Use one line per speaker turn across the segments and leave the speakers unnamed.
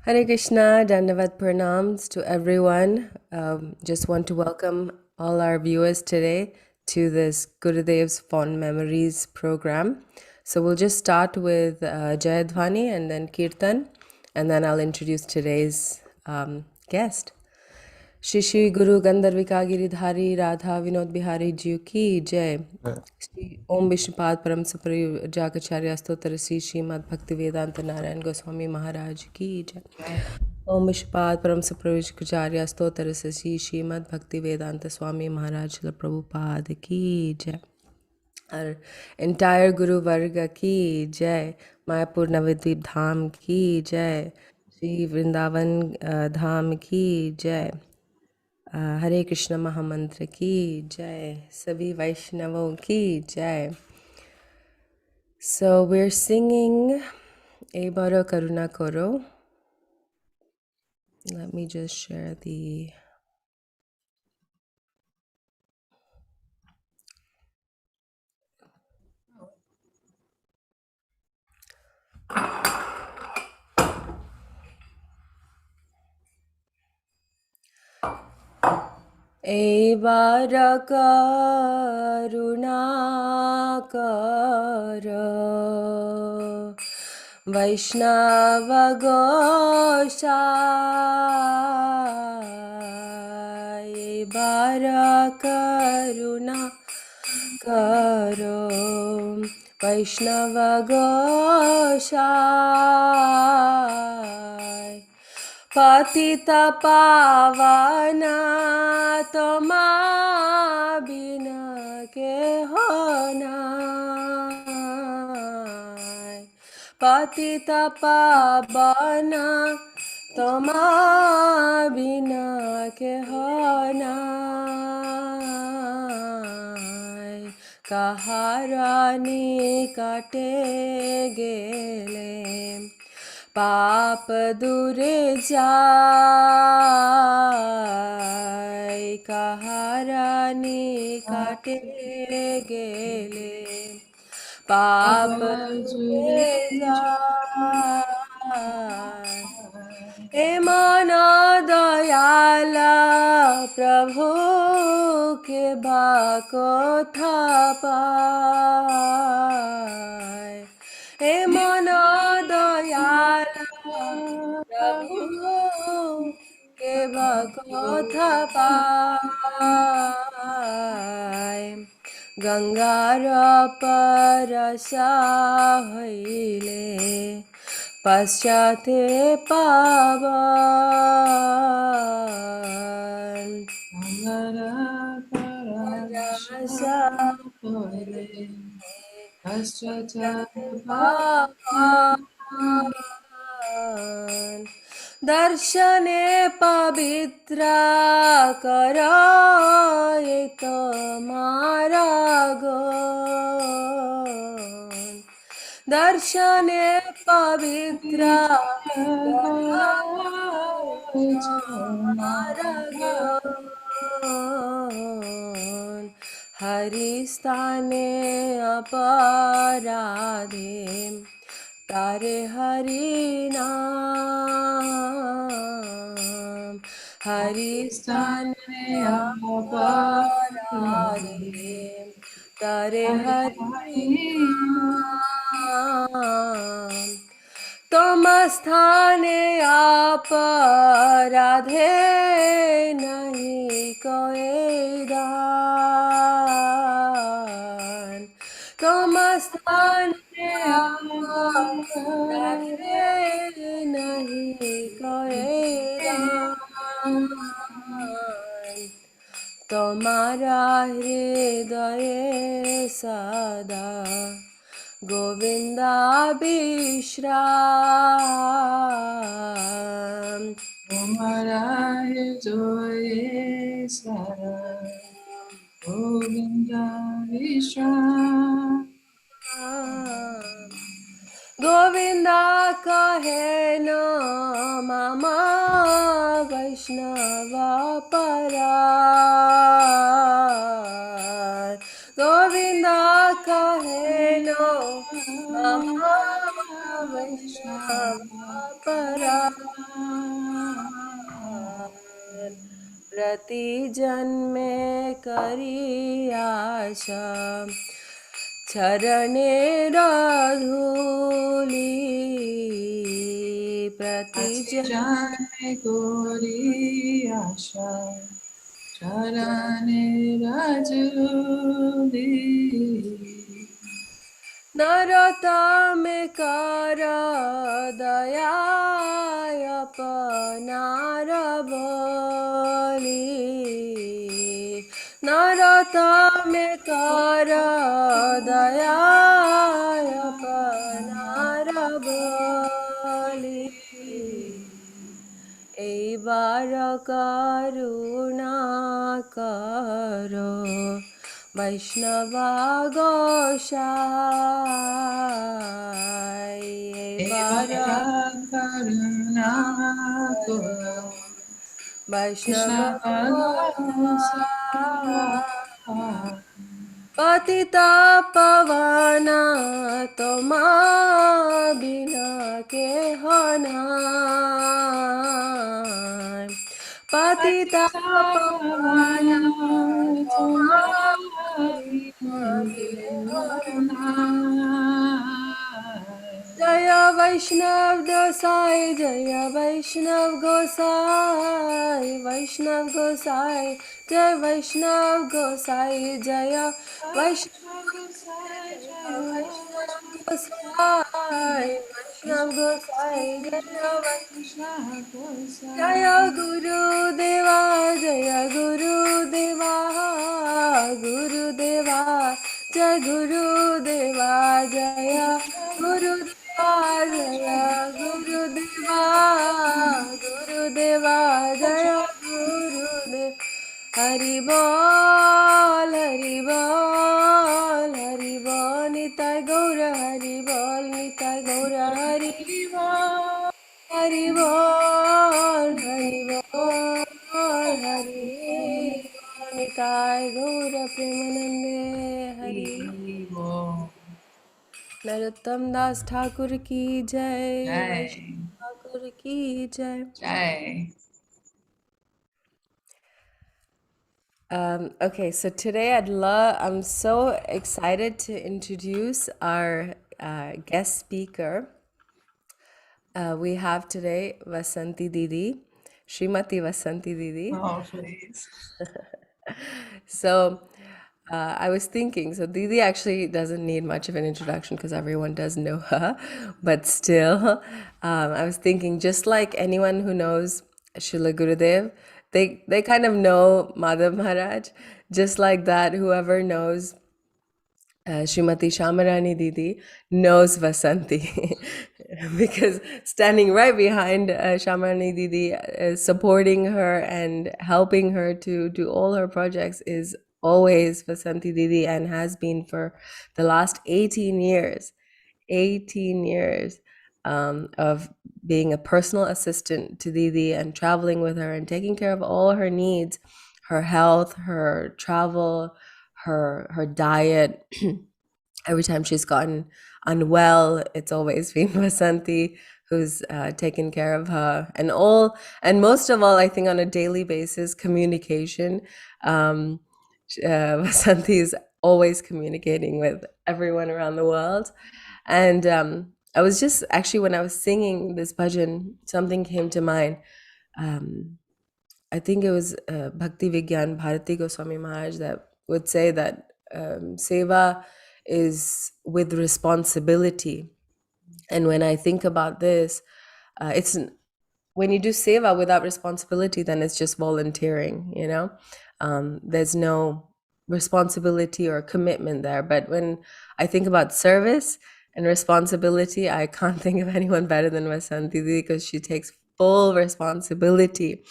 Hare Krishna, Dandavat Pranams to everyone. Just want to welcome all our viewers today to this Gurudev's Fond Memories program. So we'll just start with Jayadvani and then Kirtan, and then I'll introduce today's guest. Shri Shri गुरु गंधर्विका गिरिधारी राधा विनोद बिहारी जी की जय। श्री ओम विष्णुपाद परम सुप्रयोजाचार्य स्तोत्र श्री श्रीमद् भक्ति वेदांत नारायण गोस्वामी महाराज की जय। ओम विष्णुपाद परम सुप्रयोजाचार्य स्तोत्र श्री श्रीमद् भक्ति वेदांत स्वामी महाराज प्रभुपाद की जय। और एंटायर गुरु वर्ग की जय। मायापुर नवद्वीप धाम की जय। श्री वृंदावन धाम की जय। हरे कृष्ण महामंत्र की जय। सभी वैष्णवों की जय। So we're singing E Baro Karuna Koro. Let me just share the E Baro Karuna Koro Vaishnava Gosai Bara Karuna Karo Vaishnava Gosai Patita Pavana Toma Bina Ke Hona Patita Pavana Toma Bina Ke Hona Kaharani Kate Gele पाप दूरे जाय कहारानी काटे गेले पाप दूरे जाय हे मन दयाला प्रभु के बाको थापाय हे मन दयाल प्रभु के কথা পায় গঙ্গার পরশা হইলে পশ্চাতে পাবন গঙ্গার পরশা হইলে दर्शने पवित्र कराए तुम्हारा गुण दर्शने पवित्र कराए तुम्हारा गुण हरि स्थाने अपराधे तारे हरि नाम हरि स्थाने अपराधे तारे हरि नाम तुम स्थाने अपराधे नहीं कोई दान तुम स्थाने अपराधे नहीं कोई दान तुम्हारा हृदय सदा गोविंदा विश्राम तुम्हारा हृदय सदा गोविंदा विश्राम गोविंदा कहे न मामा वैष्णव परा गोविंदा कहे न मामा वैष्णव परार प्रति जन्मे करी आशा चरणे धूली प्रति
जाने गोरी आशा चरणे रजूली
नरतम कर दयाय अपनार बोली नरतम कर दयाय अपनार बोली এইবার করুণা করো বৈষ্ণবা গোসাই এইবার
করুণা করো
বৈষ্ণব
গোসাই
পতিতা পবনা তোমা বিনা কেহ নাই পতিতা পবনা তোমা বিনা কেহ जय वैष्णव गोसाई जय वैष्णव गोसाई वैष्णव गोसाई जय वैष्णव गोसाई जय वैष्णव गोसाई वैष्णव गोसाई जय गुरुदेवा जय गुरुदेवा गुरुदेवा जय गुरुदेवा जय गुरुदेवा जय गुरुदेवा गुरुदेवा जय गुरुदेव हरि बोल निताय गौर हरि बोल निताय गौर हरि बोल हरि बोल हरि निताय गौर प्रेमानंदे हरि नरोत्तम दास ठाकुर की जय वैष्णव ठाकुर की जय
जय
Okay, so today I'm so excited to introduce our guest speaker. We have today Vasanti Didi, Srimati Vasanti Didi.
Oh, please.
So I was thinking, so Didi actually doesn't need much of an introduction because everyone does know her, but still, I was thinking just like anyone who knows Srila Gurudev, they kind of know Madhav Maharaj, just like that, whoever knows Srimati Syamarani Didi knows Vasanti because standing right behind Syamarani Didi, supporting her and helping her to do all her projects is always Vasanti Didi and has been for the last 18 years. 18 years of being a personal assistant to Didi and traveling with her and taking care of all her needs, her health, her travel, her diet. Every time she's gotten unwell, it's always been Vasanti who's taken care of her, and most of all, I think on a daily basis, communication. Vasanti is always communicating with everyone around the world, and I was just actually when I was singing this bhajan, something came to mind. I think it was Bhakti Vigyan Bharati Goswami Maharaj that would say that seva is with responsibility. And when I think about this, it's when you do seva without responsibility, then it's just volunteering, you know? There's no responsibility or commitment there. But when I think about service and responsibility, I can't think of anyone better than Vasanti Didi because she takes full responsibility.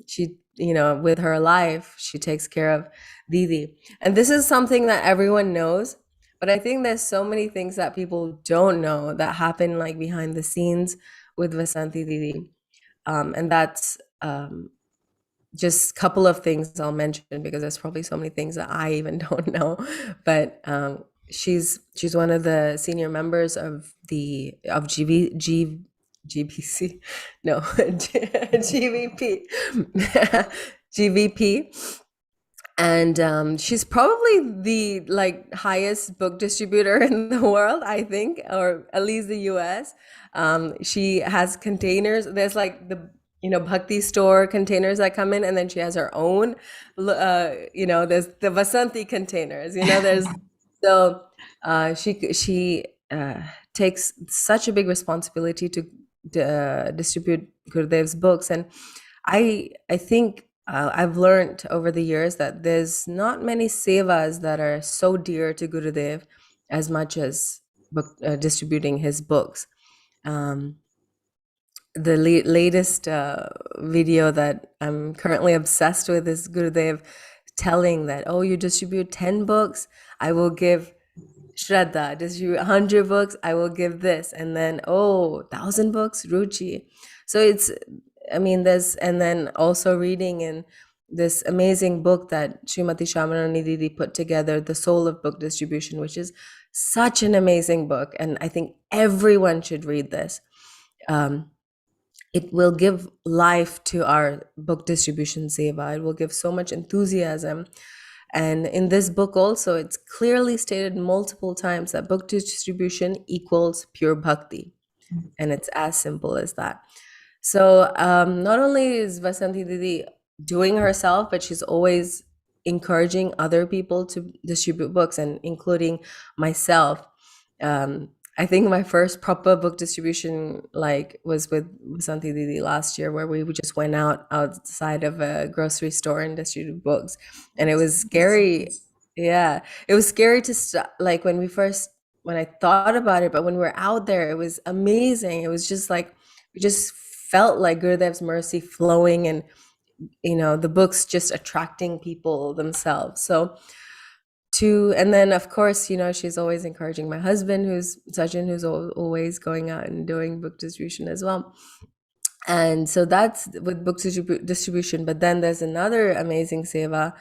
She, with her life, she takes care of Didi. And this is something that everyone knows, but I think there's so many things that people don't know that happen like behind the scenes with Vasanti Didi. And that's just a couple of things I'll mention because there's probably so many things that I even don't know. But she's one of the senior members of GBC, no, GVP, GVP, and she's probably the like highest book distributor in the world, I think, or at least the US. She has containers. There's like the bhakti store containers that come in, and then she has her own. There's the Vasanti containers. There's so she takes such a big responsibility to distribute Gurudev's books, and I think I've learned over the years that there's not many sevas that are so dear to Gurudev as much as distributing his books. Um, the latest video that I'm currently obsessed with is Gurudev telling that, oh, you distribute 10 books, I will give Shraddha. Distribute 100 books, I will give this. And then, oh, 1,000 books, Ruchi. So I mean, and then also reading in this amazing book that Srimati Syamarani Didi put together, The Soul of Book Distribution, which is such an amazing book. And I think everyone should read this. It will give life to our book distribution seva. It will give so much enthusiasm. And in this book also, it's clearly stated multiple times that book distribution equals pure bhakti. And it's as simple as that. So not only is Vasanti Didi doing herself, but she's always encouraging other people to distribute books, and including myself. I think my first proper book distribution was with Vasanti Didi last year, where we just went outside of a grocery store and distributed books, and it was scary. Yeah, it was scary to like when I thought about it, but when we were out there, it was amazing. It was just like we just felt like Gurudev's mercy flowing, and the books just attracting people themselves. So and then of course, she's always encouraging my husband, who's Sachin, who's always going out and doing book distribution as well. And so that's with book distribution. But then there's another amazing seva,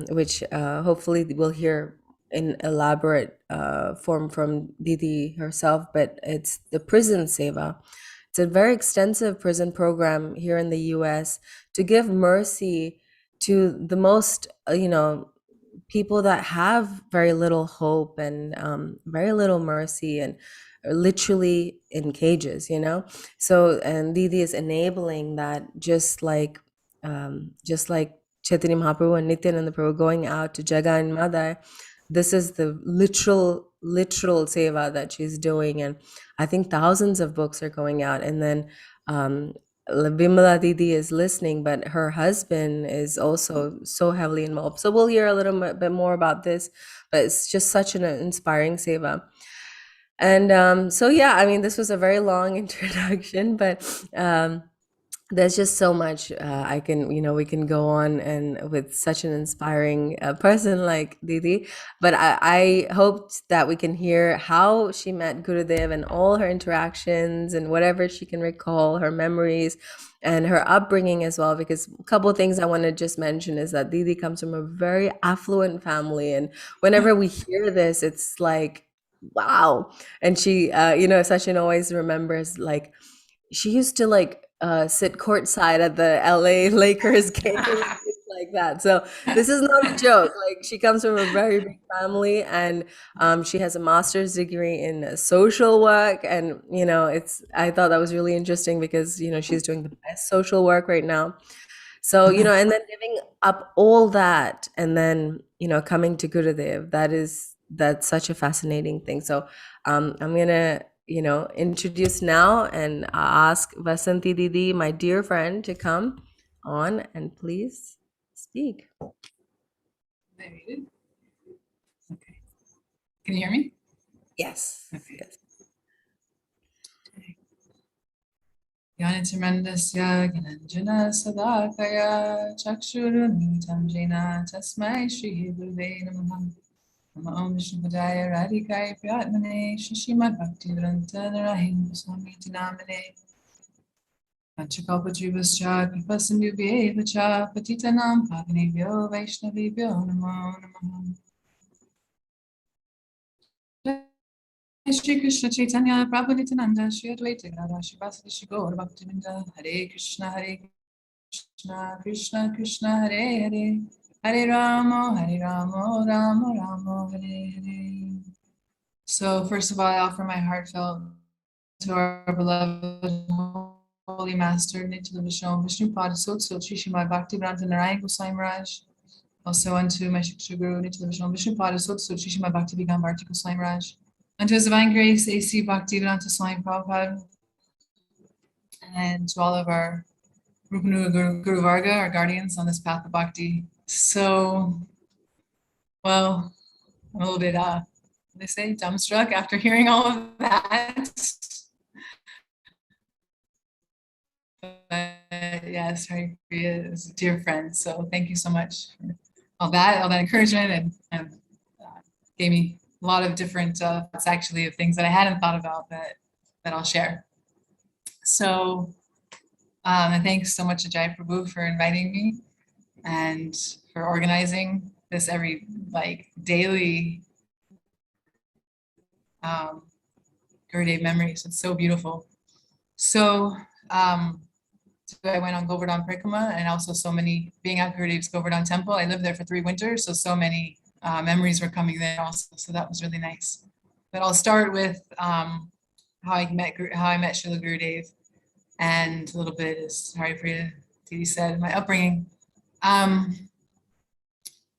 which hopefully we'll hear in elaborate form from Didi herself, but it's the prison seva. It's a very extensive prison program here in the US to give mercy to the most, people that have very little hope and very little mercy, and are literally in cages, So, and Didi is enabling that, just like Chaitanya Mahaprabhu and Nityananda Prabhu going out to Jaga and Madai. This is the literal seva that she's doing, and I think thousands of books are going out. And then Bimala Didi is listening, but her husband is also so heavily involved. So we'll hear a little bit more about this, but it's just such an inspiring seva. And so yeah, I mean, this was a very long introduction, but there's just so much we can go on, and with such an inspiring person like Didi. But I hoped that we can hear how she met Gurudev and all her interactions and whatever she can recall, her memories and her upbringing as well. Because a couple of things I want to just mention is that Didi comes from a very affluent family, and whenever we hear this, it's like, wow. And she, Sachin always remembers, like, she used to sit courtside at the LA Lakers game like that. So this is not a joke. Like, she comes from a very big family, and she has a master's degree in social work. And I thought that was really interesting because she's doing the best social work right now. So and then giving up all that, and then coming to Gurudev, that's such a fascinating thing. So I'm gonna introduce now and ask Vasanti Didi, my dear friend, to come on and please speak.
Okay. Can you hear me?
Yes.
Okay.
Yes.
Yanitamandasya Gananjana Sadakaya Chakshurunitam Jena Tasmai Shri Guruve Namaha. Nama Om Vishnupadaya Radhikaya Priyatmane Shishimad Bhakti Vranta Narahim Swamiti Namane Panchakalpajivascha Kripasindhubhyevacha Patitanam Pavanebhyo Vaishnavibhyo Namo Namaha. Shri Krishna Chaitanya Prabhu Nityananda Shri Advaita Gadadhar Shri Vasudeva Shri Gaur Bhaktivinda Hare Krishna Krishna Krishna Hare Hare Hare Rama Rama Rama Hare Hare. So first of all, I offer my heartfelt to our beloved Holy Master Nityam Vishnu Pada Sotso Sri Srimad Bhaktivedanta Narayan Goswami Maharaj. Also unto my Shri Guru Nityam Vishnu Pada Sotso Sri Srimad Bhaktivedanta Bharti Goswami Maharaj. Unto His Divine Grace, A.C. Bhaktivedanta Swami Prabhupada, and to all of our Guru Varga, our guardians on this path of bhakti. So, well, I'm a little bit, what do they say, dumbstruck after hearing all of that. But yes, Hari Priya is a dear friend. So thank you so much for all that encouragement, and gave me a lot of different thoughts actually of things that I hadn't thought about that I'll share. So, and thanks so much to Jai Prabhu for inviting me and for organizing this every daily Gurudev memories. It's so beautiful. So I went on Govardhan Parikrama, and also so many, being at Gurudev's Govardhan temple, I lived there for 3 winters, so many memories were coming there also, so that was really nice. But I'll start with how I met Srila Gurudev, and a little bit, as Hari Priya Didi said, my upbringing.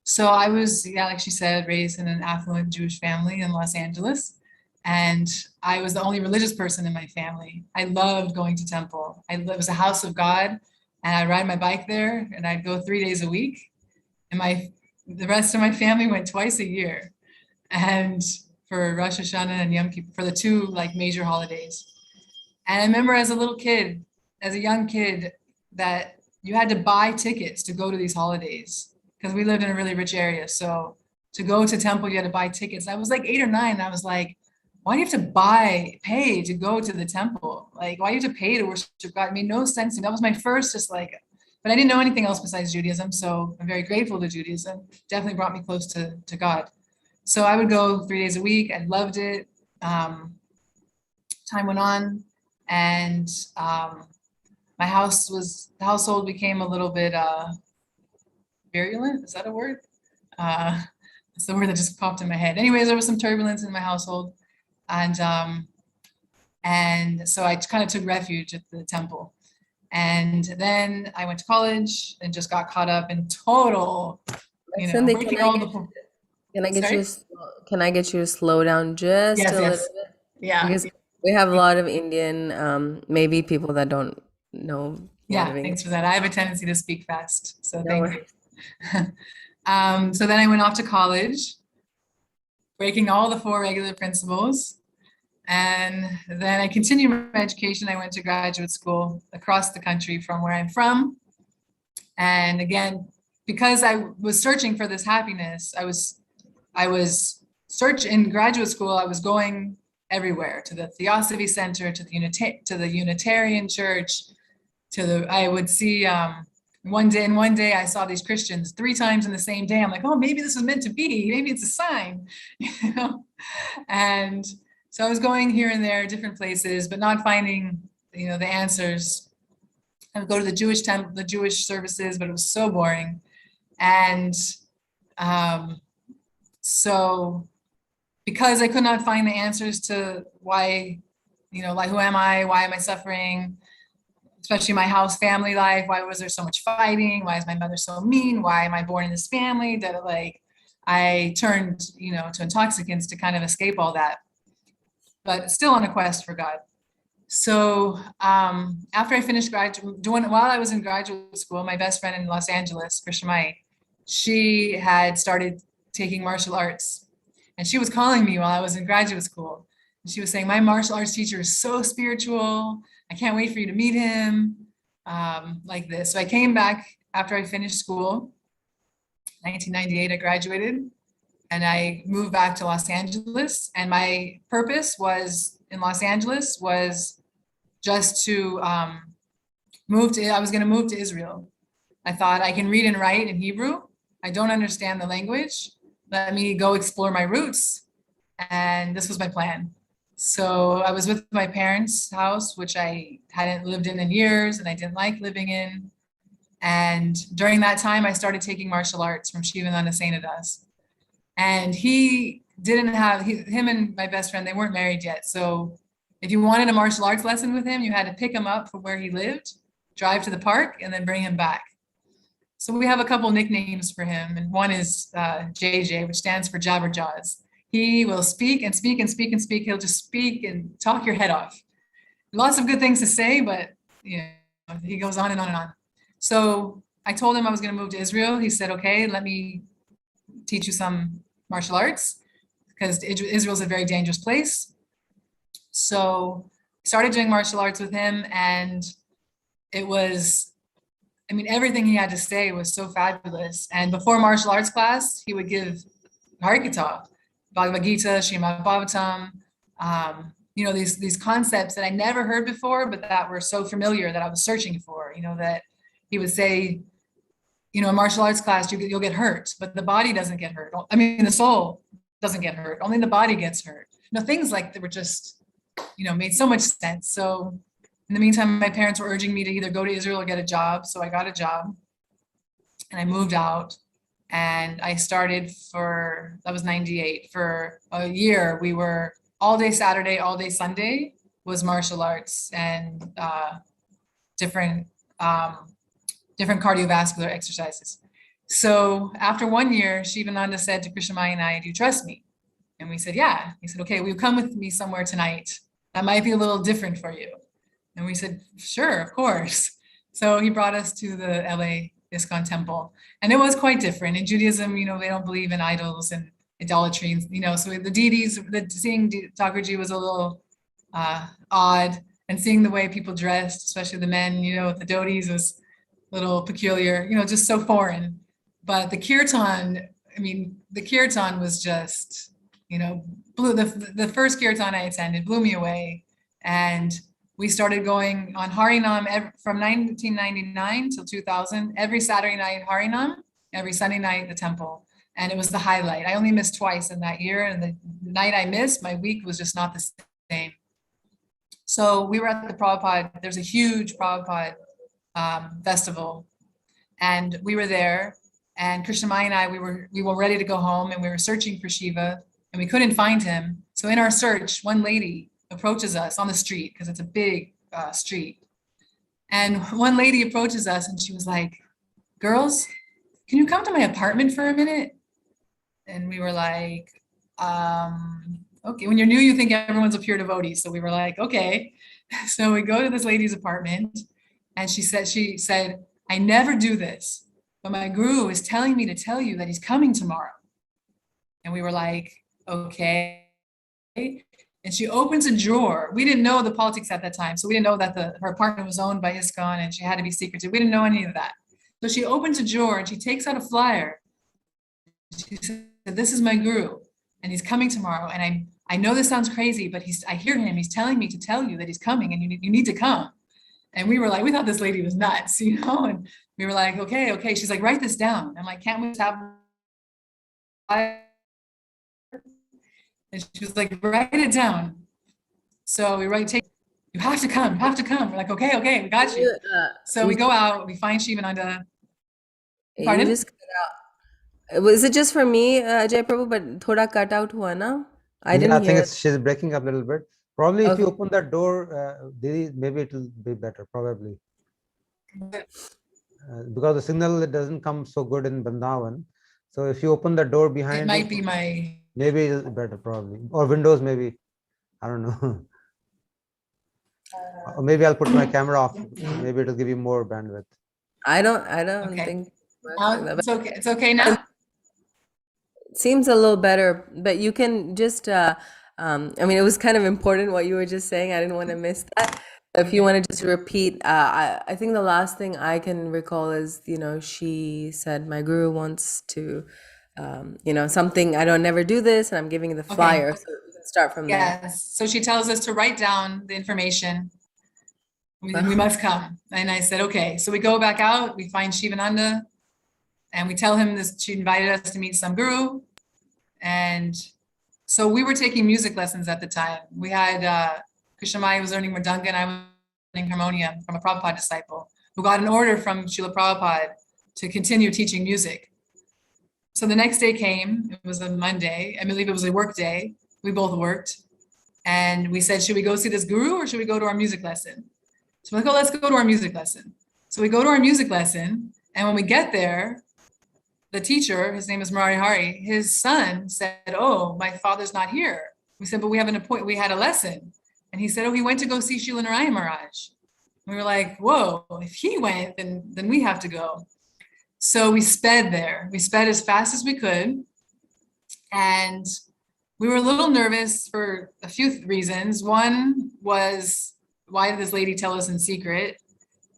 So I was, like she said, raised in an affluent Jewish family in Los Angeles. And I was the only religious person in my family. I loved going to temple. It was a house of God, and I'd ride my bike there, and I'd go 3 days a week. And the rest of my family went twice a year, and for Rosh Hashanah and Yom Kippur, for the 2 major holidays. And I remember as a young kid, that you had to buy tickets to go to these holidays, because we lived in a really rich area. So to go to temple, you had to buy tickets. I was 8 or 9, and I was like, why do you have to pay to go to the temple? Why do you have to pay to worship God? It made no sense to me. That was my first, but I didn't know anything else besides Judaism. So I'm very grateful to Judaism. Definitely brought me close to God. So I would go 3 days a week. I loved it. Time went on, and my household became a little bit virulent. Is that a word? It's the word that just popped in my head. Anyways, there was some turbulence in my household. And so I kind of took refuge at the temple. And then I went to college and just got caught up in total,
Cindy,
breaking all the.
Can I get you to slow down just a little bit?
Yeah.
Because we have a lot of Indian, maybe people that don't know.
Yeah, thanks for that. I have a tendency to speak fast, so
No
thank you. So then I went off to college, breaking all the 4 regular principles. And then I continued my education. I went to graduate school across the country from where I'm from. And again, because I was searching for this happiness, I was searching in graduate school. I was going everywhere, to the Theosophy Center, to the Unitarian Church, I would see one day I saw these Christians 3 times in the same day. I'm like, oh, maybe this was meant to be. Maybe it's a sign, And so I was going here and there, different places, but not finding, the answers. I would go to the Jewish temple, the Jewish services, but it was so boring. And so because I could not find the answers to why, who am I? Why am I suffering? Especially my house family life. Why was there so much fighting? Why is my mother so mean? Why am I born in this family? That I turned, to intoxicants to kind of escape all that, but still on a quest for God. So after I finished while I was in graduate school, my best friend in Los Angeles, Krishnamai, she had started taking martial arts, and she was calling me while I was in graduate school. And she was saying, my martial arts teacher is so spiritual. I can't wait for you to meet him, like this. So I came back after I finished school. 1998, I graduated, and I moved back to Los Angeles. And my purpose in Los Angeles was just to I was going to move to Israel. I thought, I can read and write in Hebrew. I don't understand the language. Let me go explore my roots. And this was my plan. So I was with my parents' house, which I hadn't lived in years and I didn't like living in. And during that time, I started taking martial arts from Shivananda Senadas. And he didn't have, him and my best friend, they weren't married yet. So if you wanted a martial arts lesson with him, you had to pick him up from where he lived, drive to the park, and then bring him back. So we have a couple nicknames for him. And one is JJ, which stands for Jabberjaws. He will speak and speak and speak and speak. He'll just speak and talk your head off. Lots of good things to say, but you know, he goes on and on and on. So I told him I was going to move to Israel. He said, okay, let me teach you some martial arts because Israel's a very dangerous place. So I started doing martial arts with him, and it was, I mean, everything he had to say was so fabulous. And before martial arts class, he would give Harikata, Bhagavad Gita, Srimad Bhagavatam, you know, these concepts that I never heard before, but that were so familiar that I was searching for, you know, that he would say, you know, in martial arts class, you'll get hurt, but the body doesn't get hurt. I mean, the soul doesn't get hurt. Only the body gets hurt. You know, things like that were just, you know, made so much sense. So in the meantime, my parents were urging me to either go to Israel or get a job. So I got a job and I moved out and I started that was 98. For a year, we were all day Saturday, all day Sunday was martial arts and different cardiovascular exercises. So after 1 year, Shivananda said to Krishnamai and I, do you trust me? And we said, yeah. He said, okay, will you come with me somewhere tonight? That might be a little different for you. And we said, sure, of course. So he brought us to the LA ISKCON temple. And it was quite different. In Judaism, you know, they don't believe in idols and idolatry, you know, so the deities, seeing Thakurji was a little odd, and seeing the way people dressed, especially the men, you know, the devotees was a little peculiar, you know, just so foreign. But the kirtan, I mean, the kirtan was just, you know, the first kirtan I attended blew me away. And we started going on harinaam from 1999 till 2000, every Saturday night harinaam, every Sunday night at the temple. And it was the highlight. I only missed twice in that year. And the night I missed, my week was just not the same. So we were at the Prabhupada, there's a huge Prabhupada festival. And we were there, and Krishnamai and I, we were ready to go home, and we were searching for Shiva, and we couldn't find him. So in our search, one lady approaches us on the street, because it's a big street. And one lady approaches us and she was like, girls, can you come to my apartment for a minute? And we were like, okay. When you're new, you think everyone's a pure devotee. So we were like, okay. So we go to this lady's apartment, and she said, I never do this, but my guru is telling me to tell you that he's coming tomorrow. And we were like, okay. And she opens a drawer. We didn't know the politics at that time. So we didn't know that her apartment was owned by ISKCON and she had to be secretive. We didn't know any of that. So she opens a drawer and she takes out a flyer. She said, this is my guru and he's coming tomorrow. And I know this sounds crazy, but I hear him. He's telling me to tell you that he's coming and you need to come. And we were like, we thought this lady was nuts, you know? And we were like, okay. She's like, write this down. I'm like, can't we have and she was like, write it down. So we you have to come. We're like, okay, we got you. So we go out, we find Shivananda. Pardon?
You just cut out. Was it just for me, Jai Prabhu, but thoda cut out hua na? I didn't hear.
She's breaking up a little bit. Probably if you open that door, Didi, maybe it will be better, probably. Because the signal doesn't come so good in Vrindavan. So if you open the door behind,
it might be my.
Maybe it's better, probably. Or Windows, maybe. I don't know. Or maybe I'll put my camera off. Maybe it'll give you more bandwidth.
I don't think.
It's okay. It's okay now.
It seems a little better, but you can just. I mean, it was kind of important what you were just saying. I didn't want to miss that. If you want to just repeat, I think the last thing I can recall is, you know, she said, my guru wants to. You know, something, I don't never do this, and I'm giving you the flyer. So we can start from there.
Yes. So she tells us to write down the information. We must come. And I said, okay. So we go back out, we find Shivananda, and we tell him this, she invited us to meet some guru. And So we were taking music lessons at the time. We had Krishnamaya was learning mridanga and I was learning harmonium from a Prabhupada disciple who got an order from Srila Prabhupada to continue teaching music. So the next day came, it was a Monday, I believe it was a work day. We both worked. And we said, should we go see this guru or should we go to our music lesson? So we're like, oh, let's go to our music lesson. So we go to our music lesson. And when we get there, the teacher, his name is Murari Hari, his son said, oh, my father's not here. We said, but we have an appointment, we had a lesson. And he said, oh, he went to go see Srila Narayan Maharaj. We were like, whoa, if he went, then we have to go. So we sped there. We sped as fast as we could. And we were a little nervous for a few reasons. One was, why did this lady tell us in secret?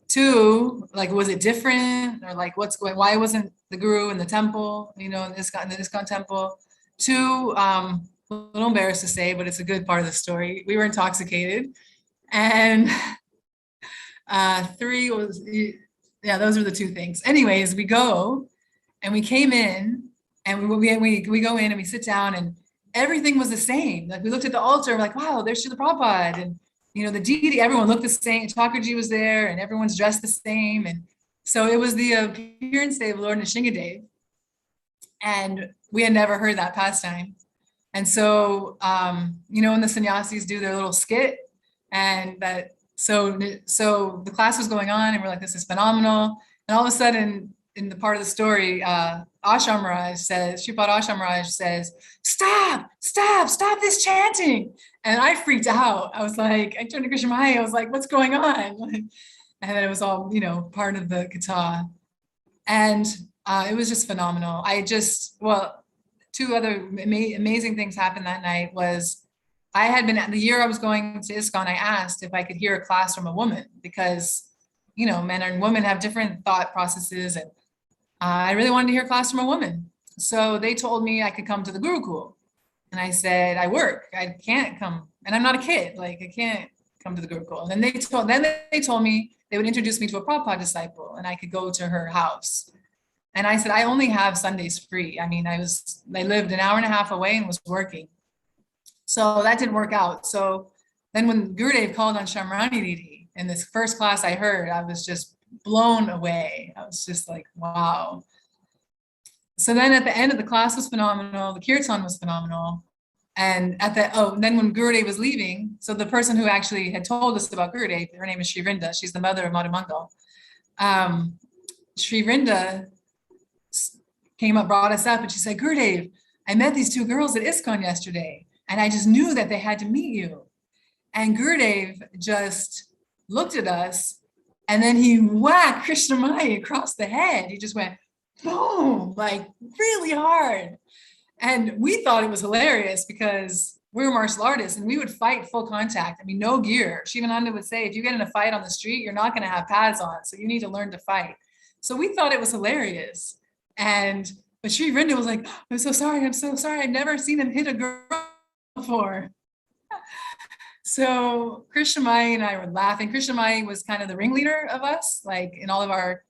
Two, like, was it different? Or like, what's going, why wasn't the guru in the temple, in the ISKCON temple? Two, a little embarrassed to say, but it's a good part of the story. We were intoxicated. And three was, yeah, those are the two things. Anyways, we go and we came in and we go in and we sit down and everything was the same. Like we looked at the altar, we're like, wow, there's Srila Prabhupada. And, the deity, everyone looked the same. Thakurji was there and everyone's dressed the same. And so it was the appearance day of Lord Nishingadev. And we had never heard that pastime. And so, when the sannyasis do their little skit and that, so the class was going on and we're like, this is phenomenal. And all of a sudden in the part of the story, Ashram Maharaj says, Shripad Ashram Maharaj says, stop this chanting. And I freaked out. I was like, I turned to Krishnamaya, I was like, what's going on? And then it was all, part of the katha. And it was just phenomenal. Two other amazing things happened that night was I had been, the year I was going to ISKCON, I asked if I could hear a class from a woman because, men and women have different thought processes. And I really wanted to hear a class from a woman. So they told me I could come to the Gurukul. And I said, I work, I can't come. And I'm not a kid, like I can't come to the Gurukul. And then they told me they would introduce me to a Prabhupada disciple and I could go to her house. And I said, I only have Sundays free. I mean, I lived an hour and a half away and was working. So that didn't work out. So then when Gurudev called on Syamarani Didi in this first class I heard, I was just blown away. I was just like, wow. So then at the end of the class was phenomenal. The kirtan was phenomenal. And then when Gurudev was leaving, so the person who actually had told us about Gurudev, her name is Sri Vrinda. She's the mother of Madhu Mangal. Sri Vrinda came up, brought us up, and she said, Gurudev, I met these two girls at ISKCON yesterday, and I just knew that they had to meet you. And Gurudev just looked at us, and then he whacked Krishnamaya across the head. He just went, boom, like really hard. And we thought it was hilarious because we were martial artists and we would fight full contact. I mean, no gear. Shivananda would say, if you get in a fight on the street, you're not going to have pads on. So you need to learn to fight. So we thought it was hilarious. But Sri Vrinda was like, I'm so sorry. I've never seen him hit a girl before. So Krishnamaya and I were laughing. Krishnamaya was kind of the ringleader of us, like in all of our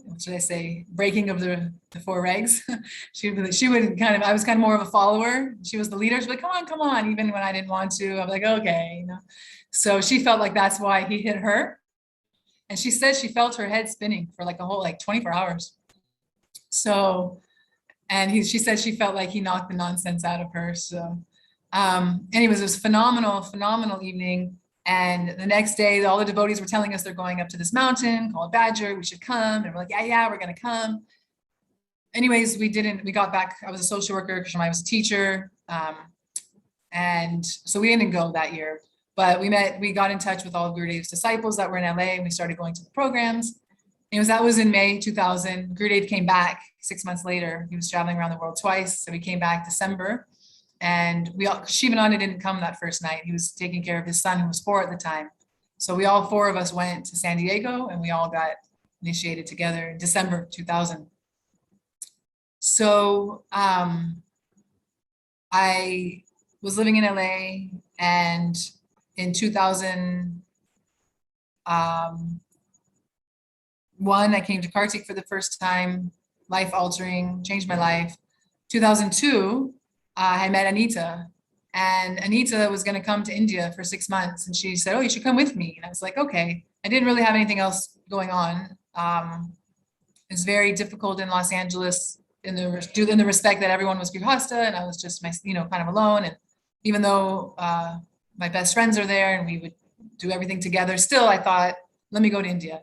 what should I say, breaking of the four regs. she would kind of, I was kind of more of a follower. She was the leader. She'd be like, come on, even when I didn't want to. I was like, okay, So she felt like that's why he hit her. And she said she felt her head spinning for like a whole 24 hours. So, and she said she felt like he knocked the nonsense out of her. So anyways, it was phenomenal evening. And the next day, all the devotees were telling us they're going up to this mountain called Badger. We should come. And we're like, yeah, we're going to come. Anyways, we got back. I was a social worker. I was a teacher. And so we didn't go that year, but we got in touch with all of Gurudev's disciples that were in LA and we started going to the programs. That was in May 2000. Gurudev came back 6 months later. He was traveling around the world twice. So we came back December. And Shivananda didn't come that first night. He was taking care of his son who was 4 at the time. So we all 4 of us went to San Diego and we all got initiated together in December 2000. So I was living in LA and in 2001, I came to Kartik for the first time, life altering, changed my life. 2002, I met Anita, and Anita was going to come to India for 6 months. And she said, oh, you should come with me. And I was like, okay. I didn't really have anything else going on. It's very difficult in Los Angeles in the respect that everyone was grihasta and I was just kind of alone. And even though my best friends are there and we would do everything together, still I thought, let me go to India.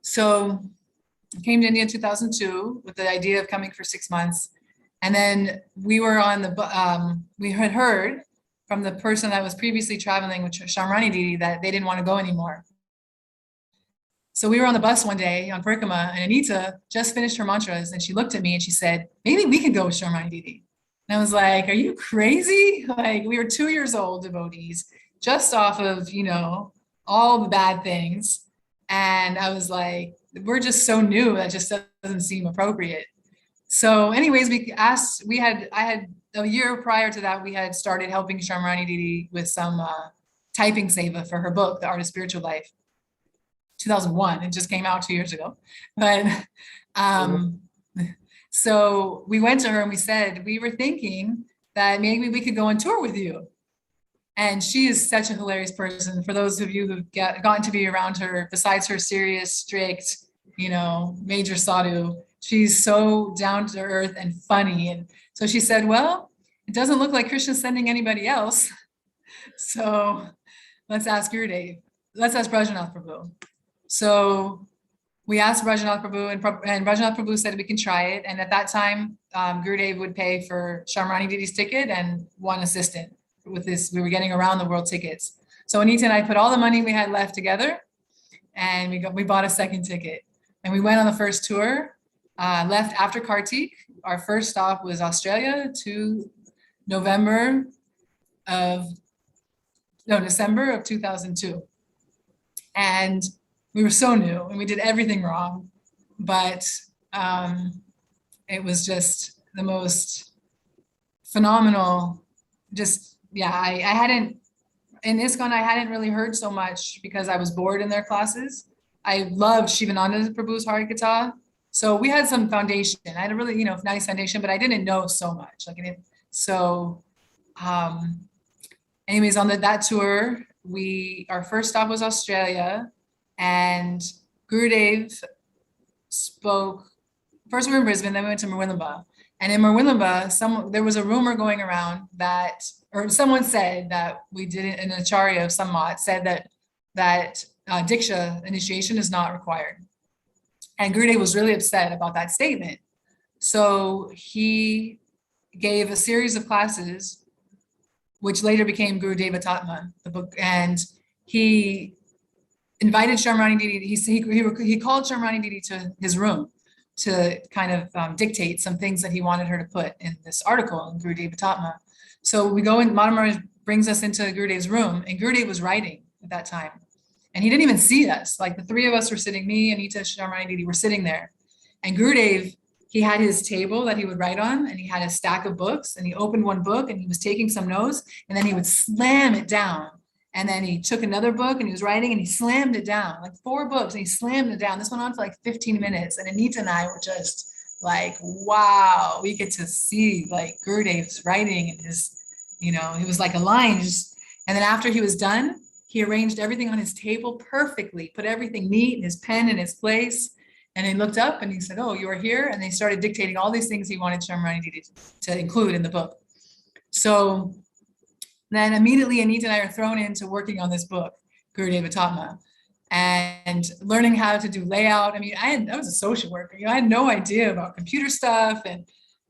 So I came to India in 2002 with the idea of coming for 6 months. And then we were on we had heard from the person that was previously traveling with Syamarani Didi that they didn't want to go anymore. So we were on the bus one day on Parikrama, and Anita just finished her mantras, and she looked at me and she said, maybe we could go with Syamarani Didi. And I was like, are you crazy? Like, we were 2 years old devotees, just off of, all the bad things. And I was like, we're just so new, that just doesn't seem appropriate. So anyways, I had a year prior to that, we had started helping Syamarani Didi with some typing seva for her book, The Art of Spiritual Life. 2001, it just came out 2 years ago. But so we went to her and we said, we were thinking that maybe we could go on tour with you. And she is such a hilarious person. For those of you who've gotten to be around her, besides her serious, strict, major sadhu, she's so down to earth and funny. And so she said, well, it doesn't look like Krishna's sending anybody else. So let's ask Gurudev. Let's ask Brajanath Prabhu. So we asked Brajanath Prabhu, and Brajanath Prabhu said we can try it. And at that time, Gurudev would pay for Syamarani Didi's ticket and one assistant. With this, we were getting around the world tickets. So Anita and I put all the money we had left together, and we bought a second ticket. And we went on the first tour, left after Kartik. Our first stop was Australia to December of 2002. And we were so new and we did everything wrong, but it was just the most phenomenal, I hadn't, in ISKCON, I hadn't really heard so much because I was bored in their classes. I loved Shivananda Prabhu's Harikatha. So we had some foundation. I had a really, nice foundation, but I didn't know so much. Anyways, on that tour, our first stop was Australia, and Gurudev spoke. First we were in Brisbane, then we went to Murwillumbah. And in Murwillumbah, there was a rumor going around or someone said that we did it, an acharya of some mat said that Diksha initiation is not required. And Gurudev was really upset about that statement. So he gave a series of classes, which later became Gurudeva Tatma, the book. And he invited Syamarani Didi, he called Syamarani Didi to his room to kind of dictate some things that he wanted her to put in this article in Gurudeva Tatma. So we go in, Madhumar brings us into Gurudev's room, and Gurudev was writing at that time. And he didn't even see us. Like, the three of us were sitting, me, Anita, Syamarani Didi, were sitting there. And Gurudev, he had his table that he would write on, and he had a stack of books, and he opened one book and he was taking some notes, and then he would slam it down. And then he took another book and he was writing and he slammed it down, like 4 books, and he slammed it down. This went on for like 15 minutes. And Anita and I were just like, wow, we get to see like Gurudev's writing and his, it was like a line. And then after he was done, he arranged everything on his table perfectly, put everything neat and his pen in its place. And he looked up and he said, oh, you are here. And they started dictating all these things he wanted Syamarani Didi to include in the book. So then immediately Anita and I are thrown into working on this book, Gurudeva Tatma, and learning how to do layout. I mean, I was a social worker. I had no idea about computer stuff.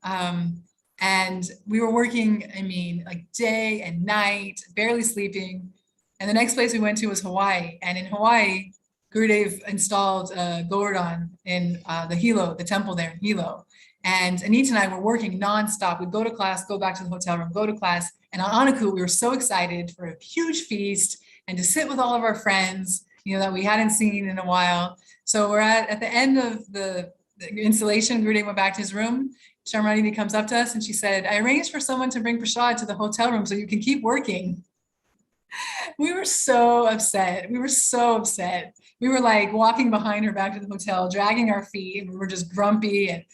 And we were working, like day and night, barely sleeping. And the next place we went to was Hawaii. And in Hawaii, Gurudev installed Govardhan in the temple there in Hilo. And Anita and I were working nonstop. We'd go to class, go back to the hotel room, go to class. And on Anakut, we were so excited for a huge feast and to sit with all of our friends, that we hadn't seen in a while. So we're at the end of the installation. Gurudev went back to his room. Syamarani comes up to us and she said, I arranged for someone to bring prasad to the hotel room so you can keep working. We were so upset. We were like walking behind her back to the hotel, dragging our feet, and we were just grumpy.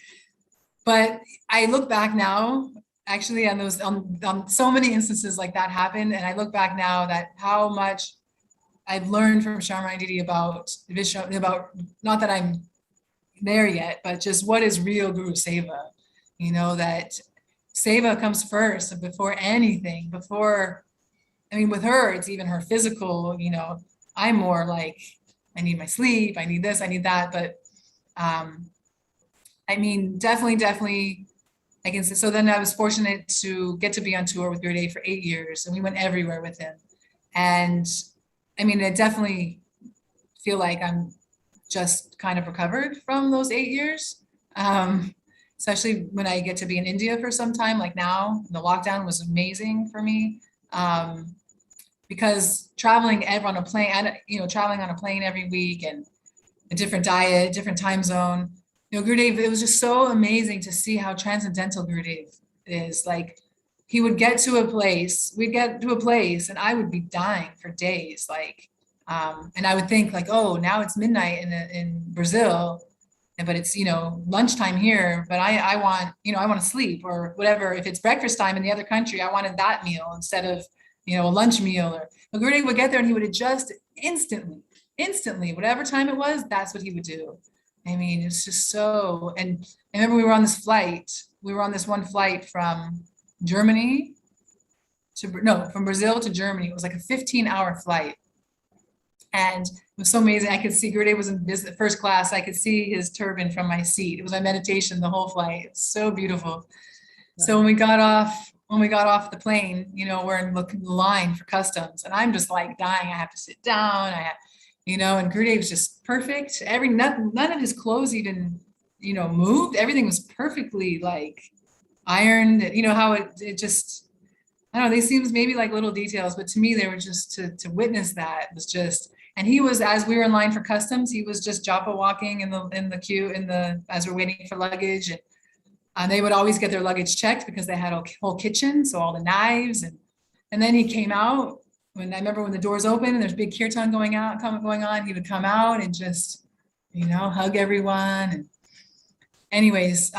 But I look back now, actually, on those, on so many instances like that happened. And I look back now that how much I've learned from Syamarani Didi about Vishnu, about, not that I'm there yet, but just what is real Guru Seva, you know, that seva comes first before anything, before, I mean, with her, it's even her physical, you know, I'm more like, I need my sleep, I need this, I need that. But I mean, definitely, I can say, so then I was fortunate to get to be on tour with Gurudev for 8 years, and we went everywhere with him. And I mean, I definitely feel like I'm just kind of recovered from those 8 years. Especially when I get to be in India for some time, like now, the lockdown was amazing for me. Because traveling on a plane, and you know, traveling on a plane every week, and a different diet, different time zone, you know, Gurudev, it was just so amazing to see how transcendental Gurudev is. Like, he would get to a place, we'd get to a place, and I would be dying for days. Like, and I would think like, oh, now it's midnight in Brazil, but it's, you know, lunchtime here, but I want, you know, I want to sleep or whatever. If it's breakfast time in the other country, I wanted that meal instead of, you know, a lunch meal. Or Gurudev would get there and he would adjust instantly, whatever time it was, that's what he would do. I mean, it's just so, and I remember we were on this one flight from Germany from Brazil to Germany. It was like a 15-hour flight. And it was so amazing. I could see Gurudev was in first class. I could see his turban from my seat. It was my meditation the whole flight. It was so beautiful. So when we got off the plane, you know, we're in the line for customs, and I'm just like dying. I have to sit down. You know, and Gurudev was just perfect. None of his clothes even, you know, moved. Everything was perfectly like ironed. You know how it just, I don't know. They seems maybe like little details, but to me they were just to witness that was just. And he was, as we were in line for customs, he was just japa walking in the queue as we're waiting for luggage, and they would always get their luggage checked because they had a whole kitchen, so all the knives, and then he came out. When I remember when the doors open and there's big kirtan going on, he would come out and just, you know, hug everyone. And anyways,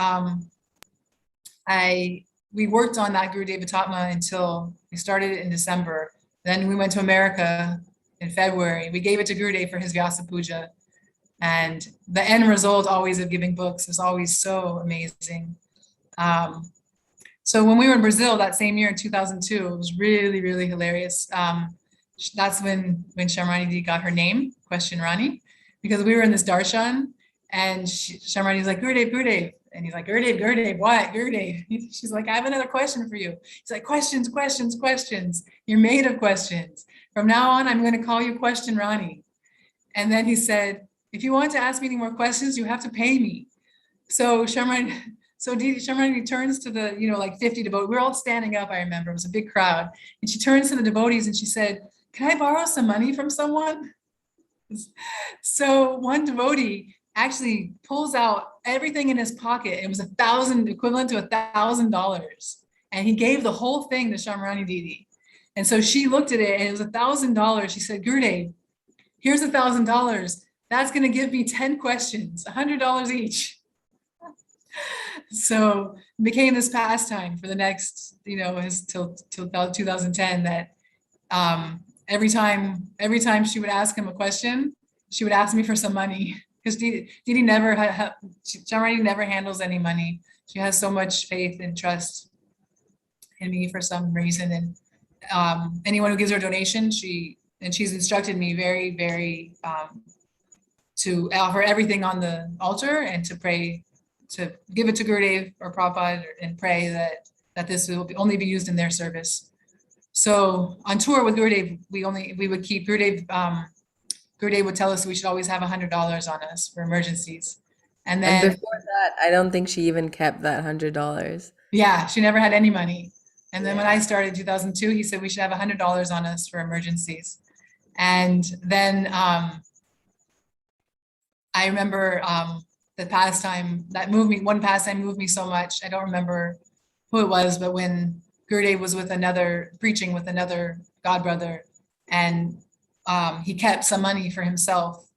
we worked on that Gurudeva Tatma until we started it in December. Then we went to America in February. We gave it to Gurudev for his Vyasa Puja. And the end result always of giving books is always so amazing. So when we were in Brazil that same year in 2002, it was really, really hilarious. That's when Syamarani Didi got her name, Question Rani, because we were in this darshan, and Syamarani's like, Gurudev. And he's like, Gurudev, what? Gurudev. She's like, I have another question for you. He's like, questions. You're made of questions. From now on, I'm going to call you Question Rani. And then he said, if you want to ask me any more questions, you have to pay me. So Syamarani turns to the, you know, like 50 devotees. We're all standing up, I remember. It was a big crowd. And she turns to the devotees and she said, can I borrow some money from someone? So one devotee actually pulls out everything in his pocket. It was equivalent to $1,000. And he gave the whole thing to Syamarani Didi. And so she looked at it and it was $1,000. She said, Gurudev, here's $1,000. That's going to give me 10 questions, $100 each. So it became this pastime for the next, you know, till 2010 that every time she would ask him a question, she would ask me for some money, because Didi Syamarani never handles any money. She has so much faith and trust in me for some reason. And anyone who gives her a donation, she's instructed me very, very to offer everything on the altar and to pray, to give it to Gurudev or Prabhupada and pray that this will only be used in their service. So on tour with Gurudev, we would keep Gurudev. Gurudev would tell us we should always have $100 on us for emergencies. And then
before that, I don't think she even kept that $100.
Yeah, she never had any money. And then when I started in 2002, he said we should have $100 on us for emergencies. And then I remember the pastime that moved me, one pastime moved me so much. I don't remember who it was, but when Gurudev was preaching with another godbrother, and he kept some money for himself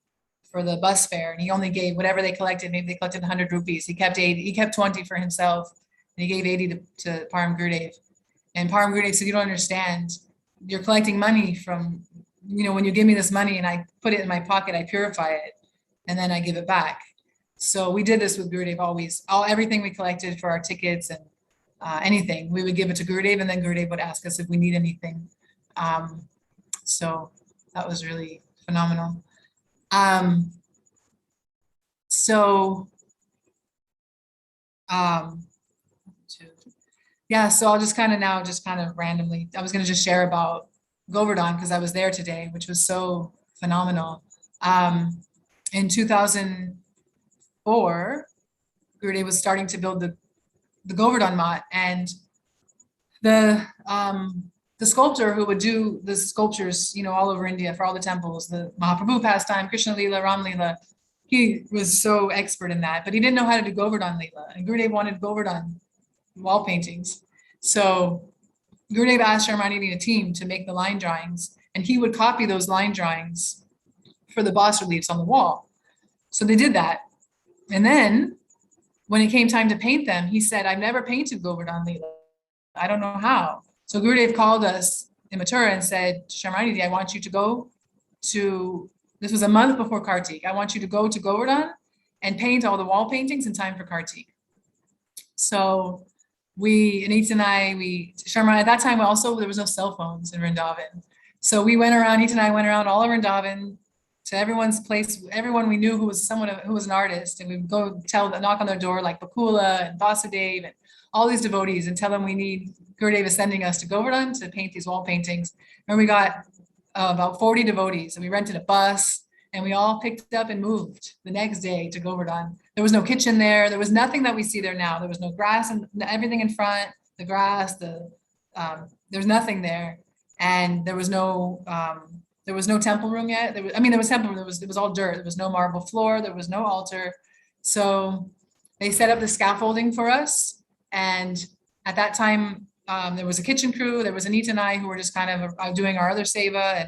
for the bus fare, and he only gave whatever they collected. Maybe they collected 100 rupees. He kept 80. He kept 20 for himself, and he gave 80 to Param Gurudev. And Param Gurudev said, "You don't understand. You're collecting money from, when you give me this money and I put it in my pocket, I purify it, and then I give it back." So we did this with Gurudev always. Everything we collected for our tickets and anything, we would give it to Gurudev, and then Gurudev would ask us if we need anything. So that was really phenomenal. Yeah, so I'll just kind of randomly, I was going to just share about Govardhan because I was there today, which was so phenomenal. In 2004, Gurudev was starting to build the Govardhan Mat, and the sculptor who would do the sculptures, all over India for all the temples, the Mahaprabhu pastime, Krishna Leela, Ram Leela, he was so expert in that, but he didn't know how to do Govardhan Leela, and Gurudev wanted Govardhan wall paintings. So Gurudev asked Syamarani a team to make the line drawings, and he would copy those line drawings for the bas reliefs on the wall. So they did that. And then when it came time to paint them, he said, "I've never painted Govardhan Leela. I don't know how." So Gurudev called us in Mathura and said, "Syamarani, I want you to go to," this was a month before Kartik, "I want you to go to Govardhan and paint all the wall paintings in time for Kartik." So Anita and I, Syamarani, at that time also, there was no cell phones in Vrindavan. So we went around, Anita and I went around all of Vrindavan to everyone's place, everyone we knew who was an artist, and we'd go knock on their door like Bakula and Vasudev and all these devotees and tell them Gurudev is sending us to Govardhan to paint these wall paintings. And we got about 40 devotees, and we rented a bus, and we all picked up and moved the next day to Govardhan. There was no kitchen there. There was nothing that we see there now. There was no grass and everything in front, the grass, there's nothing there. And there was no temple room yet. There was temple room. It was all dirt. There was no marble floor. There was no altar. So they set up the scaffolding for us. And at that time, there was a kitchen crew. There was Anita and I who were just kind of doing our other seva,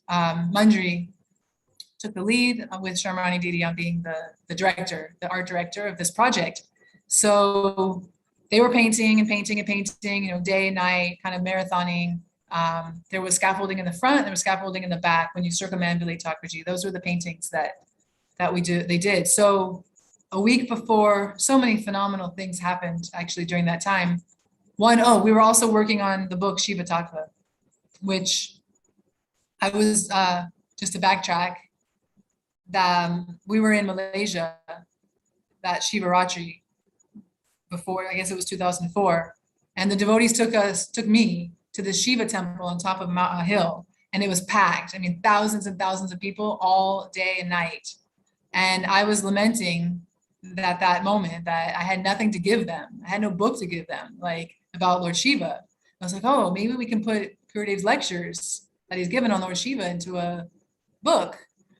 and Manjari took the lead with Syamarani Didi on being the art director of this project. So they were painting and painting and painting, day and night, kind of marathoning. There was scaffolding in the front, there was scaffolding in the back when you circumambulate Thakurji. Those were the paintings that they did. So a week before, so many phenomenal things happened actually during that time. We were also working on the book Shiva Tattva, which I was, just to backtrack, we were in Malaysia that Shiva Ratri before, I guess it was 2004, and the devotees took me to the Shiva temple on top of a hill, and it was packed. Thousands and thousands of people all day and night. And I was lamenting that moment that I had nothing to give them. I had no book to give them, like about Lord Shiva. I was like, oh, maybe we can put Gurudev's lectures that he's given on Lord Shiva into a book.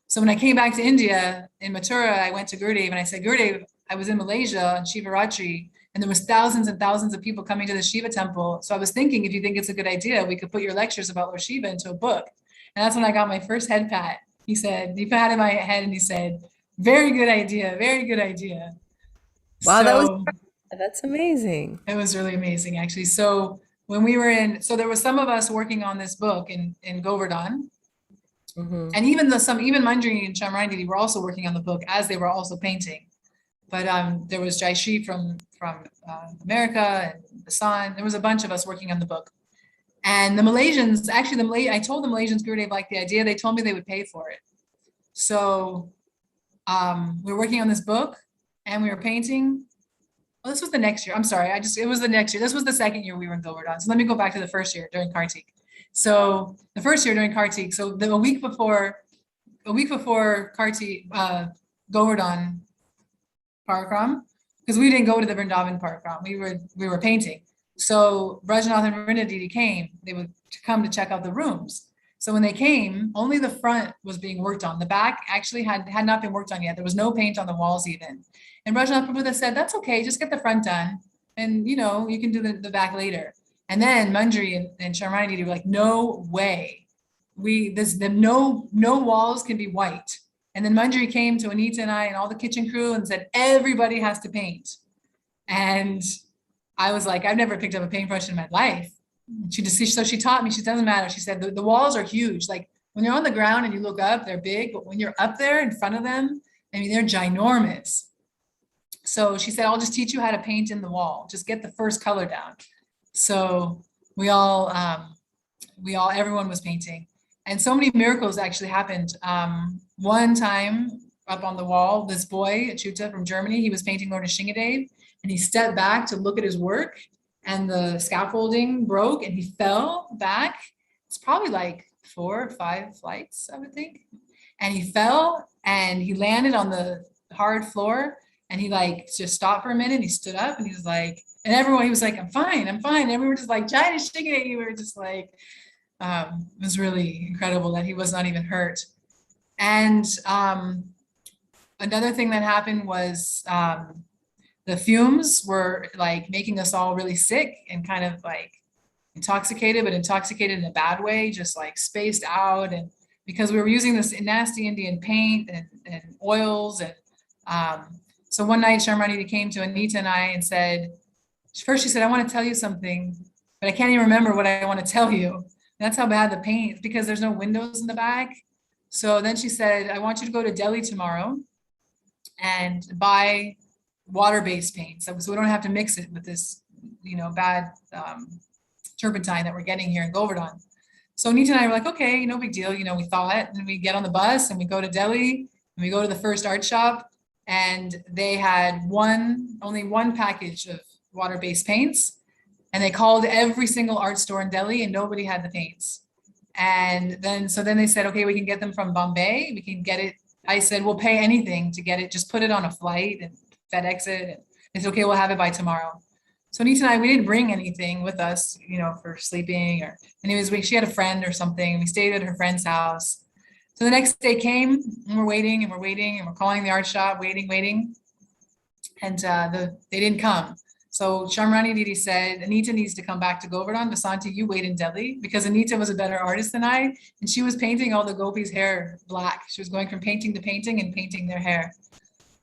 So when I came back to India in Mathura, I went to Gurudev and I said, Gurudev, I was in Malaysia on Shiva Ratri, and there was thousands and thousands of people coming to the Shiva temple. So I was thinking, if you think it's a good idea, we could put your lectures about Lord Shiva into a book. And that's when I got my first head pat. He patted my head and he said, very good idea, very good idea.
Wow, that's amazing.
It was really amazing, actually. So when we were there was some of us working on this book in Govardhan. Mm-hmm. And even Manjari and Syamarani Didi were also working on the book as they were also painting. But there was Jaishri from America and Hassan. There was a bunch of us working on the book. And the Malaysians, actually, I told the Malaysians Gurudev liked the idea. They told me they would pay for it. So we were working on this book and we were painting. Well, this was the next year. I'm sorry. It was the next year. This was the second year we were in Govardhan. So let me go back to the first year during Kartik. So the first year during Kartik, so a week before Kartik, Govardhan Parakram, because we didn't go to the Vrindavan Parakram, we were painting. So Brajanath and Vrinda Didi came. They would come to check out the rooms. So when they came, only the front was being worked on. The back actually had not been worked on yet. There was no paint on the walls even. And Brajanath Prabhu said, that's okay, just get the front done. And you can do the back later. And then Manjari and Syamarani Didi were like, no way. No walls can be white. And then Manjari came to Anita and I and all the kitchen crew and said, everybody has to paint. And I was like, I've never picked up a paintbrush in my life. So she taught me, she doesn't matter. She said, the walls are huge. Like when you're on the ground and you look up, they're big, but when you're up there in front of them, I mean, they're ginormous. So she said, I'll just teach you how to paint in the wall. Just get the first color down. So everyone was painting. And so many miracles actually happened. One time up on the wall, this boy, Achyuta from Germany, he was painting Lord Nrsimhadev, and he stepped back to look at his work, and the scaffolding broke and he fell back. It's probably like 4 or 5 flights, I would think. And he fell and he landed on the hard floor, and he like just stopped for a minute. He stood up and he was like, and everyone, he was like, I'm fine. And we were just like, Jai Nrsimhadev. We were just like, it was really incredible that he was not even hurt. And another thing that happened was the fumes were like making us all really sick and kind of like intoxicated, but intoxicated in a bad way, just like spaced out. And because we were using this nasty Indian paint and oils. And so one night Syamarani came to Anita and I and said, first she said, I want to tell you something, but I can't even remember what I want to tell you. That's how bad the paint, because there's no windows in the back. So then she said, I want you to go to Delhi tomorrow and buy water-based paint. So we don't have to mix it with this, bad turpentine that we're getting here in Govardhan. So Anita and I were like, okay, no big deal. We thought, and we get on the bus and we go to Delhi and we go to the first art shop, and they had only one package of water-based paints. And they called every single art store in Delhi and nobody had the paints. And then they said, okay, we can get them from Bombay. We can get it. I said, we'll pay anything to get it. Just put it on a flight and FedEx it. And they said, okay, we'll have it by tomorrow. So Anita and I, we didn't bring anything with us, for sleeping or anyways, she had a friend or something. We stayed at her friend's house. So the next day came and we're waiting and we're calling the art shop, waiting. And they didn't come. So Syamarani Didi said, Anita needs to come back to Govardhan. Vasanti, you wait in Delhi, because Anita was a better artist than I, and she was painting all the gopis' hair black. She was going from painting to painting and painting their hair.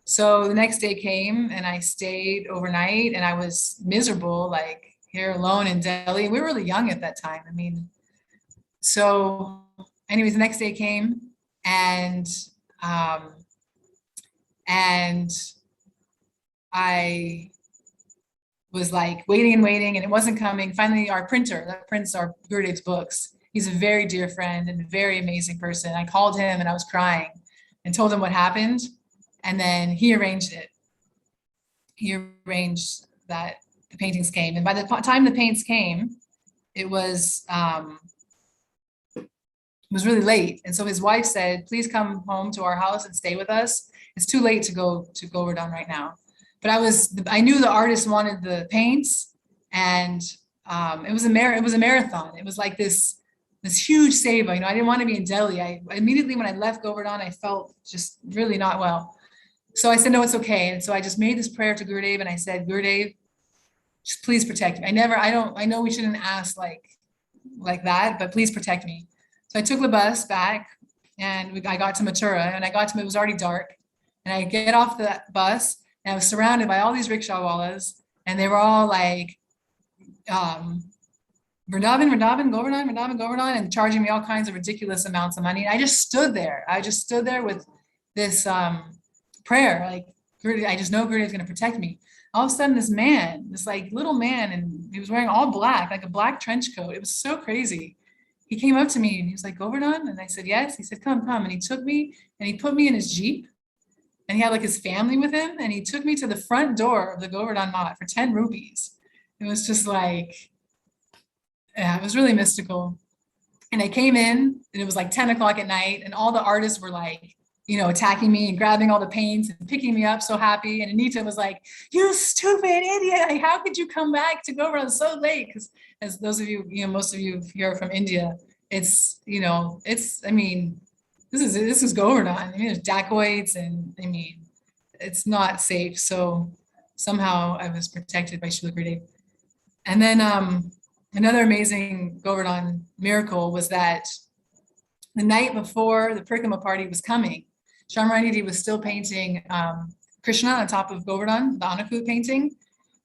So the next day came and I stayed overnight, and I was miserable, like here alone in Delhi. We were really young at that time. I mean, so anyways, the next day came and I was like waiting and it wasn't coming. Finally, our printer that prints our Gurudev's books, he's a very dear friend and a very amazing person. I called him and I was crying and told him what happened. And then he arranged it. He arranged that the paintings came. And by the time the paints came, it was really late. And so his wife said, please come home to our house and stay with us. It's too late to go to Govardhan right now. But I knew the artist wanted the paints, and it was a marathon. It was like this huge seva. I didn't want to be in Delhi. I immediately, when I left Govardhan, I felt just really not well. So I said, no, it's okay. And so I just made this prayer to Gurudev, and I said, Gurudev, just please protect me. I know we shouldn't ask like that, but please protect me. So I took the bus back, and I got to Mathura, and it was already dark. And I get off the bus, and I was surrounded by all these rickshaw-wallas, and they were all like, Vrindavan, Govardhan, and charging me all kinds of ridiculous amounts of money. And I just stood there. With this prayer, like, I just know Gurudev is going to protect me. All of a sudden, this like little man, and he was wearing all black, like a black trench coat. It was so crazy. He came up to me and he was like, Govardhan? And I said, yes. He said, come. And he took me and he put me in his Jeep. And he had like his family with him, and he took me to the front door of the Govardhan Mat for 10 rupees. It was just like, yeah, it was really mystical. And I came in, and it was like 10 o'clock at night, and all the artists were like, attacking me and grabbing all the paints and picking me up, so happy. And Anita was like, you stupid idiot, like, how could you come back to Govardhan so late? Because as those of you, most of you here are from India, it's, this is Govardhan. There's dacoits, and it's not safe. So somehow I was protected by Srila Gurudev. And then another amazing Govardhan miracle was that the night before the Parikrama party was coming, Syamarani Didi was still painting Krishna on top of Govardhan, the Anakut painting,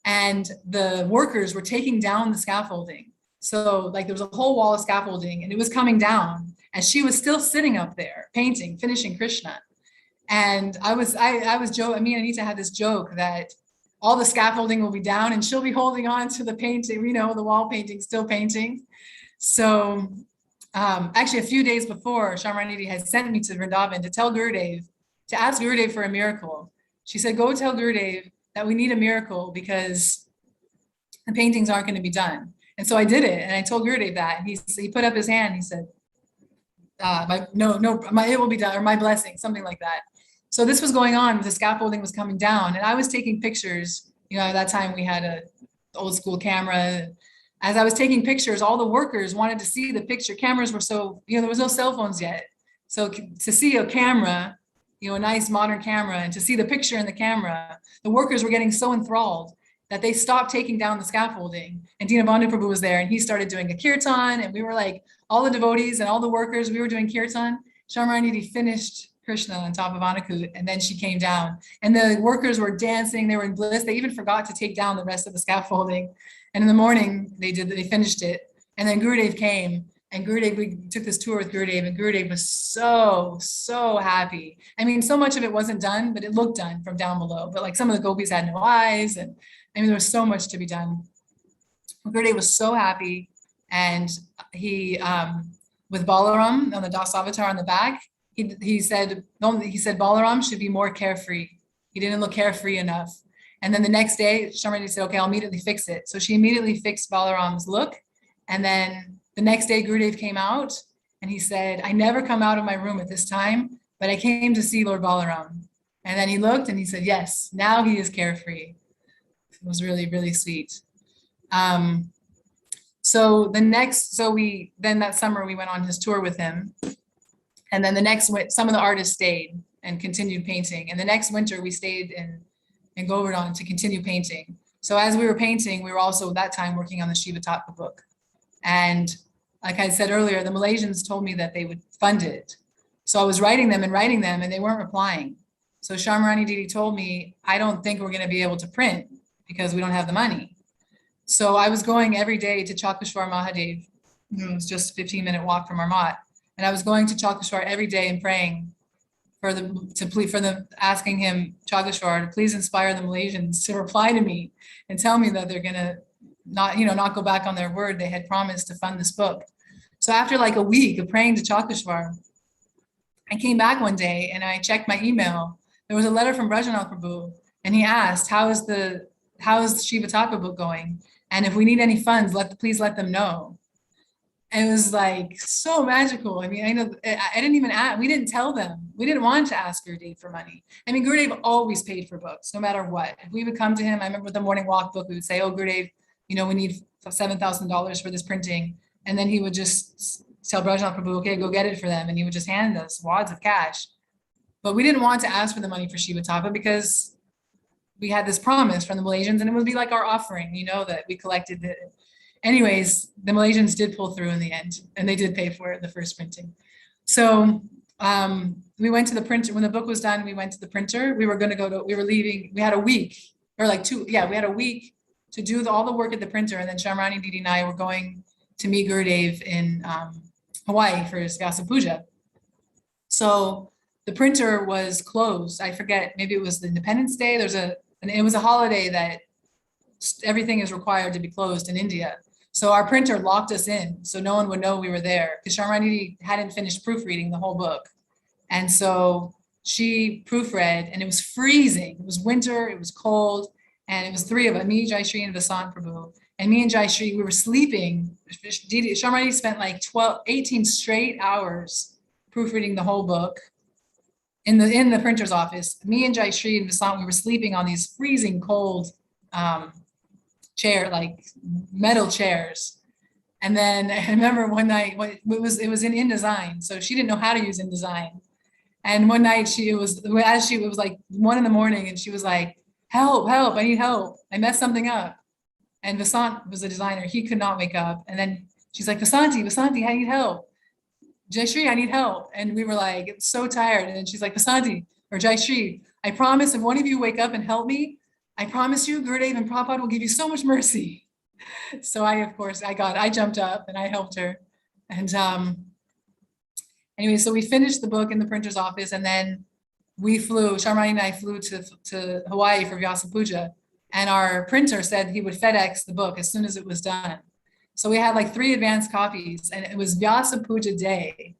and the workers were taking down the scaffolding. So like there was a whole wall of scaffolding and it was coming down and she was still sitting up there painting, finishing Krishna. And I was joking, me and Anita had this joke that all the scaffolding will be down and she'll be holding on to the painting, you know, the wall painting, still painting. So actually a few days before, Syamarani Didi had sent me to Vrindavan to tell Gurudev, to ask Gurudev for a miracle. She said, go tell Gurudev that we need a miracle because the paintings aren't going to be done. And so I did it. And I told Gurudev that. And he put up his hand. He said, it will be done, or my blessing, something like that. So this was going on, the scaffolding was coming down and I was taking pictures. You know, at that time we had a old school camera. As I was taking pictures, all the workers wanted to see the picture. Cameras were so, you know, there was no cell phones yet. So to see a camera, you know, a nice modern camera, and to see the picture in the camera, the workers were getting so enthralled that they stopped taking down the scaffolding. And Dinabandhu Prabhu was there and he started doing a kirtan, and we were like, all the devotees and all the workers, we were doing kirtan. Syamarani Didi finished Krishna on top of Anakut, and then she came down. And the workers were dancing, they were in bliss. They even forgot to take down the rest of the scaffolding. And in the morning, they finished it. And then Gurudev came, and we took this tour with Gurudev, and Gurudev was so happy. I mean, so much of it wasn't done, but it looked done from down below. But like some of the gopis had no eyes, and I mean, there was so much to be done. Gurudev was so happy, and he, with Balaram on the Das Avatar on the back, he said Balaram should be more carefree. He didn't look carefree enough. And then the next day, Syamarani said, okay, I'll immediately fix it. So she immediately fixed Balaram's look. And then the next day, Gurudev came out and he said, I never come out of my room at this time, but I came to see Lord Balaram. And then he looked and he said, yes, now he is carefree. It was really, really sweet. So then that summer we went on his tour with him. And then some of the artists stayed and continued painting. And the next winter we stayed in Govardhan to continue painting. So as we were painting, we were also that time working on the Shiva Tattva book. And like I said earlier, the Malaysians told me that they would fund it. So I was writing them, and they weren't replying. So Syamarani Didi told me, I don't think we're going to be able to print because we don't have the money. So I was going every day to Chakreshwar Mahadev. It was just a 15-minute walk from Armat. And I was going to Chakreshwar every day and praying asking him, Chakreshwar, to please inspire the Malaysians to reply to me and tell me that they're going to not go back on their word. They had promised to fund this book. So after like a week of praying to Chakreshwar, I came back one day and I checked my email. There was a letter from Brajanal Prabhu, and he asked, how is the Shiva Tattva book going? And if we need any funds, please let them know. And it was like so magical. I mean, I know I didn't even ask, we didn't tell them. We didn't want to ask Gurudev for money. I mean, Gurudev always paid for books, no matter what. If we would come to him, I remember with the morning walk book, we would say, oh, Gurudev, you know, we need $7,000 for this printing. And then he would just tell Brajanal Prabhu, okay, go get it for them. And he would just hand us wads of cash. But we didn't want to ask for the money for Shiva Tattva because we had this promise from the Malaysians, and it would be like our offering, you know, that we collected it. Anyways, the Malaysians did pull through in the end, and they did pay for it, the first printing. So we went to the printer. When the book was done, we went to the printer. We were leaving. We had a week, or like we had a week to do all the work at the printer. And then Syamarani Didi and I were going to meet Gurudev in Hawaii for his Vyasa Puja. So the printer was closed. I forget, maybe it was the Independence Day. It was a holiday that everything is required to be closed in India. So our printer locked us in, so no one would know we were there, because Syamarani hadn't finished proofreading the whole book. And so she proofread, and it was freezing. It was winter, it was cold, and it was three of us, me, Jayashree, and Vasant Prabhu. And me and Jayashree, we were sleeping. Syamarani spent like 18 straight hours proofreading the whole book in the printer's office. Me and Jayashree and Vasant, we were sleeping on these freezing cold like metal chairs. And then I remember one night, it was in InDesign, so she didn't know how to use InDesign. And one night it was like 1 a.m, and she was like, help, I need help. I messed something up. And Vasant was a designer. He could not wake up. And then she's like, Vasanti, I need help. Jaishri, I need help. And we were like, so tired. And then she's like, Vasanti or Jaishri, I promise if one of you wake up and help me, I promise you, Gurudev and Prabhupada will give you so much mercy. So I jumped up and I helped her. And anyway, so we finished the book in the printer's office, and then Syamarani and I flew to Hawaii for Vyasa Puja. And our printer said he would FedEx the book as soon as it was done. So we had like 3 advanced copies, and it was Vyasa Puja day.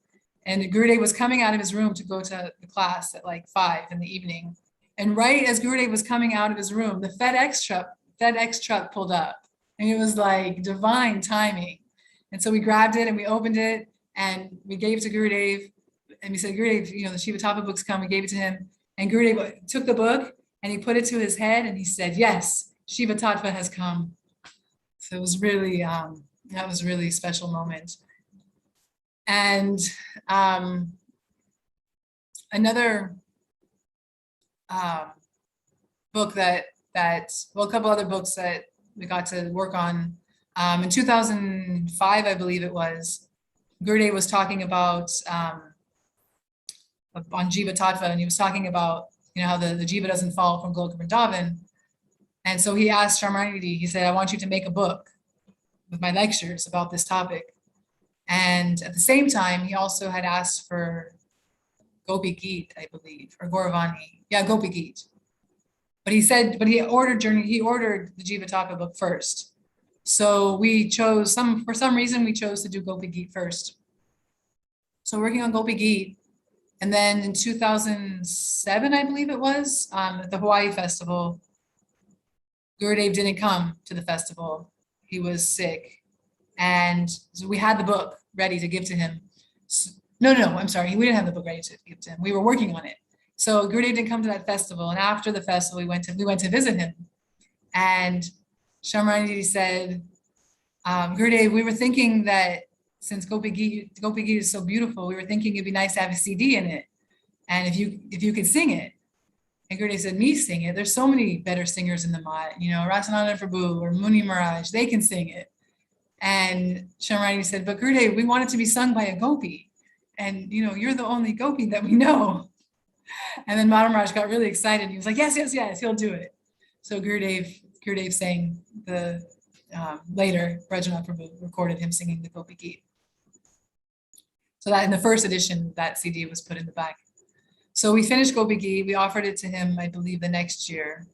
And Gurudev was coming out of his room to go to the class at like 5 in the evening. And right as Gurudev was coming out of his room, the FedEx truck pulled up. And it was like divine timing. And so we grabbed it and we opened it and we gave it to Gurudev. And we said, Gurudev, you know, the Shiva Tapa book's come. We gave it to him. And Gurudev took the book and he put it to his head and he said, yes, Shiva Tattva has come. So it was really, that was a really special moment. And another book well, a couple other books that we got to work on. In 2005, I believe it was, Gurudev was talking about on Jiva Tattva, and he was talking about, you know, how the Jiva doesn't fall from Goloka Vrindavan. And so he asked Syamarani Didi, he said, I want you to make a book with my lectures about this topic. And at the same time, he also had asked for Gopi Geet, I believe, or Gauravani. Yeah, Gopi Geet. But he ordered the Jiva Tapa book first. So we chose for some reason we chose to do Gopi Geet first. So working on Gopi Geet. And then in 2007, I believe it was, at the Hawaii festival, Gurudev didn't come to the festival. He was sick. And so we had the book ready to give to him. No, I'm sorry. We didn't have the book ready to give to him. We were working on it. So Gurudev didn't come to that festival. And after the festival, we went to visit him. And Syamarani Didi said, Gurudev, we were thinking that since Gopi Geet is so beautiful, we were thinking it'd be nice to have a CD in it. And if you could sing it. And Gurudev said, me sing it. There's so many better singers in the Mat, you know, Rasananda Prabhu or Muni Maharaj, they can sing it. And Syamarani said, but Gurudev, we want it to be sung by a gopi. And, you know, you're the only gopi that we know. And then Madhu Maharaj got really excited. He was like, yes, he'll do it. So Gurudev sang later, Rajanath Prabhu recorded him singing the Gopi Geet. So that in the first edition, that CD was put in the back. So we finished Gopi Geet. We offered it to him, I believe, the next year,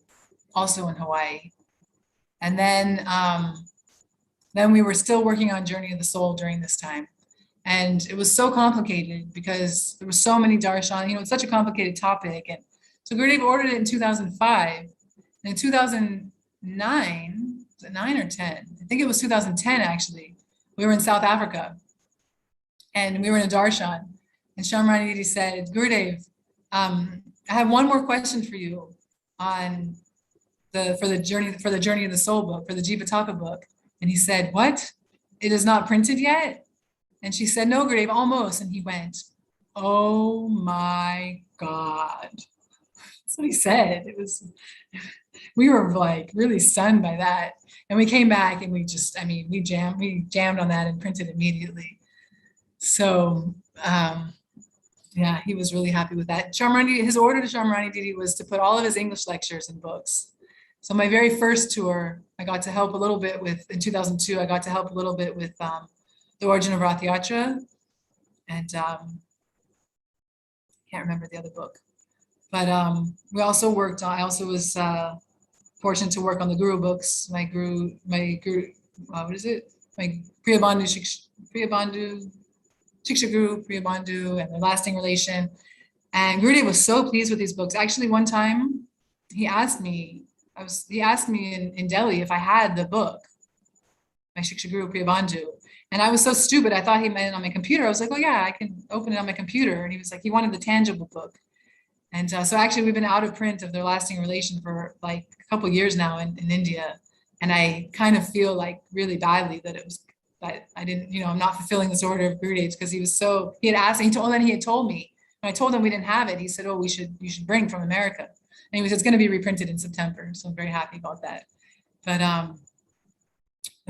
also in Hawaii. And then we were still working on Journey of the Soul during this time. And it was so complicated because there were so many darshan, you know, it's such a complicated topic. And so Gurudev ordered it in 2005. And in 2009, was it 9 or 10? I think it was 2010, actually. We were in South Africa and we were in a darshan. And Syamarani Didi said, Gurudev, I have one more question for you on for the Journey of the Soul book, for the Jiva Tapa book. And he said, what? It is not printed yet? And she said, no, Gurudev, almost. And he went, oh my God. That's what he said. We were like really stunned by that. And we came back and we jammed on that and printed immediately. So, yeah, he was really happy with that. His order to Syamarani Didi was to put all of his English lectures in books. So my very first tour, I got to help a little bit with, in 2002, I got to help a little bit with the Origin of Rath Yatra, and can't remember the other book. But we also worked on, I also was fortunate to work on the Guru books, my Guru, what is it? My Priyabandhu, Shiksha Guru, Priyabandhu, and the Lasting Relation. And Gurudev was so pleased with these books. Actually, one time he asked me in Delhi if I had the book, my Shiksha Guru Priyabandhu. And I was so stupid. I thought he meant it on my computer. I was like, oh yeah, I can open it on my computer. And he was like, he wanted the tangible book. And so actually we've been out of print of their Lasting Relation for like a couple of years now in India. And I kind of feel like really badly that I didn't, you know, I'm not fulfilling this order of Gurudev's, because he had asked, he had told me, when I told him we didn't have it, he said, oh, you should bring from America. And he was, it's going to be reprinted in September. So I'm very happy about that. But, and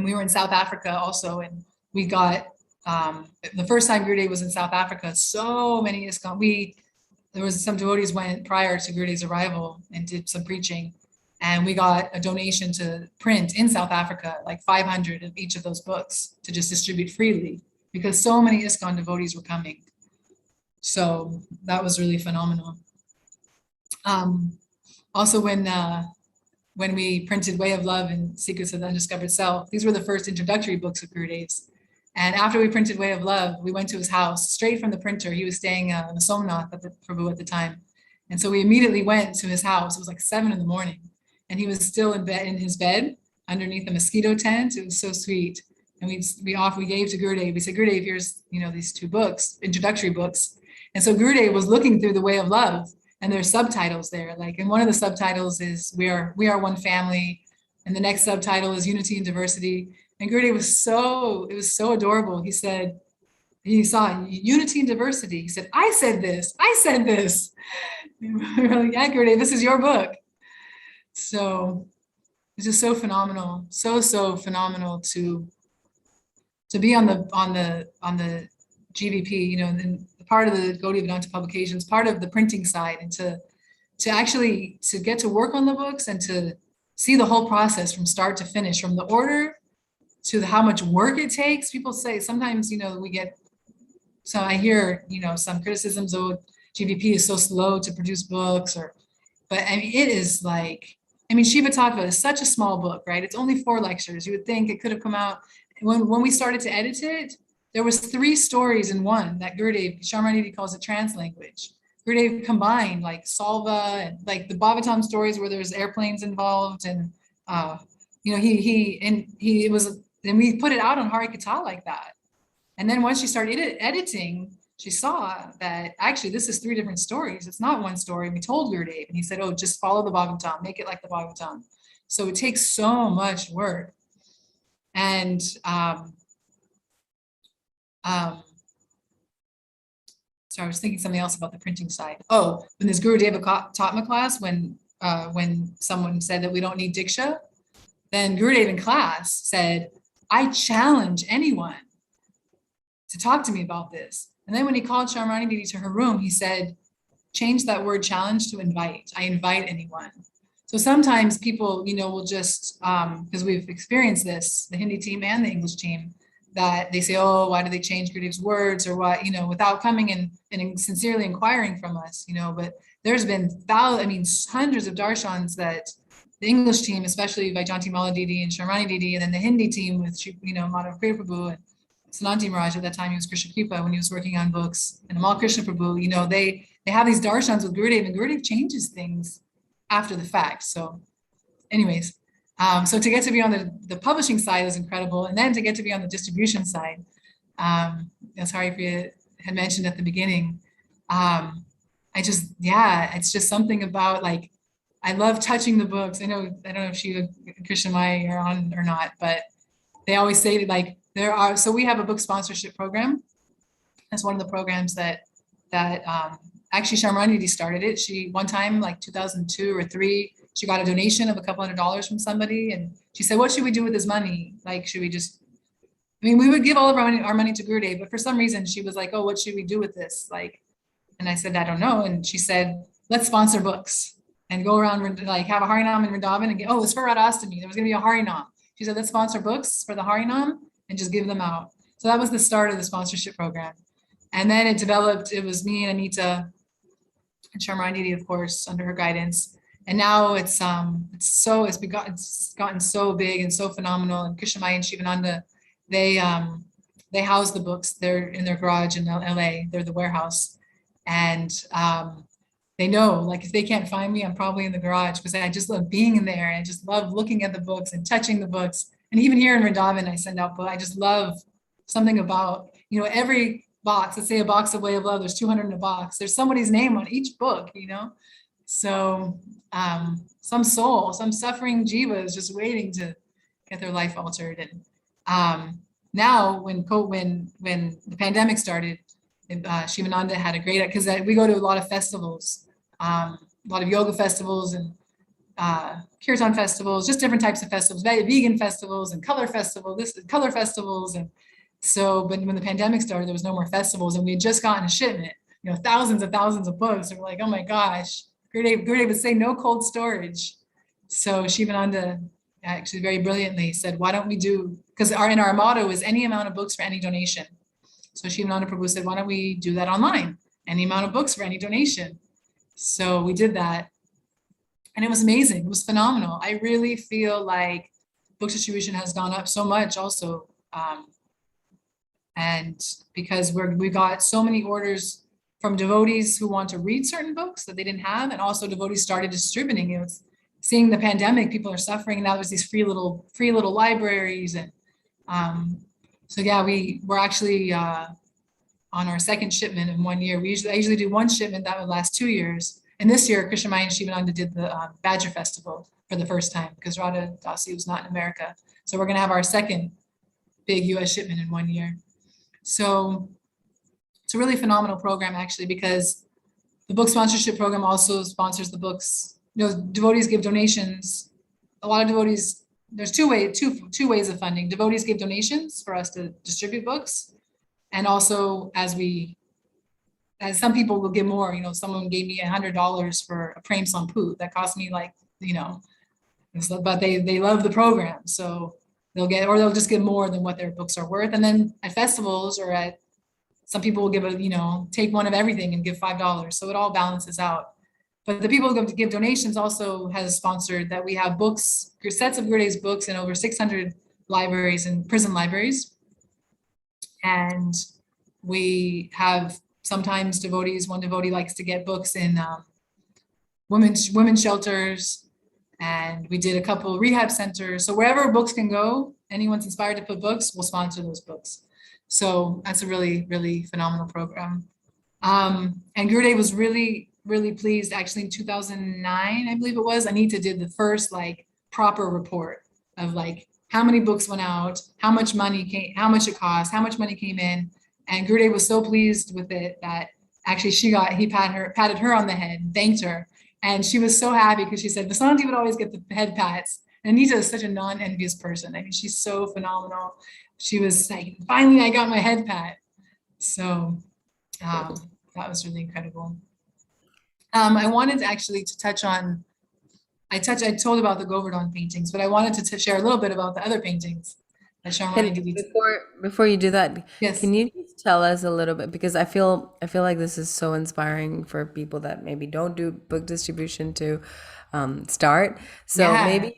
we were in South Africa also, and we got the first time Gurudev was in South Africa, so many ISKCON, there was some devotees went prior to Gurudev's arrival and did some preaching. And we got a donation to print in South Africa, like 500 of each of those books to just distribute freely because so many ISKCON devotees were coming. So that was really phenomenal. Also when we printed Way of Love and Secrets of the Undiscovered Self, these were the first introductory books of Gurudev's. And after we printed Way of Love, we went to his house straight from the printer. He was staying in Somnath at the Prabhu at the time. And so we immediately went to his house. It was like 7 in the morning. And he was still in bed, in his bed underneath a mosquito tent. It was so sweet. And we gave to Gurudev. We said, Gurudev, here's, these 2 books, introductory books. And so Gurudev was looking through the Way of Love, and there's subtitles there. Like, and one of the subtitles is we are one family. And the next subtitle is Unity and Diversity. And Gurudev it was so adorable. He said, he saw unity and diversity. He said, I said this. We were like, yeah, Gurudev, this is your book. So it's just so phenomenal, so phenomenal to be on the GVP, and part of the Gaudiya Vedanta publications, part of the printing side, and to actually get to work on the books and to see the whole process from start to finish, from the order to how much work it takes. People say sometimes, so I hear, some criticisms, oh, GVP is so slow to produce books, but I mean, it is like, Shiva Tattva is such a small book, right? It's only 4 lectures. You would think it could have come out. When we started to edit it, there was 3 stories in one that Gurudev, Syamarani Didi calls it translanguage. Gurudev combined like Salva and like the Bhavatam stories where there's airplanes involved, and and we put it out on Harikatha like that. And then once she started editing, she saw that actually this is 3 different stories. It's not one story. And we told Gurudev, and he said, oh, just follow the Bhagavatam, make it like the Bhagavatam. So it takes so much work. And so I was thinking something else about the printing side. Oh, when this Gurudeva taught my class, when someone said that we don't need Diksha, then Gurudev in class said, I challenge anyone to talk to me about this. And then when he called Syamarani Didi to her room, he said, change that word challenge to invite. I invite anyone. So sometimes people, will just, because we've experienced this, the Hindi team and the English team, that they say, oh, why do they change Gurudev's words, or what, without coming and sincerely inquiring from us, but there's been hundreds of darshans that the English team, especially Vaijanti Mala Didi and Syamarani Didi, and then the Hindi team with, Madhav Kriya Prabhu and Sananti Maharaj, at that time he was Krishna Kripa when he was working on books, and Amal Krishna Prabhu, they have these darshans with Gurudev, and Gurudev changes things after the fact. So anyways, so to get to be on the publishing side is incredible. And then to get to be on the distribution side, as Haripriya had mentioned at the beginning, it's just something about, like, I love touching the books. I don't know if Shiva and Krishna Mai are on or not, but they always say, like, so we have a book sponsorship program. That's one of the programs that actually Syamarani Didi started it. She, one time, like 2002 or 3, she got a donation of a couple $100 from somebody, and she said, what should we do with this money? Like, should we just, we would give all of our money to Gurudev, but for some reason she was like, oh, what should we do with this? Like, and I said, I don't know. And she said, let's sponsor books and go around, like, have a harinaam in Vrindavan and it's for Radhastami. There was gonna be a harinaam. She said, let's sponsor books for the harinaam and just give them out. So that was the start of the sponsorship program. And then it developed, it was me and Anita and Syamarani Didi, of course, under her guidance. And now it's gotten so big and so phenomenal. And Krishnamai and Shivananda, they house the books. They're in their garage in LA. They're the warehouse. And they know, like, if they can't find me, I'm probably in the garage, because I just love being in there. I just love looking at the books and touching the books. And even here in Vrindavan, I send out books. I just love something about, every box, let's say a box of Way of Love, there's 200 in a box. There's somebody's name on each book, So some soul, some suffering jiva is just waiting to get their life altered. And now when the pandemic started, Shivananda had a great, because we go to a lot of festivals, a lot of yoga festivals and kirtan festivals, just different types of festivals, vegan festivals and color festivals, and So, but when the pandemic started, there was no more festivals, and we had just gotten a shipment, thousands and thousands of books. And we're like, oh my gosh, Gurudev would say no cold storage. So Shivananda actually very brilliantly said, why don't we do, because our motto is any amount of books for any donation. So Shivananda Prabhu said, why don't we do that online? Any amount of books for any donation. So we did that. And it was amazing. It was phenomenal. I really feel like book distribution has gone up so much also. And because we got so many orders from devotees who want to read certain books that they didn't have, and also devotees started distributing it. Seeing the pandemic, people are suffering. Now there's these free little libraries, and so yeah, we're actually on our second shipment in 1 year. I usually do one shipment that would last 2 years, and this year Krishnamaya and Shivananda did the Badger Festival for the first time because Radha Dasi was not in America, so we're going to have our second big U.S. shipment in 1 year. So it's a really phenomenal program actually, because the book sponsorship program also sponsors the books. Devotees give donations. A lot of devotees, there's two ways of funding. Devotees give donations for us to distribute books. And also as some people will give more, someone gave me $100 for a Prem Sampu that cost me but they love the program. So they'll just give more than what their books are worth. And then at festivals or some people will give take one of everything and give $5. So it all balances out. But the people who give donations also has sponsored that we have books, sets of Gurudev's books in over 600 libraries and prison libraries. And we have sometimes one devotee likes to get books in women's shelters. And we did a couple of rehab centers. So wherever books can go, anyone's inspired to put books, we'll sponsor those books. So that's a really, really phenomenal program. And Gurudev was really, really pleased. Actually in 2009, I believe it was, Anita did the first proper report of how many books went out, how much money came, how much it cost, how much money came in. And Gurudev was so pleased with it that actually he patted her on the head and thanked her. And she was so happy because she said, Vasanti would always get the head pats. And Anita is such a non-envious person. I mean, she's so phenomenal. She was like, finally, I got my head pat. So that was really incredible. I wanted actually to touch on, I told about the Govardhan paintings, but I wanted to share a little bit about the other paintings that Syamarani Didi did.
Before you do that,
Yes.
Can you just tell us a little bit, because I feel like this is so inspiring for people that maybe don't do book distribution to start. So maybe you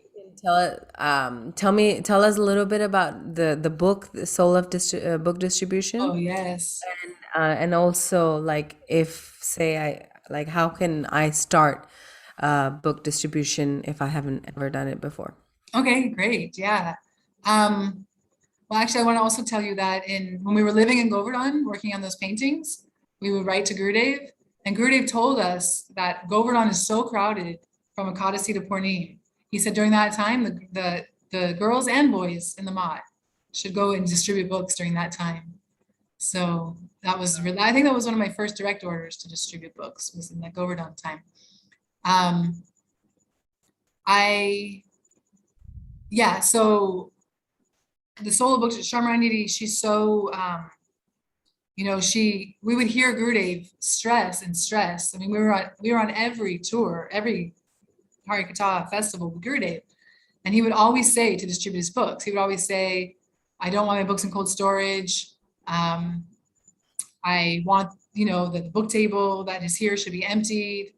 can tell us a little bit about the book, the Soul of Book Distribution.
Oh yes.
And also if say how can I start book distribution if I haven't ever done it before?
Okay, great. Yeah. Well, actually, I want to also tell you that when we were living in Govardhan, working on those paintings, we would write to Gurudev, and Gurudev told us that Govardhan is so crowded from Ekadasi to Purnim. He said during that time, the girls and boys in the mat should go and distribute books during that time. So that was really, I think that was one of my first direct orders to distribute books, was in that Govardhan time. So the Soul of Books, Syamarani Didi, she's so, we would hear Gurudev stress. I mean, we were on every tour, every Harikatha festival with Gurudev, and he would always say to distribute his books, he would always say, I don't want my books in cold storage. I want, the book table that is here should be emptied.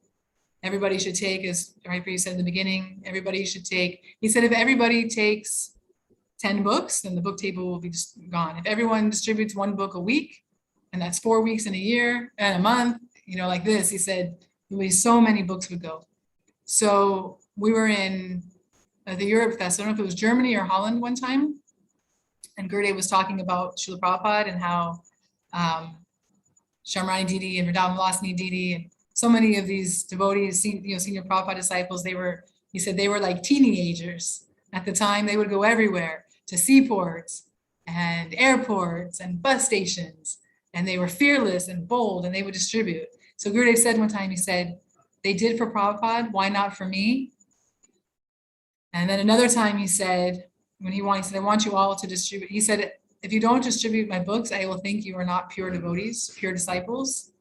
Everybody should take, as Haripriya said in the beginning, everybody should take. He said, if everybody takes 10 books, then the book table will be just gone. If everyone distributes one book a week, and that's 4 weeks in a year and a month, like this, he said, so many books would go. So we were in the Europe Fest, I don't know if it was Germany or Holland one time, and Gurudev was talking about Srila Prabhupada and how Syamarani Didi and Vrindavan Vilasini Didi and so many of these devotees, senior Prabhupada disciples, he said they were like teenagers at the time. They would go everywhere, to seaports and airports and bus stations, and they were fearless and bold, and they would distribute. So Gurudev said one time, he said, they did for Prabhupada, why not for me? And then another time he said, I want you all to distribute. He said, if you don't distribute my books, I will think you are not pure devotees, pure disciples.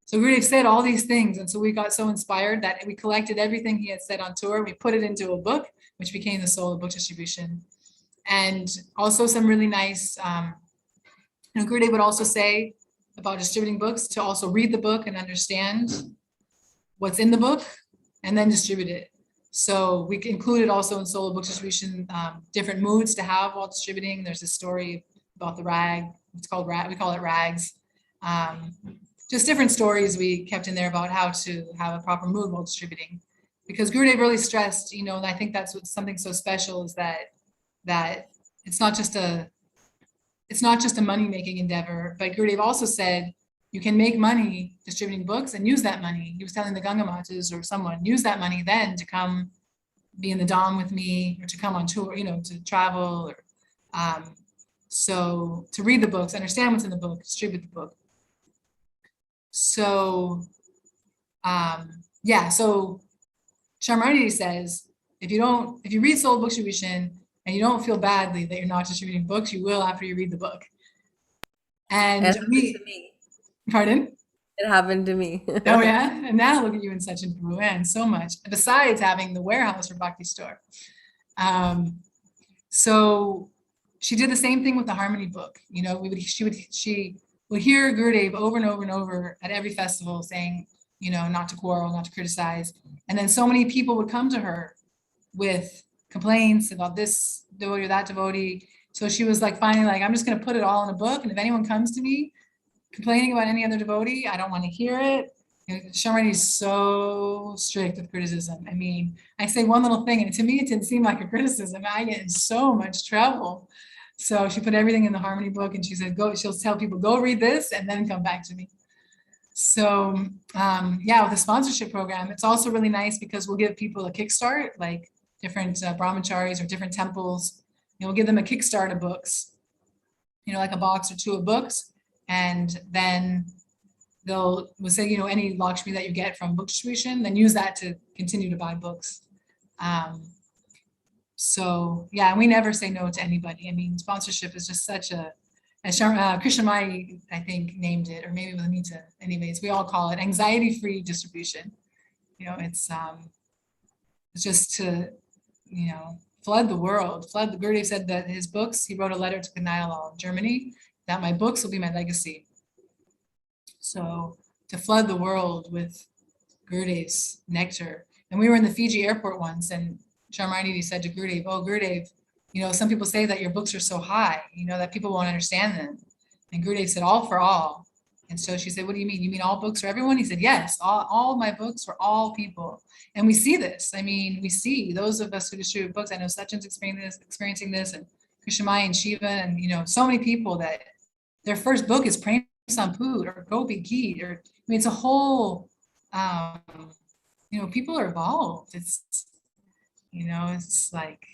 So Gurudev said all these things. And so we got so inspired that we collected everything he had said on tour. We put it into a book, which became the soul of book distribution. And also some really nice, Gurudev would also say about distributing books to also read the book and understand what's in the book and then distribute it. So we included also in solo book distribution, different moods to have while distributing. There's a story about the rag. It's called rag. We call it rags. Just different stories we kept in there about how to have a proper mood while distributing. Because Gurudev really stressed, and I think that's what's something so special is that it's not just a money-making endeavor, but Gurudev also said, you can make money distributing books and use that money. He was telling the Ganga Matas or someone, use that money then to come be in the Dham with me or to come on tour, to travel. Or, so to read the books, understand what's in the book, distribute the book. So, so Syamarani says, if you read Soul Book Distribution and you don't feel badly that you're not distributing books, you will after you read the book. And Pardon?
It happened to me.
Oh yeah, and now look at you in such and so much. Besides having the warehouse for Bhakti store, so she did the same thing with the Harmony book. She would hear Gurudev over and over and over at every festival saying, not to quarrel, not to criticize, and then so many people would come to her with complaints about this devotee or that devotee. So she was finally I'm just going to put it all in a book, and if anyone comes to me complaining about any other devotee, I don't want to hear it. Syamarani is so strict with criticism. I mean, I say one little thing, and to me, it didn't seem like a criticism. I get in so much trouble. So she put everything in the Harmony book, and she said, she'll tell people, go read this, and then come back to me. So, with the sponsorship program, it's also really nice because we'll give people a kickstart, like different brahmacharis or different temples. We'll give them a kickstart of books, like a box or two of books. And then we'll say, any Lakshmi that you get from book distribution, then use that to continue to buy books. We never say no to anybody. I mean, sponsorship is just such as Krishnamai, I think, named it, or maybe with Anita. Anyways, we all call it anxiety-free distribution. It's just to, flood the world. The Gurudev said that his books, he wrote a letter to Kanayalal in Germany, that my books will be my legacy. So to flood the world with Gurudev's nectar. And we were in the Fiji airport once, and Syamarani said to Gurudev, oh, Gurudev, some people say that your books are so high, that people won't understand them. And Gurudev said, all for all. And so she said, what do you mean? You mean all books for everyone? He said, yes, all my books for all people. And we see this. I mean, we see those of us who distribute books. I know Sachin's experiencing this, and Krishnamai and Shiva, and so many people that their first book is Prem Samput or Gopi Geet, or it's a whole, people are involved. It's, it's like,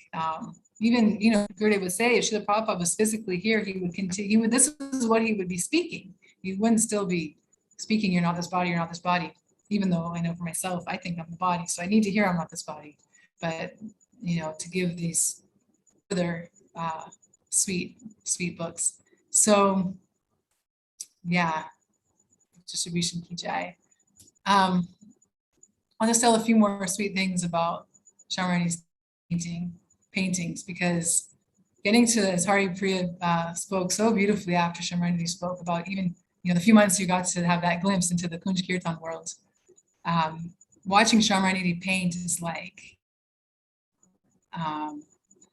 even, Gurudev would say if Srila Prabhupada was physically here, he would continue, this is what he would be speaking. He wouldn't still be speaking, you're not this body, you're not this body. Even though I know for myself, I think I'm the body. So I need to hear I'm not this body. But, to give these other sweet books. So, distribution ki jai. I'll just tell a few more sweet things about Syamarani's paintings, because getting to, as Hari Priya spoke so beautifully after Syamarani spoke about even, the few months you got to have that glimpse into the Kunj Kirtan world. Watching Syamarani paint is like,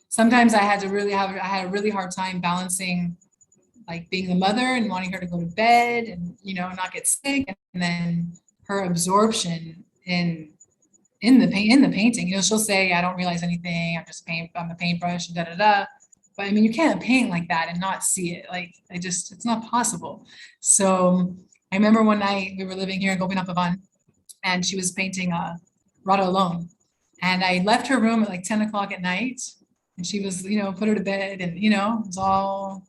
sometimes I had a really hard time balancing being the mother and wanting her to go to bed and, not get sick. And then her absorption in the painting, she'll say, I don't realize anything. I'm a paintbrush, da, da, da. But I mean, you can't paint like that and not see it. It's not possible. So I remember one night we were living here in Gopinath Bhavan, and she was painting Radha alone. And I left her room at 10 o'clock at night, and she was, put her to bed, and, it was all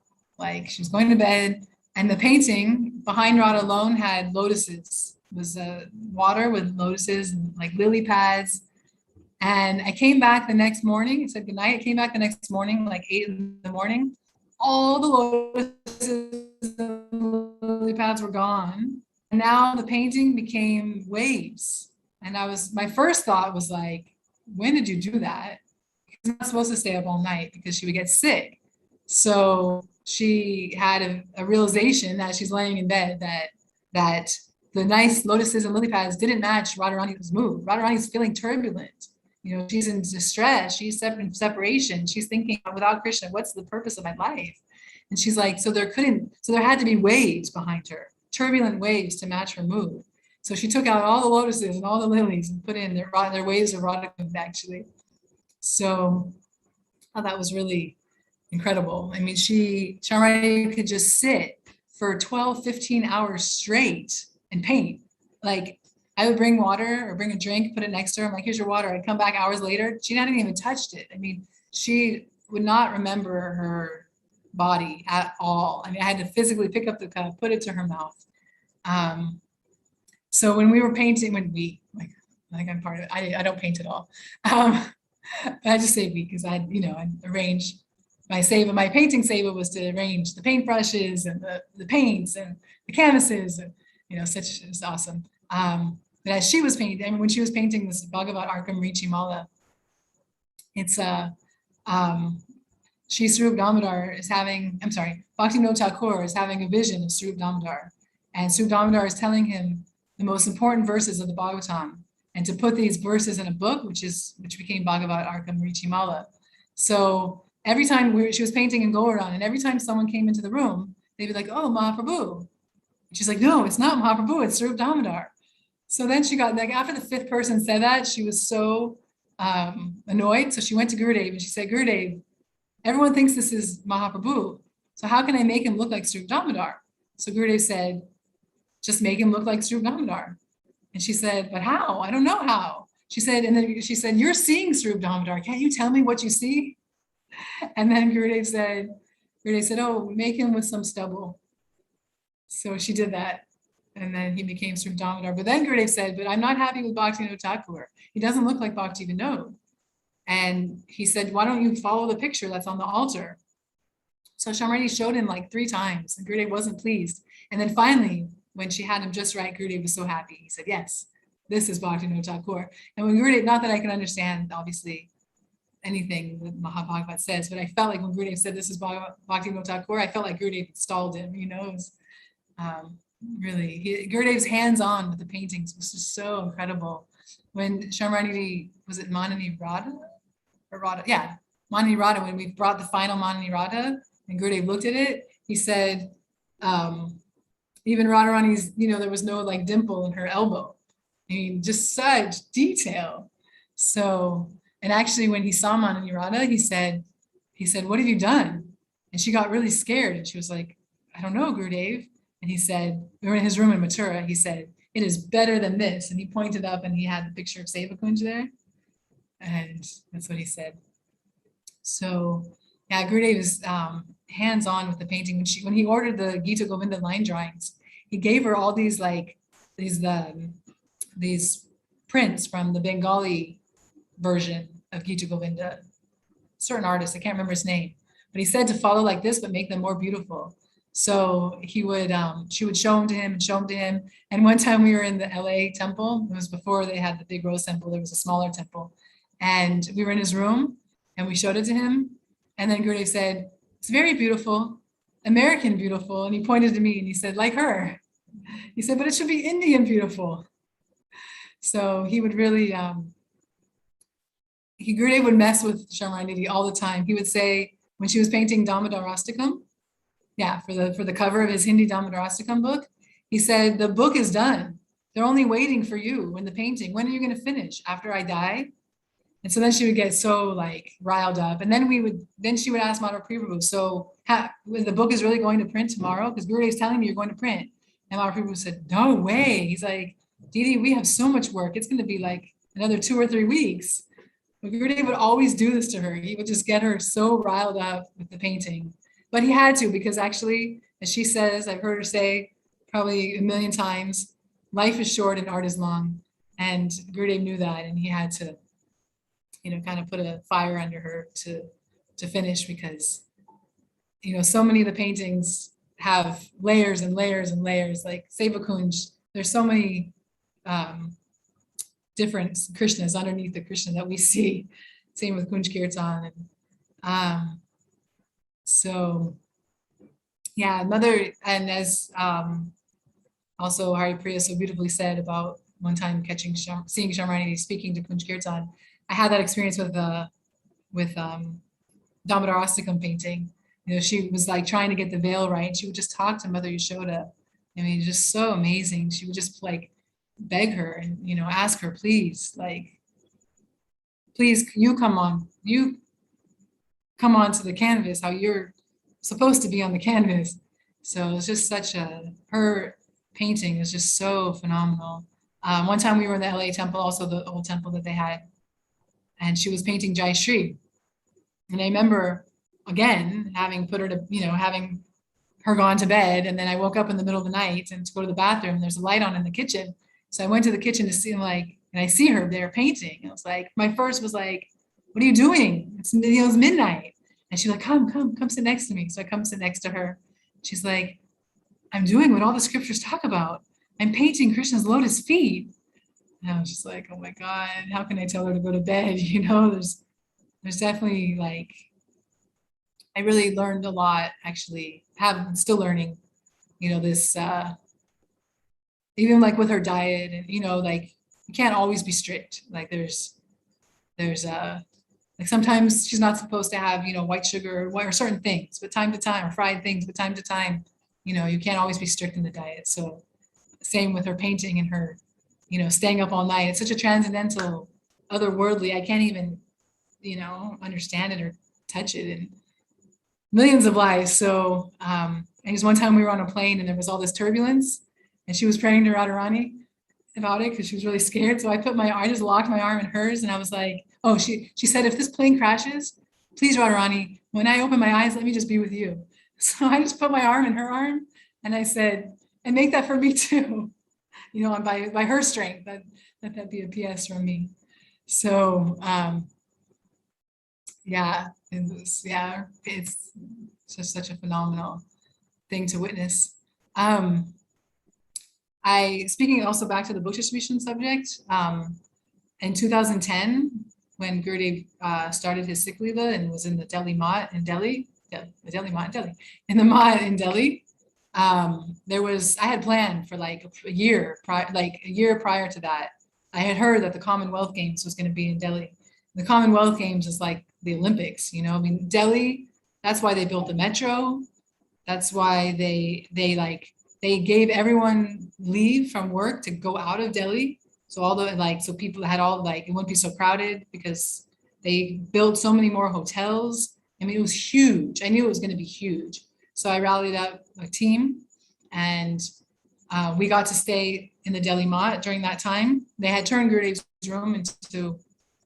she was going to bed. And the painting behind Radha alone had lotuses. It was water with lotuses and lily pads. And I came back the next morning, I said goodnight. I came back the next morning, 8 in the morning. all the lotuses and lily pads were gone. And now the painting became waves. And my first thought was like, when did you do that? She's not supposed to stay up all night because she would get sick. So she had a realization that she's laying in bed that the nice lotuses and lily pads didn't match Radharani's mood. Radharani's feeling turbulent. You know, she's in distress. She's in separation. She's thinking, without Krishna, what's the purpose of my life? And she's like, so there had to be waves behind her, turbulent waves to match her mood. So she took out all the lotuses and all the lilies and put in their waves of Radha actually. So that was really incredible. I mean, Syamarani could just sit for 12, 15 hours straight and paint. Like, I would bring water or bring a drink, put it next to her. I'm like, here's your water. I'd come back hours later. She hadn't even touched it. I mean, she would not remember her body at all. I mean, I had to physically pick up the cup, put it to her mouth. So when we were painting, like I'm part of it, I don't paint at all. But I just say we because I arranged my seva. My painting seva was to arrange the paintbrushes and the paints and the canvases, and it's awesome. But as she was painting, I mean, when she was painting this Bhagavat Arkam Richi Mala, it's Swarup Damodar is having, Bhaktivinoda Thakur is having a vision of Swarup Damodar. And Swarup Damodar is telling him the most important verses of the Bhagavatam, and to put these verses in a book, which became Bhagavat Arkam Richi Mala. So every time she was painting in Govardhan, and every time someone came into the room, they'd be like, oh, Mahaprabhu. And she's like, no, it's not Mahaprabhu, it's Swarup Damodar. So then she got, like, after the fifth person said that, she was so annoyed. So she went to Gurudev and she said, Gurudev, everyone thinks this is Mahaprabhu. So how can I make him look like Swarup Damodar? So Gurudev said, just make him look like Swarup Damodar. And she said, but how? I don't know how. She said, you're seeing Swarup Damodar. Can't you tell me what you see? And then Gurudev said, oh, make him with some stubble. So she did that. And then he became Swarup Damodar. But then Gurudev said, but I'm not happy with Bhaktivinoda Thakur. He doesn't look like Bhaktivinoda. And he said, why don't you follow the picture that's on the altar? So Syamarani showed him like 3 times, and Gurudev wasn't pleased. And then finally, when she had him just right, Gurudev was so happy. He said, yes, this is Bhaktivinoda Thakur. And when Gurudev, not that I can understand, obviously, anything that Mahabhagavat says, but I felt like when Gurudev said this is Bhaktivinoda Thakur, I felt like Gurudev installed him, It was, really, Gurudev's hands-on with the paintings was just so incredible. When Syamarani, was it Manani Radha? Or Radha? Yeah, Manani Radha, when we brought the final Manani Radha, and Gurudev looked at it, he said, even Radharani's, there was no like dimple in her elbow. I mean, just such detail. So, and actually when he saw Manani Radha, he said, what have you done? And she got really scared and she was like, I don't know, Gurudev. And he said, we were in his room in Mathura, he said, it is better than this. And he pointed up and he had the picture of Seva Kunj there. And that's what he said. So yeah, Gurudev is hands-on with the painting. When he ordered the Gita Govinda line drawings, he gave her all these these prints from the Bengali version of Gita Govinda. Certain artist, I can't remember his name, but he said to follow like this, but make them more beautiful. So she would show them to him. And one time we were in the LA temple. It was before they had the big rose temple. There was a smaller temple, and we were in his room and we showed it to him. And then Gurudev said, it's very beautiful, American beautiful. And he pointed to me and he said, like her. He said, but it should be Indian beautiful. So he would really, Gurudev would mess with Syamarani Didi all the time. He would say, when she was painting Damodarastakam, for the cover of his Hindi Damodarastakam book, he said, the book is done. They're only waiting for you in the painting. When are you going to finish? After I die? And so then she would get so like riled up. And then she would ask Madhava Prabhu, so the book is really going to print tomorrow? Because Gurudev is telling me you're going to print. And Madhava Prabhu said, no way. He's like, Didi, we have so much work. It's going to be like another 2 or 3 weeks. But Gurudev would always do this to her. He would just get her so riled up with the painting. But he had to, because actually, as she says, I've heard her say probably a million times, life is short and art is long. And Gurudev knew that, and he had to, kind of put a fire under her to finish, because so many of the paintings have layers and layers and layers, like Seva Kunj. There's so many different Krishnas underneath the Krishna that we see. Same with Kunj Kirtan. So yeah, and as also Hari Priya so beautifully said about one time seeing Syamarani speaking to Kunj Kirtan, I had that experience with Damodarastakam painting. She was like trying to get the veil right, and she would just talk to Mother Yashoda. I mean, just so amazing. She would just like beg her and ask her, please, you come on to the canvas how you're supposed to be on the canvas. So it's just her painting is just so phenomenal. One time we were in the LA temple, also the old temple that they had, and she was painting Jai Shri. And I remember again having put her to, having her gone to bed, and then I woke up in the middle of the night and to go to the bathroom. There's a light on in the kitchen, so I went to the kitchen to see, and I see her there painting. I was like, my first was like, "What are you doing? It's midnight." And she's like, "Come sit next to me." So I come sit next to her. She's like, "I'm doing what all the scriptures talk about. I'm painting Krishna's lotus feet." And I was just like, "Oh my God, how can I tell her to go to bed?" There's definitely I really learned a lot, actually, still learning, this, even with her diet, and, you can't always be strict. There's sometimes she's not supposed to have, white sugar or certain things, but time to time, or fried things, but time to time, you can't always be strict in the diet. So same with her painting and her, staying up all night. It's such a transcendental, otherworldly, I can't even, understand it or touch it in millions of lives. So and just one time we were on a plane and there was all this turbulence, and she was praying to Radharani about it because she was really scared. So I just locked my arm in hers, and I was like, oh, she said, "If this plane crashes, please, Radharani, when I open my eyes, let me just be with you." So I just put my arm in her arm, and I said, "And make that for me too," and by her strength, let that be a PS from me. So it's just such a phenomenal thing to witness. Speaking also back to the book distribution subject, in 2010, when Gurudev started his Sikh Leela and was in the Delhi Mat in Delhi, I had planned for a year prior to that. I had heard that the Commonwealth Games was going to be in Delhi. The Commonwealth Games is like the Olympics, Delhi, that's why they built the metro. That's why they gave everyone leave from work to go out of Delhi. So so people had it wouldn't be so crowded because they built so many more hotels. I mean, it was huge. I knew it was going to be huge. So I rallied up a team, and we got to stay in the Delhi Mat during that time. They had turned Gurudev's room into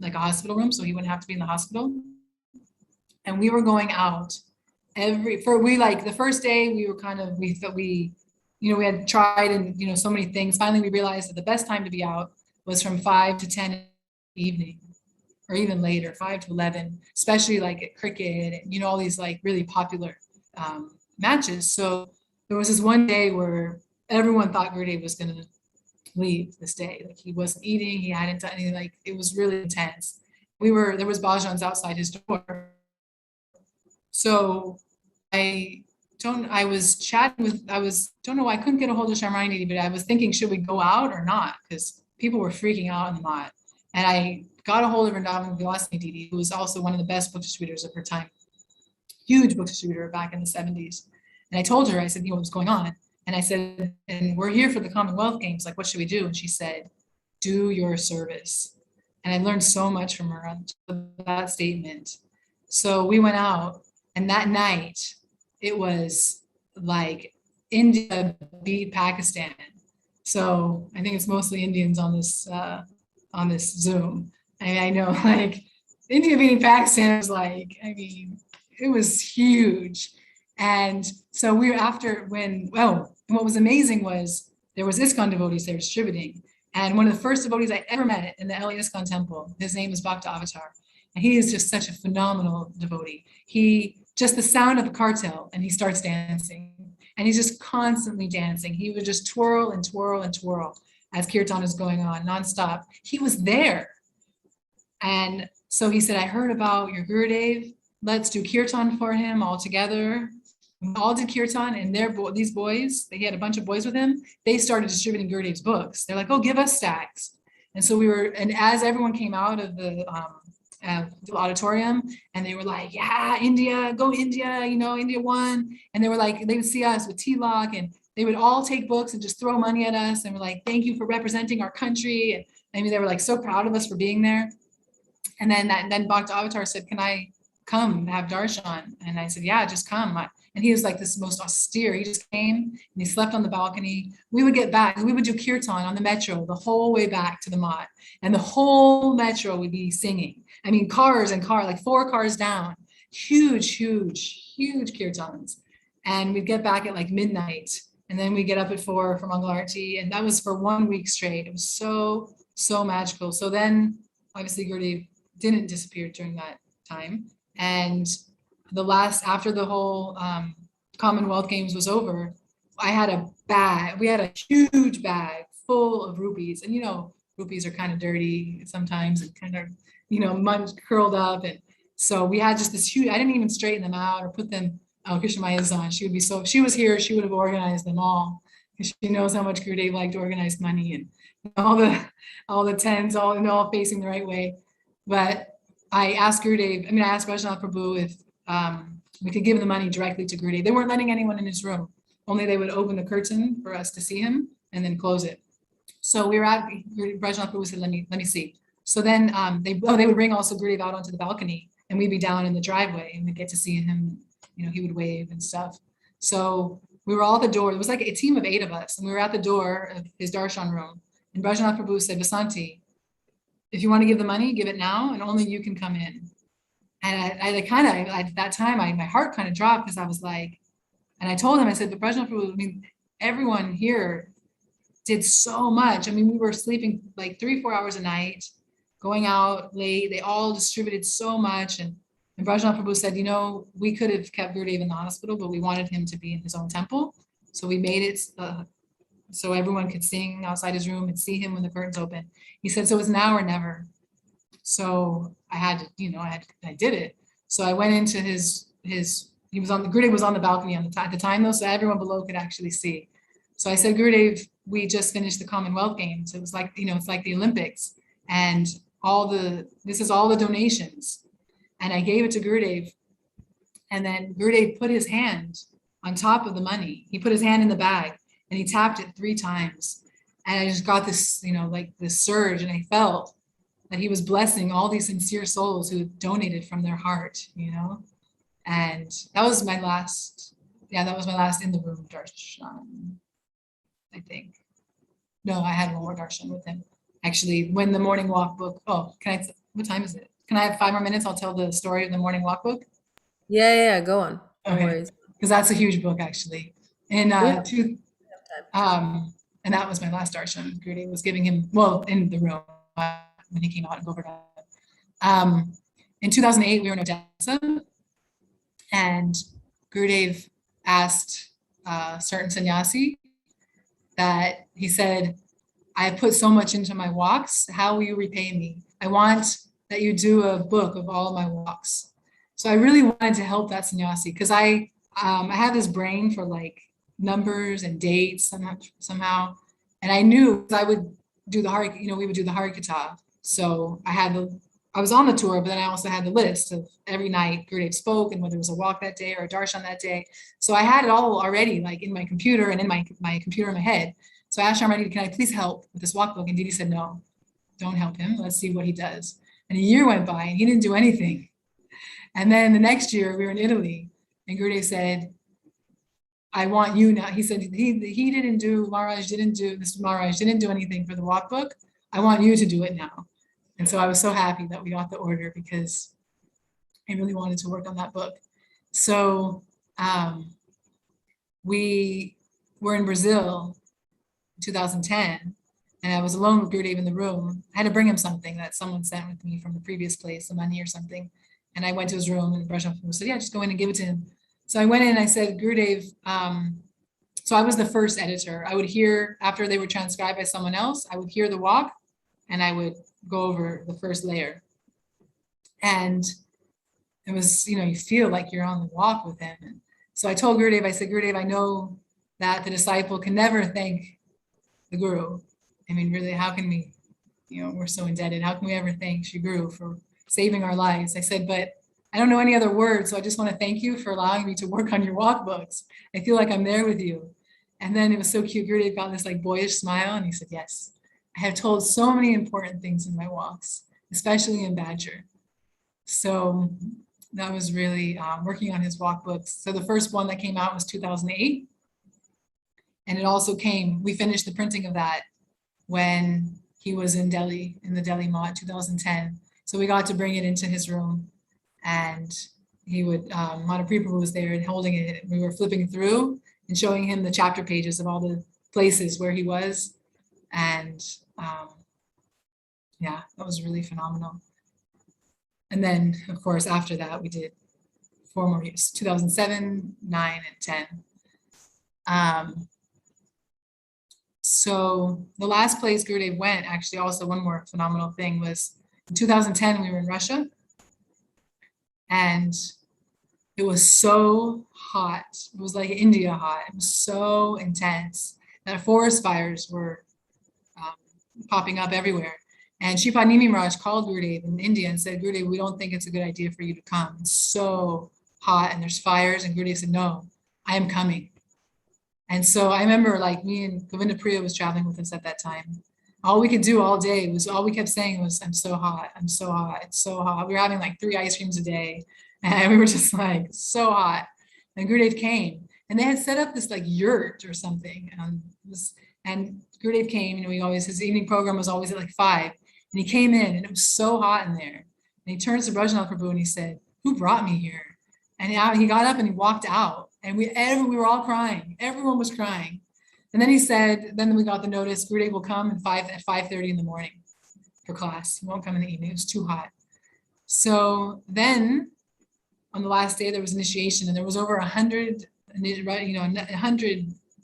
a hospital room, so he wouldn't have to be in the hospital. And we were going out the first day we had tried and so many things. Finally, we realized that the best time to be out was from 5 to 10 in the evening, or even later, 5 to 11, especially at cricket and all these really popular matches. So there was this one day where everyone thought Gurudev was going to leave this day. He wasn't eating, he hadn't done anything, it was really intense. There was bhajans outside his door. So I don't know, I couldn't get a hold of Syamarani, but I was thinking, should we go out or not? Because people were freaking out in the Mat. And I got a hold of Srila Vasanti Didi, who was also one of the best book distributors of her time. Huge book distributor back in the 70s. And I told her, I said, what was going on? And I said, and we're here for the Commonwealth Games, what should we do? And she said, do your service. And I learned so much from her on that statement. So we went out, and that night, it was India beat Pakistan. So I think it's mostly Indians on this Zoom. And I know India beating Pakistan was it was huge. And so we were what was amazing was there was ISKCON devotees there distributing. And one of the first devotees I ever met in the LA ISKCON temple, his name is Bhakta Avatar. And he is just such a phenomenal devotee. He just the sound of a cartel, and he starts dancing. And he's just constantly dancing. He would just twirl and twirl and twirl as kirtan is going on nonstop. He was there. And so he said, I heard about your Gurudev. Let's do kirtan for him all together. We all did kirtan, and these boys, he had a bunch of boys with him. They started distributing Gurudev's books. They're like, oh, give us stacks. And so and as everyone came out of the auditorium, and they were like, yeah, India, go India, India won. And they were like, they would see us with tilak, and they would all take books and just throw money at us. And we're like, thank you for representing our country. And I mean, they were like so proud of us for being there. And then Bhakta Avatar said, can I come have darshan? And I said, yeah, just come. And he was like this most austere. He just came and he slept on the balcony. We would get back, we would do kirtan on the metro the whole way back to the Mat. And the whole metro would be singing. I mean, cars, like 4 cars down, huge kirtans. And we'd get back at like midnight. And then we get up at 4 for Mangal Arati. And that was for 1 week straight. It was so, so magical. So then obviously Gurudev didn't disappear during that time. And after the whole Commonwealth Games was over, I had a bag. We had a huge bag full of rupees. And rupees are kind of dirty sometimes and kind of, curled up. And so we had just this huge, I didn't even straighten them out or put them, Krishna Maya is on. If she was here, she would have organized them all, because she knows how much Gurudev liked to organize money and all the tens, all facing the right way. But I asked Rajnath Prabhu if we could give the money directly to Gurudev. They weren't letting anyone in his room. Only they would open the curtain for us to see him and then close it. So we were at Rajnath Prabhu said, let me see. So then they would bring also Gurudev out onto the balcony, and we'd be down in the driveway and we'd get to see him. He would wave and stuff. So we were all at the door. It was like a team of 8 of us, and we were at the door of his darshan room. And Rajnath Prabhu said, Vasanti, if you want to give the money, give it now, and only you can come in. And at that time, my heart kind of dropped, because I was like, and I told him, I said, but Rajnath Prabhu, everyone here did so much. We were sleeping like 3-4 hours a night, going out late. They all distributed so much. And Rajnath Prabhu said, we could have kept Gurudev in the hospital, but we wanted him to be in his own temple. So we made it so everyone could sing outside his room and see him when the curtains open. He said, so it's now or never. So I had to, I did it. So I went into Gurudev was on the balcony at the time though, so everyone below could actually see. So I said, Gurudev, we just finished the Commonwealth Games. It was like, it's like the Olympics, and this is all the donations. And I gave it to Gurudev, and then Gurudev put his hand on top of the money. He put his hand in the bag and he tapped it 3 times. And I just got this, like this surge, and I felt that he was blessing all these sincere souls who donated from their heart, And that was my last in the room darshan, I think. No, I had one more darshan with him. Actually, when the morning walk book, what time is it? Can I have 5 more minutes? I'll tell the story of the morning walk book.
Yeah, go on. No worries.
Because that's a huge book, actually. And and that was my last darshan. Gurudev was giving him, in the room when he came out in Govardhan. In 2008, we were in Odessa, and Gurudev asked a certain sannyasi that he said, I put so much into my walks. How will you repay me? I want that you do a book of all my walks. So I really wanted to help that sannyasi, because I had this brain for like numbers and dates somehow. And I knew I would do the we would do the Harikatha. So I was on the tour, but then I also had the list of every night Gurudev spoke and whether it was a walk that day or a darshan that day. So I had it all already, like in my computer and in my computer in my head. So I asked Syamarani, can I please help with this walk book? And Didi said, no, don't help him. Let's see what he does. And a year went by and he didn't do anything. And then the next year we were in Italy, and Gurudev said, I want you now. He said, he didn't do, Maharaj didn't do anything for the walk book. I want you to do it now. And so I was so happy that we got the order, because I really wanted to work on that book. So we were in Brazil in 2010, and I was alone with Gurudev in the room. I had to bring him something that someone sent with me from the previous place, some money or something. And I went to his room and brushed off and said, yeah, just go in and give it to him. So I went in and I said, Gurudev, so I was the first editor. I would hear, after they were transcribed by someone else, I would hear the walk and I would go over the first layer. And it was, you feel like you're on the walk with him. And so I told Gurudev, I said, Gurudev, I know that the disciple can never thank the Guru. I mean, really, how can we, we're so indebted. How can we ever thank Shri Guru for saving our lives? I said, but I don't know any other words. So I just want to thank you for allowing me to work on your walk books. I feel like I'm there with you. And then it was so cute. Gurudev got this like boyish smile and he said, yes, I have told so many important things in my walks, especially in Badger. So that was really working on his walk books. So the first one that came out was 2008. And it also came, we finished the printing of that when he was in Delhi, in the Delhi Mott, 2010. So we got to bring it into his room and he would, Mataprabhu was there and holding it. We were flipping through and showing him the chapter pages of all the places where he was. And yeah, that was really phenomenal. And then, of course, after that, we did 4 more years, 2007, 9, and 10. So the last place Gurudev went, actually also one more phenomenal thing was in 2010, we were in Russia. And it was so hot. It was like India hot. It was so intense that forest fires were popping up everywhere. And Shripad Nimi Maharaj called Gurudev in India and said, Gurudev, we don't think it's a good idea for you to come. It's so hot and there's fires. And Gurudev said, no, I am coming. And so I remember like me and Govinda Priya was traveling with us at that time. All we could do all day was, all we kept saying was, I'm so hot, I'm so hot, it's so hot. We were having like 3 ice creams a day. And we were just like, so hot. And Gurudev came. And they had set up this like yurt or something. And Gurudev came, his evening program was always at like 5. And he came in and it was so hot in there. And he turns to Brajnath Prabhu and he said, who brought me here? And he got up and he walked out. And we were all crying. Everyone was crying. And then he said, then we got the notice, Gurudev will come at 5:30 in the morning for class. He won't come in the evening. It was too hot. So then on the last day, there was initiation and there was over 100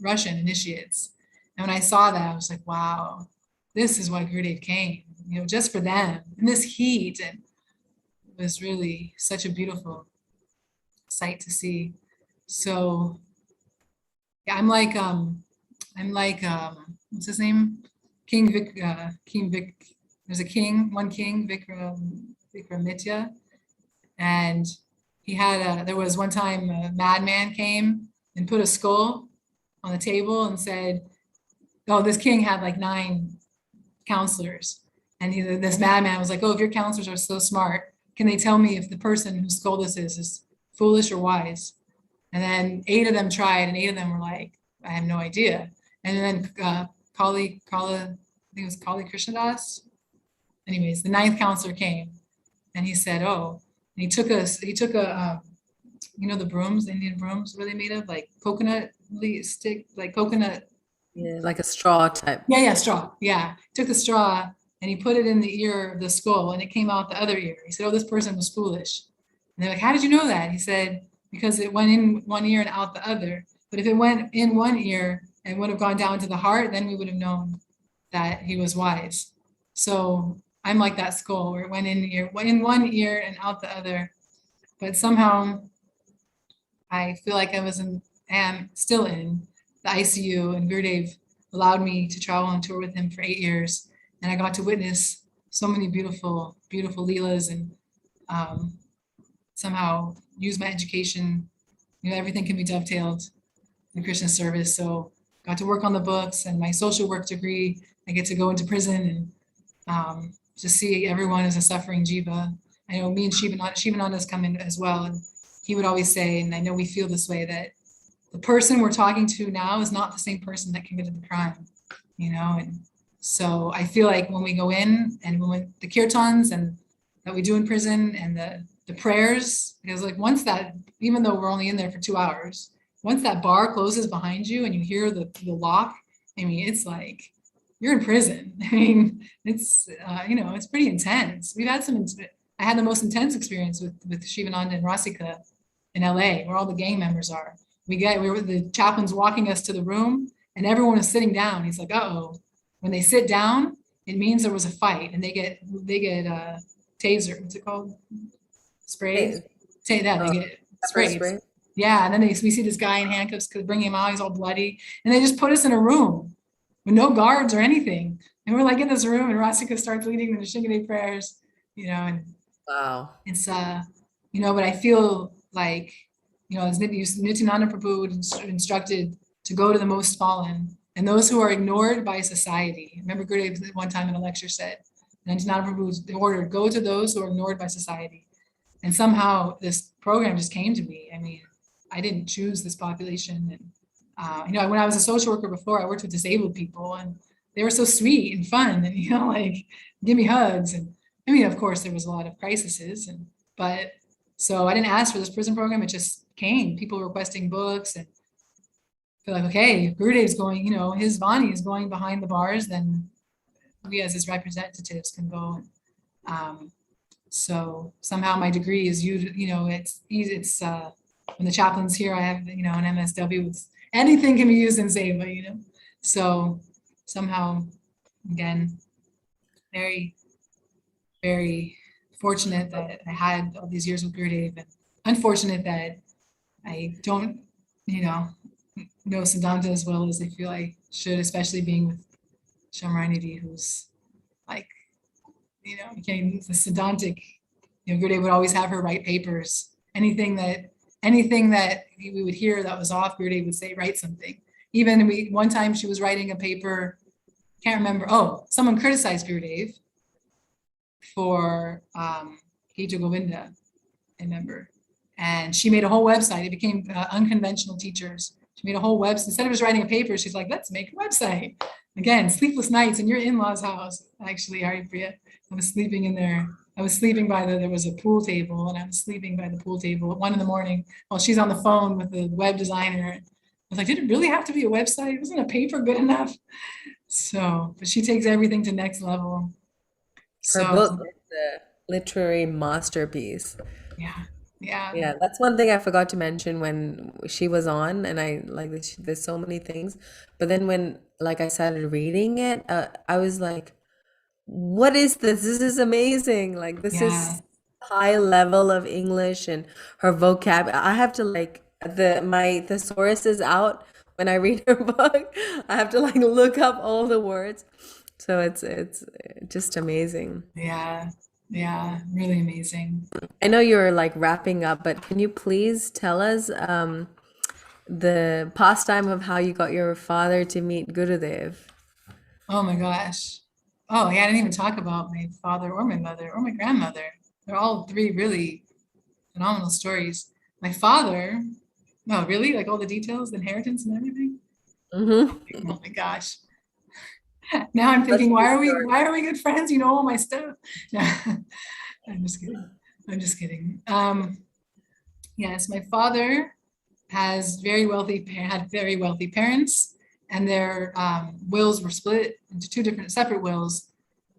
Russian initiates. And when I saw that, I was like, wow, this is why Gurudev came, just for them in this heat. And it was really such a beautiful sight to see. So yeah, I'm like, what's his name? King Vic, there's a king, one king, Vikramitya. And he had there was one time a madman came and put a skull on the table and said, oh, this king had like 9 counselors. And this madman was like, oh, if your counselors are so smart, can they tell me if the person whose skull this is foolish or wise? And then 8 of them tried and 8 of them were like, I have no idea. And then Kali, I think it was Kali Krishnadas. Anyways, the 9th counselor came and he said, oh, and he took a, the brooms, the Indian brooms, what are they made of? Like coconut stick, like coconut.
Yeah, like a straw type.
Yeah, straw. Yeah. Took the straw and he put it in the ear of the skull and it came out the other ear. He said, oh, this person was foolish. And they're like, how did you know that? He said, because it went in one ear and out the other. But if it went in one ear and would have gone down to the heart, then we would have known that he was wise. So I'm like that skull where it went in one ear and out the other. But somehow I feel like I am still in the ICU, and Gurudev allowed me to travel on tour with him for 8 years. And I got to witness so many beautiful, beautiful leelas and somehow use my education. Everything can be dovetailed in Krishna service. So got to work on the books and my social work degree. I get to go into prison and just see everyone as a suffering jiva. I know me and Shivananda's come in as well. And he would always say, and I know we feel this way, that the person we're talking to now is not the same person that committed the crime, and so I feel like when we go in and when the kirtans and that we do in prison and the prayers, because like once that, even though we're only in there for 2 hours, once that bar closes behind you and you hear the lock, I mean, it's like you're in prison. I mean, it's it's pretty intense. We've had some I had the most intense experience with Shivananda and Rasika in LA, where all the gang members are. The chaplain's walking us to the room, and everyone was sitting down. He's like, uh-oh. When they sit down, it means there was a fight, and they get taser. What's it called? Sprays. Say that they get sprays.
Spray.
Yeah, and then we see this guy in handcuffs because bring him out. He's all bloody, and they just put us in a room with no guards or anything. And we're like in this room, and Rasika starts leading the Shingade prayers, and
Wow.
it's but I feel like, as Nityananda Prabhu instructed to go to the most fallen and those who are ignored by society. Remember Gurudev one time in a lecture said, Nityananda Prabhu's order, go to those who are ignored by society. And somehow this program just came to me. I mean, I didn't choose this population. And, when I was a social worker before, I worked with disabled people, and they were so sweet and fun, and, like give me hugs. And I mean, of course, there was a lot of crises, but so I didn't ask for this prison program. It just came. People requesting books, and I feel like, okay, Gurudev's going, his Vani is going behind the bars, then we as his representatives can go. So somehow my degree is it's when the chaplain's here, I have, an MSW. Anything can be used in seva, So somehow, again, very, very fortunate that I had all these years with Gurudev, and unfortunate that I don't, know Siddhanta as well as I feel I should, especially being with Syamarani, who's like, became the Siddhantic. Gurudev would always have her write papers. Anything that we would hear that was off, Gurudev would say, write something. Even one time she was writing a paper, can't remember. Oh, someone criticized Gurudev for Gita Govinda, I remember. And she made a whole website. It became Unconventional Teachers. She made a whole website. Instead of just writing a paper, she's like, let's make a website. Again, sleepless nights in your in-laws' house. Actually, Hari Priya, I was sleeping in there. I was sleeping there was a pool table, and I was sleeping by the pool table at 1 a.m. while she's on the phone with the web designer. I was like, did it really have to be a website? Wasn't a paper good enough? So, but she takes everything to next level.
Her book is a literary masterpiece.
Yeah.
That's one thing I forgot to mention when she was on, and I like there's so many things. But then when I started reading it, I was like, what is this? This is amazing. This is high level of English, and her vocab. I have to my thesaurus is out when I read her book. I have to look up all the words. So it's just amazing.
Yeah, really amazing.
I know you're wrapping up, but can you please tell us the pastime of how you got your father to meet Gurudev?
Oh my gosh. Oh yeah, I didn't even talk about my father or my mother or my grandmother. They're all three really phenomenal stories. My father, no, really? All the details, the inheritance and everything?
Mm-hmm.
Oh my gosh. Now I'm thinking, why are we good friends? You know all my stuff. No, I'm just kidding. Yes, my father had very wealthy parents, and their wills were split into two different separate wills.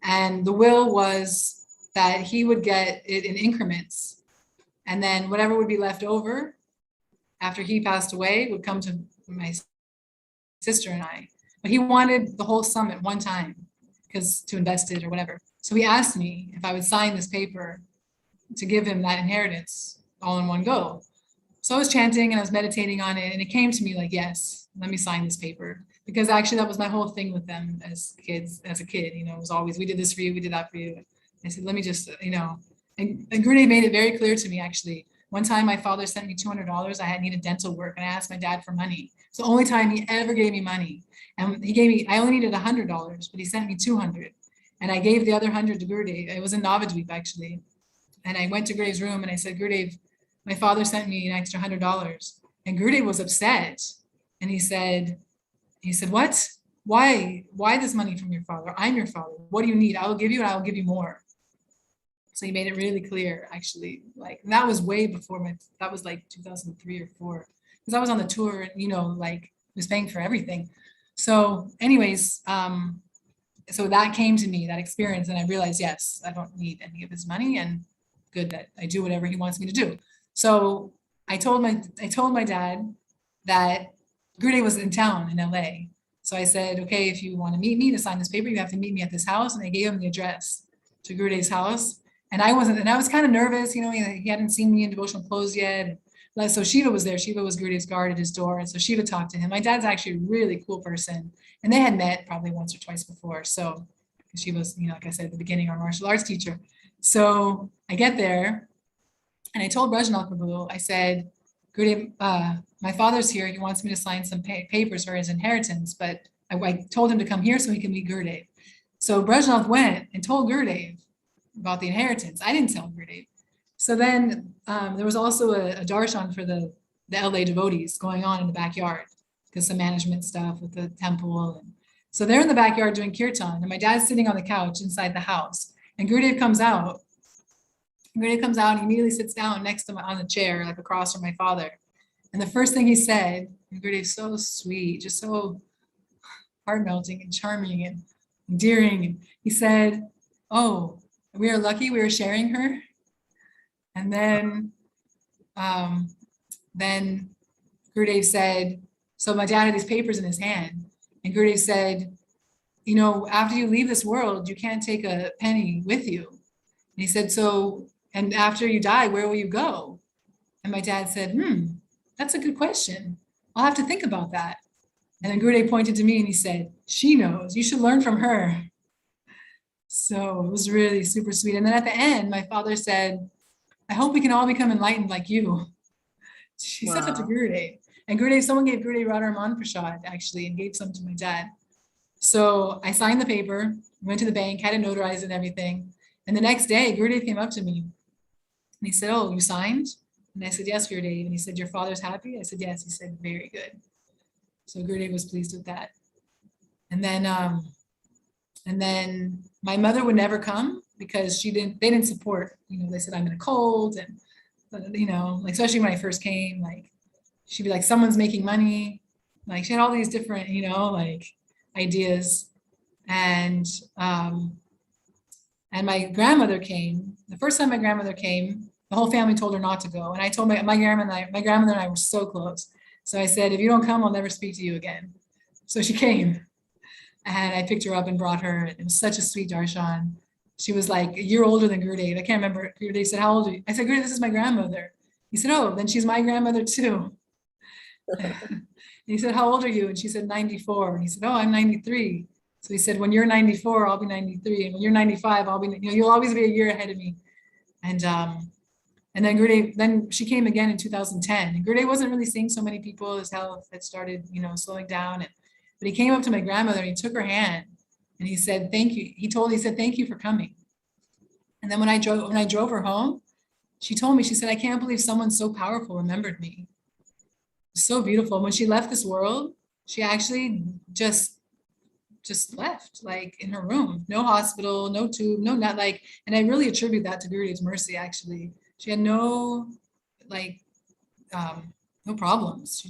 And the will was that he would get it in increments, and then whatever would be left over after he passed away would come to my sister and I. But he wanted the whole sum at one time to invest it or whatever. So he asked me if I would sign this paper to give him that inheritance all in one go. So I was chanting and I was meditating on it, and it came to me yes, let me sign this paper. Because actually that was my whole thing with them as a kid, it was always, we did this for you, we did that for you. I said, let me just, and Gurudev made it very clear to me, actually. One time my father sent me $200. I had needed dental work, and I asked my dad for money. It's the only time he ever gave me money. And I only needed $100, but he sent me 200. And I gave the other 100 to Gurudev. It was in Navadvip, actually. And I went to Gurudev's room and I said, Gurudev, my father sent me an extra $100. And Gurudev was upset. And he said, what? Why this money from your father? I'm your father. What do you need? I will give you, and I will give you more. So he made it really clear, actually. That was way before that was 2003 or 4. Because I was on the tour, and, was paying for everything. So anyways, so that came to me, that experience, and I realized, yes, I don't need any of his money. And good that I do whatever he wants me to do. So I told my dad that Gurudev was in town in LA. So I said, okay, if you want to meet me to sign this paper, you have to meet me at this house. And I gave him the address to Gurudev's house. And I was kind of nervous, he hadn't seen me in devotional clothes yet. So Shiva was there. Shiva was Gurudev's guard at his door. And so Shiva talked to him. My dad's actually a really cool person. And they had met probably once or twice before. So she was, like I said at the beginning, our martial arts teacher. So I get there and I told Brajnath Prabhu, I said, Gurudev, my father's here. He wants me to sign some papers for his inheritance, but I told him to come here so he can meet Gurudev. So Brajnath went and told Gurudev about the inheritance. I didn't tell Gurudev. So then there was also a darshan for the LA devotees going on in the backyard because some management stuff with the temple. And so they're in the backyard doing kirtan, and my dad's sitting on the couch inside the house. And Gurudev comes out. Gurudev comes out and he immediately sits down next to me on the chair, like across from my father. And the first thing he said, and Gurudev's so sweet, just so heart-melting and charming and endearing. And he said, oh, we are lucky we are sharing her. And then Gurudev said, so my dad had these papers in his hand. And Gurudev said, after you leave this world, you can't take a penny with you. And he said, so, and after you die, where will you go? And my dad said, that's a good question. I'll have to think about that. And then Gurudev pointed to me and he said, she knows, you should learn from her. So it was really super sweet. And then at the end, my father said, I hope we can all become enlightened like you. She said that to Gurudev. And someone gave Gurudev Radharaman Prasad actually and gave some to my dad. So I signed the paper, went to the bank, had it notarized and everything. And the next day, Gurudev came up to me and he said, oh, you signed? And I said, yes, Gurudev. And he said, your father's happy? I said, yes. He said, very good. So Gurudev was pleased with that. And then my mother would never come because they didn't support, they said I'm in a cult. And, especially when I first came, she'd be like, someone's making money. She had all these different, ideas. And my grandmother came. The first time my grandmother came, the whole family told her not to go. And I told my grandmother and I were so close. So I said, if you don't come, I'll never speak to you again. So she came and I picked her up and brought her. It was such a sweet darshan. She was like a year older than Gurudev. I can't remember. Gurudev said, how old are you? I said, Gurudev, this is my grandmother. He said, oh, then she's my grandmother too. He said, how old are you? And she said, 94. And he said, oh, I'm 93. So he said, when you're 94, I'll be 93. And when you're 95, you'll always be a year ahead of me. And then Gurudev, then she came again in 2010. And Gurudev wasn't really seeing so many people. His health had started, slowing down. But he came up to my grandmother and he took her hand and he said, thank you. He said, thank you for coming. And then when I drove her home, she told me, she said, I can't believe someone so powerful remembered me. So beautiful. When she left this world, she actually just left, in her room, no hospital, no tube, no not and I really attribute that to Gurudev's mercy. Actually, she had no problems.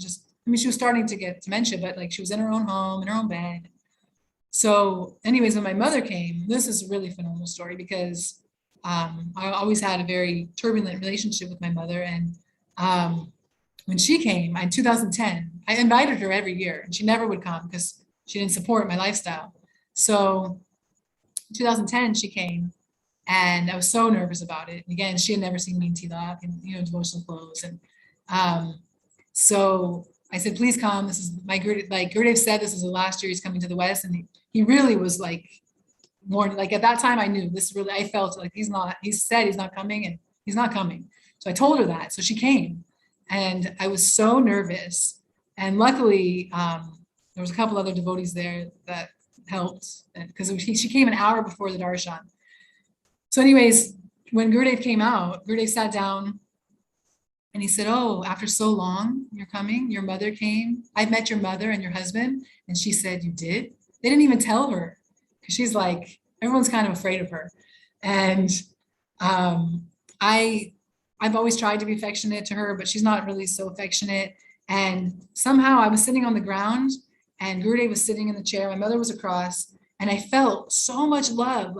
She was starting to get dementia, but she was in her own home, in her own bed. So anyways, when my mother came, this is a really phenomenal story because I always had a very turbulent relationship with my mother. And when she came in 2010, I invited her every year and she never would come because she didn't support my lifestyle. So in 2010, she came and I was so nervous about it. And again, she had never seen me in tilak and, devotional clothes. And so I said, please come. This is my Gurudev said, this is the last year he's coming to the West. And he really was more at that time I knew this really, I felt he said he's not coming and he's not coming. So I told her that. So she came and I was so nervous. And luckily, there was a couple other devotees there that helped because she came an hour before the darshan. So anyways, when Gurudev came out, Gurudev sat down and he said, oh, after so long, you're coming, your mother came. I've met your mother and your husband. And she said, you did? They didn't even tell her because she's everyone's kind of afraid of her. And I've always tried to be affectionate to her, but she's not really so affectionate. And somehow I was sitting on the ground and Gurudev was sitting in the chair. My mother was across and I felt so much love,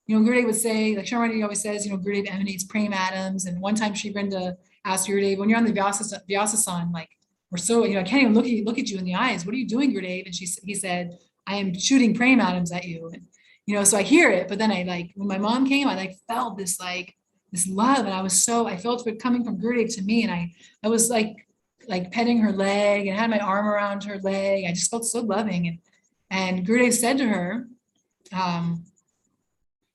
Gurudev would say, like Syamarani always says, Gurudev emanates praying atoms. And one time Sri Vrinda asked Gurudev, when you're on the Vyasasan, like, we're so, I can't even look at you in the eyes. What are you doing, Gurudev? And he said, I am shooting praying atoms at you. And, so I hear it, but then when my mom came, I felt this love. And I felt it coming from Gurudev to me. And I was like petting her leg and had my arm around her leg. I just felt so loving. And Gurudev said to her,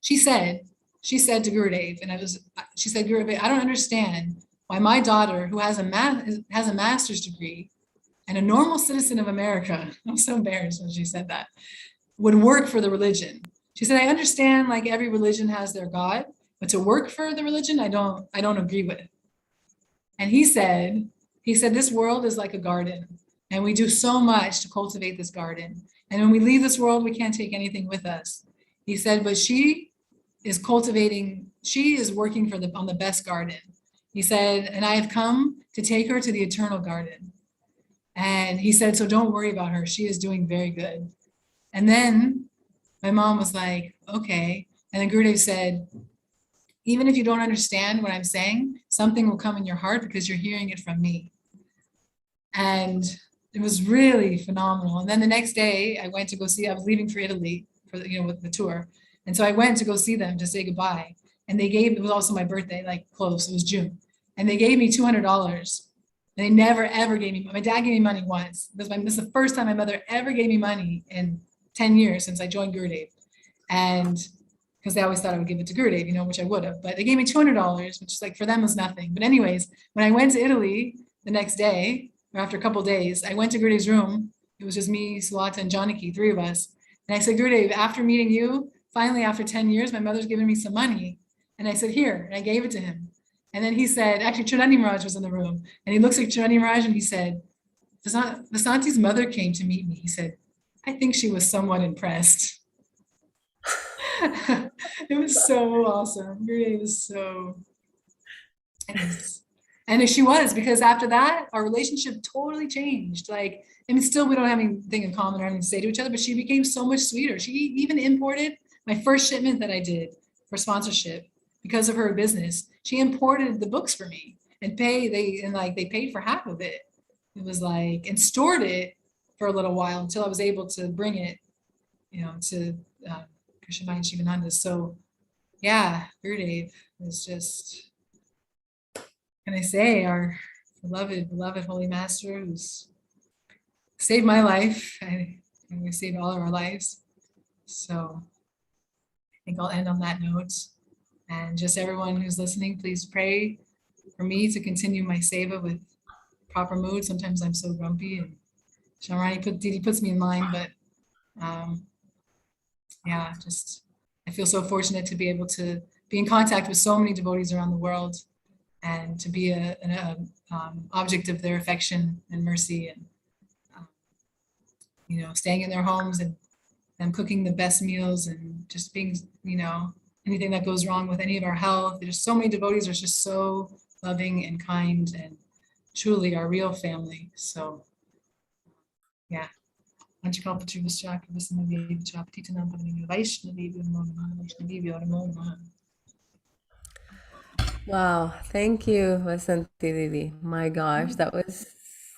she said to Gurudev, she said, Gurudev, I don't understand why my daughter, who has a master's degree and a normal citizen of America, I'm so embarrassed when she said that, would work for the religion. She said, I understand like every religion has their God, but to work for the religion, I don't agree with. And he said, this world is like a garden, and we do so much to cultivate this garden. And when we leave this world, we can't take anything with us. He said, but she is working on the best garden. He said, and I have come to take her to the eternal garden. And he said, so don't worry about her. She is doing very good. And then my mom was like, okay. And then Gurudev said, even if you don't understand what I'm saying, something will come in your heart because you're hearing it from me. And it was really phenomenal. And then the next day I went to go see, I was leaving for Italy for with the tour. And so I went to go see them to say goodbye. And it was also my birthday, like close, it was June. And they gave me $200. And they never, ever gave me, my dad gave me money once. This is the first time my mother ever gave me money in 10 years since I joined Gurudev. And because they always thought I would give it to Gurudev, which I would have, but they gave me $200, which is like for them was nothing. But anyways, when I went to Italy the next day, or after a couple of days, I went to Gurudev's room. It was just me, Sulata, and Janaki, three of us. And I said, Gurudev, after meeting you, finally after 10 years, my mother's given me some money. And I said, here, and I gave it to him. And then he said, actually, Chirani Maharaj was in the room. And he looks at Chirani Maharaj and he said, Vasanti's mother came to meet me. He said, I think she was somewhat impressed. It was so awesome. Gurudev was so nice. And she was, because after that, our relationship totally changed. Still we don't have anything in common or anything to say to each other, but she became so much sweeter. She even imported my first shipment that I did for sponsorship because of her business. She imported the books for me and they paid for half of it. It was and stored it for a little while until I was able to bring it, to Krishnamaya and Shivananda. So yeah, Gurudev was just, can I say, our beloved Holy Master who's saved my life and we saved all of our lives. So I think I'll end on that note. And just everyone who's listening, please pray for me to continue my seva with proper mood. Sometimes I'm so grumpy, and Syamarani Didi puts me in line, but yeah, just I feel so fortunate to be able to be in contact with so many devotees around the world and to be an object of their affection and mercy, and staying in their homes and them cooking the best meals and just being, anything that goes wrong with any of our health. There's so many devotees are just so loving and kind and truly our real family. So yeah.
Wow, thank you, Vasanti Didi. My gosh, that was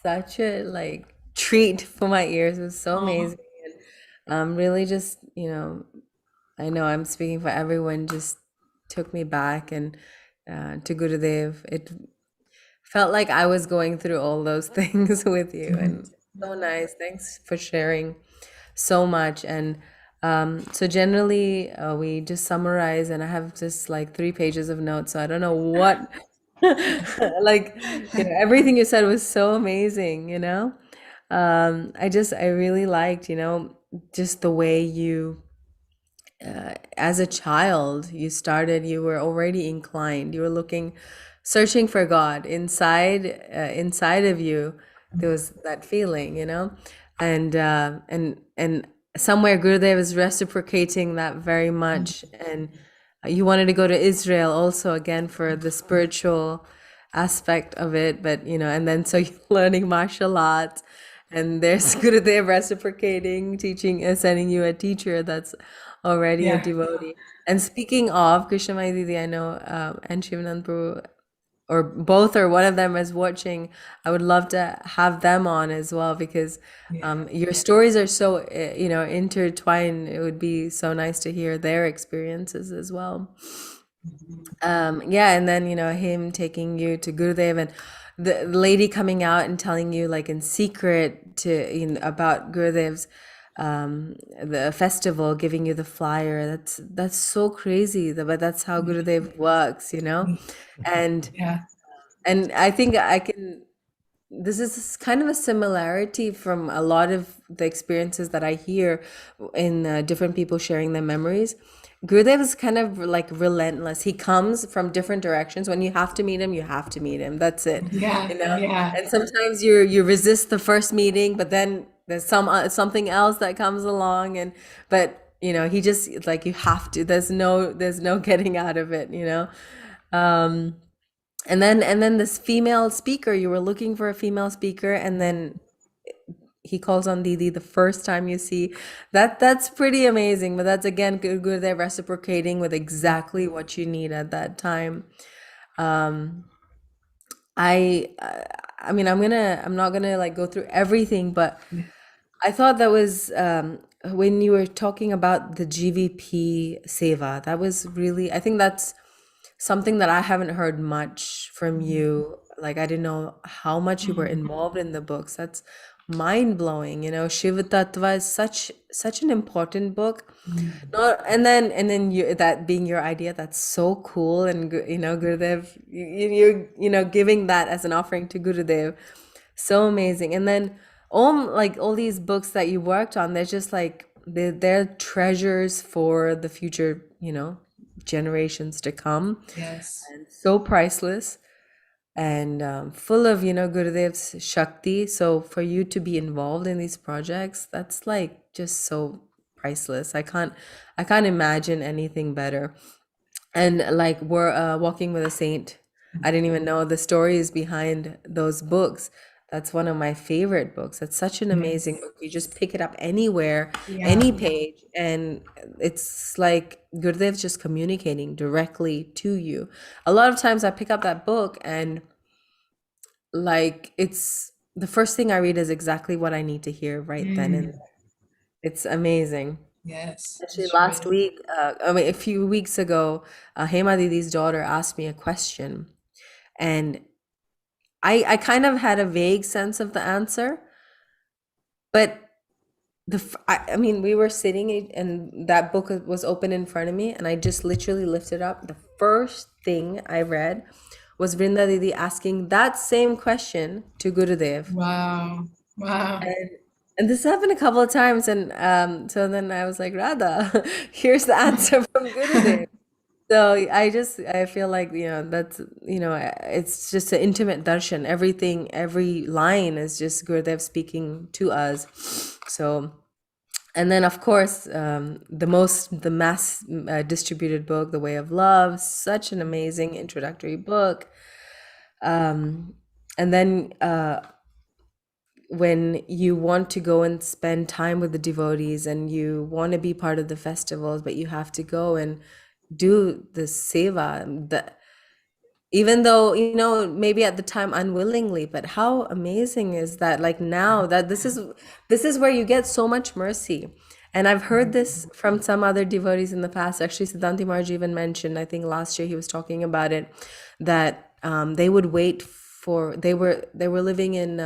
such a treat for my ears. It was so amazing. And really just, I know I'm speaking for everyone, just took me back and to Gurudev. It felt like I was going through all those things with you, and so nice. Thanks for sharing so much. And so generally we just summarize, and I have just 3 pages of notes, so I don't know what everything you said was so amazing. I really liked just the way you as a child you were already inclined, you were searching for God inside of you. There was that feeling, and somewhere Gurudev is reciprocating that very much. And you wanted to go to Israel also, again, for the spiritual aspect of it, but and then so you're learning martial arts and there's Gurudev reciprocating, teaching, and sending you a teacher that's already a
Yeah.
devotee. And speaking of Krishnamai Didi, I know, and Shivanand Prabhu, or both or one of them is watching. I would love to have them on as well, because your stories are so intertwined. It would be so nice to hear their experiences as well. Yeah, and then him taking you to Gurudev, and the lady coming out and telling you like in secret to about Gurudev's the festival, giving you the flyer. That's so crazy, but that's how Gurudev works, and
Yeah.
and I think this is kind of a similarity from a lot of the experiences that I hear in different people sharing their memories. Gurudev is kind of like relentless. He comes from different directions. When you have to meet him, you have to meet him. That's it.
Yeah. Yeah.
And sometimes you resist the first meeting, but then there's something else that comes along, but he just like, you have to. There's no getting out of it. And then this female speaker, you were looking for a female speaker, and then he calls on Didi the first time you see that's pretty amazing. But that's again good, they're reciprocating with exactly what you need at that time. I mean, I'm not gonna like go through everything, but I thought that was when you were talking about the GVP seva, that was really, I think that's something that I haven't heard much from you. Like, I didn't know how much you were involved in the books. That's mind blowing. Shiva Tattva is such an important book. Not and then you, that being your idea, that's so cool. And Gurudev, you're giving that as an offering to Gurudev, so amazing. And then all these books that you worked on, they're just like they're treasures for the future, generations to come.
Yes.
And so priceless, and full of Gurudev's Shakti. So for you to be involved in these projects, that's like just so priceless. I can't imagine anything better. And like we're Walking with a Saint, I didn't even know the stories behind those books. That's one of my favorite books. It's such an amazing book. You just pick it up anywhere, any page, and it's like Gurudev's just communicating directly to you. A lot of times I pick up that book and like it's the first thing I read is exactly what I need to hear right then and there. It's amazing.
Yes.
Actually, last week, a few weeks ago, Hema Didi's daughter asked me a question, and I kind of had a vague sense of the answer, but I mean, we were sitting and that book was open in front of me, and I just literally lifted up. The first thing I read was Vrinda Didi asking that same question to Gurudev.
Wow.
And this happened a couple of times, and so then I was like, Radha, here's the answer from Gurudev. So I feel like, that's, it's just an intimate darshan. Every line is just Gurudev speaking to us. So, and then of course, the mass distributed book, The Way of Love, such an amazing introductory book. And then when you want to go and spend time with the devotees and you want to be part of the festivals, but you have to go and do the seva, even though maybe at the time unwillingly, but how amazing is that? Like now that this is where you get so much mercy. And I've heard this from some other devotees in the past. Actually, Siddhanti Maharaj even mentioned, I think last year he was talking about it, that they would wait for, they were living in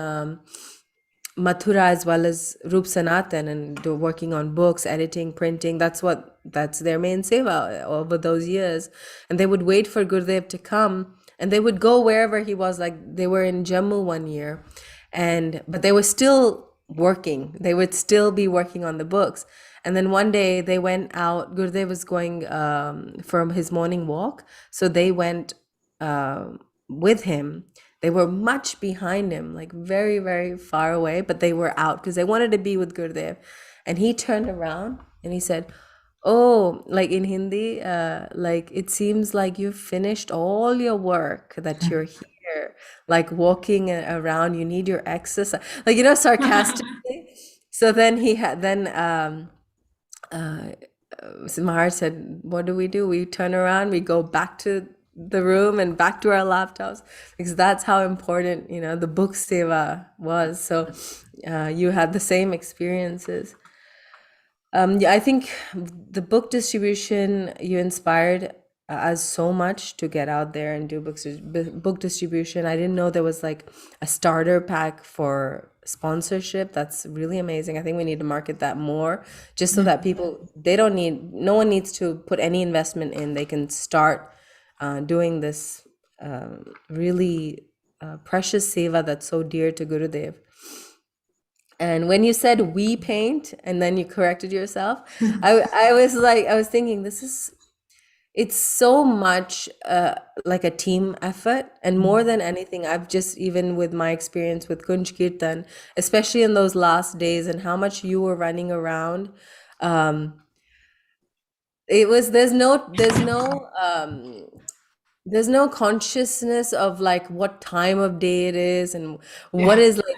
Mathura as well as Rup Sanatan, and working on books, editing, printing. That's their main seva over those years. And they would wait for Gurudev to come, and they would go wherever he was. Like they were in Jammu one year, but they were still working. They would still be working on the books. And then one day they went out. Gurudev was going from his morning walk, so they went with him. They were much behind him, like very, very far away, but they were out because they wanted to be with Gurudev. And he turned around and he said, oh, like in Hindi, like it seems like you've finished all your work, that you're here. like walking around, you need your exercise, like, sarcastically. So then so Mahar said, what do? We turn around, we go back to the room and back to our laptops, because that's how important, the book seva was. So you had the same experiences. Yeah, I think the book distribution, you inspired us so much to get out there and do book distribution. I didn't know there was like a starter pack for sponsorship. That's really amazing. I think we need to market that more, just so that no one needs to put any investment in. They can start doing this really precious seva that's so dear to Gurudev. And when you said we paint and then you corrected yourself, I was thinking, it's so much like a team effort. And more than anything, I've just, even with my experience with Kunj Kirtan, especially in those last days and how much you were running around, there's no consciousness of like what time of day it is and what is like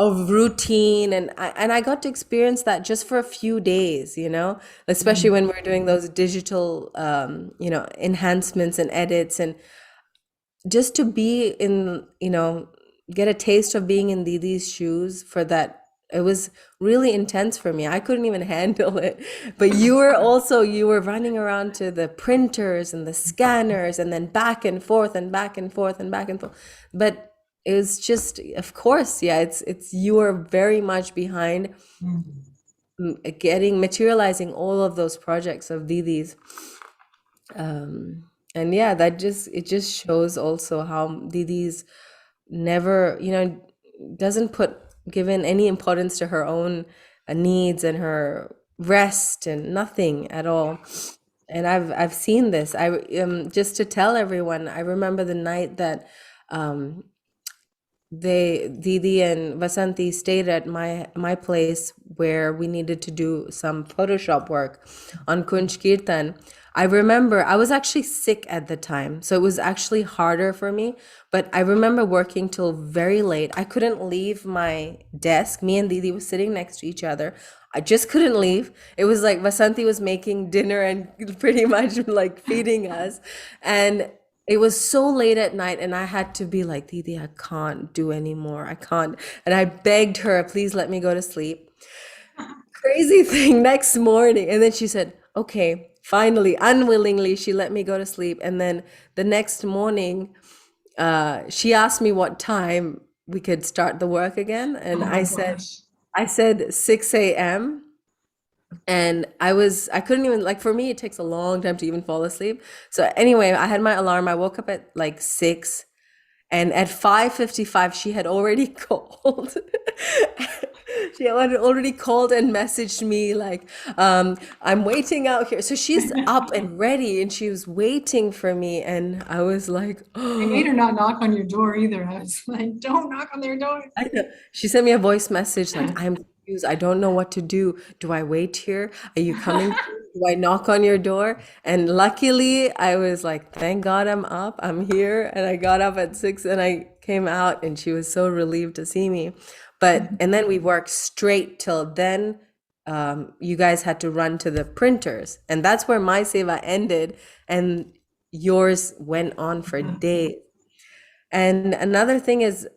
of routine, and I got to experience that just for a few days, especially when we're doing those digital enhancements and edits, and just to be in, get a taste of being in Didi's shoes for that. It was really intense for me. I couldn't even handle it. But you were running around to the printers and the scanners and then back and forth and back and forth and back and forth. But it was just, of course, yeah, it's you are very much behind materializing all of those projects of Didi's. And yeah, it just shows also how Didi's never, doesn't given any importance to her own needs and her rest and nothing at all. And I've seen this. Just to tell everyone, I remember the night that Didi and Vasanti stayed at my place, where we needed to do some Photoshop work on Kunj Kirtan. I remember I was actually sick at the time, so it was actually harder for me. But I remember working till very late. I couldn't leave my desk. Me and Didi were sitting next to each other. I just couldn't leave. It was like Vasanti was making dinner and pretty much like feeding us. And it was so late at night, and I had to be like, Didi, I can't do anymore. I can't. And I begged her, please let me go to sleep. Crazy thing, next morning. And then she said, okay. Finally, unwillingly, she let me go to sleep. And then the next morning, she asked me what time we could start the work again. And I said 6 a.m. And I couldn't even, like, for me, it takes a long time to even fall asleep. So anyway, I had my alarm. I woke up at like 6. And at 5:55, she had already called. She had already called and messaged me like, I'm waiting out here. So she's up and ready, and she was waiting for me. And I was like,
I made her not knock on your door either. I was like, don't knock on their door.
I know. She sent me a voice message like, I'm confused. I don't know what to do. Do I wait here? Are you coming? Do I knock on your door? And luckily, I was like, thank God I'm up. I'm here. And I got up at 6 and I came out, and she was so relieved to see me. And then we worked straight till then. You guys had to run to the printers, and that's where my seva ended, and yours went on for days. And another thing is,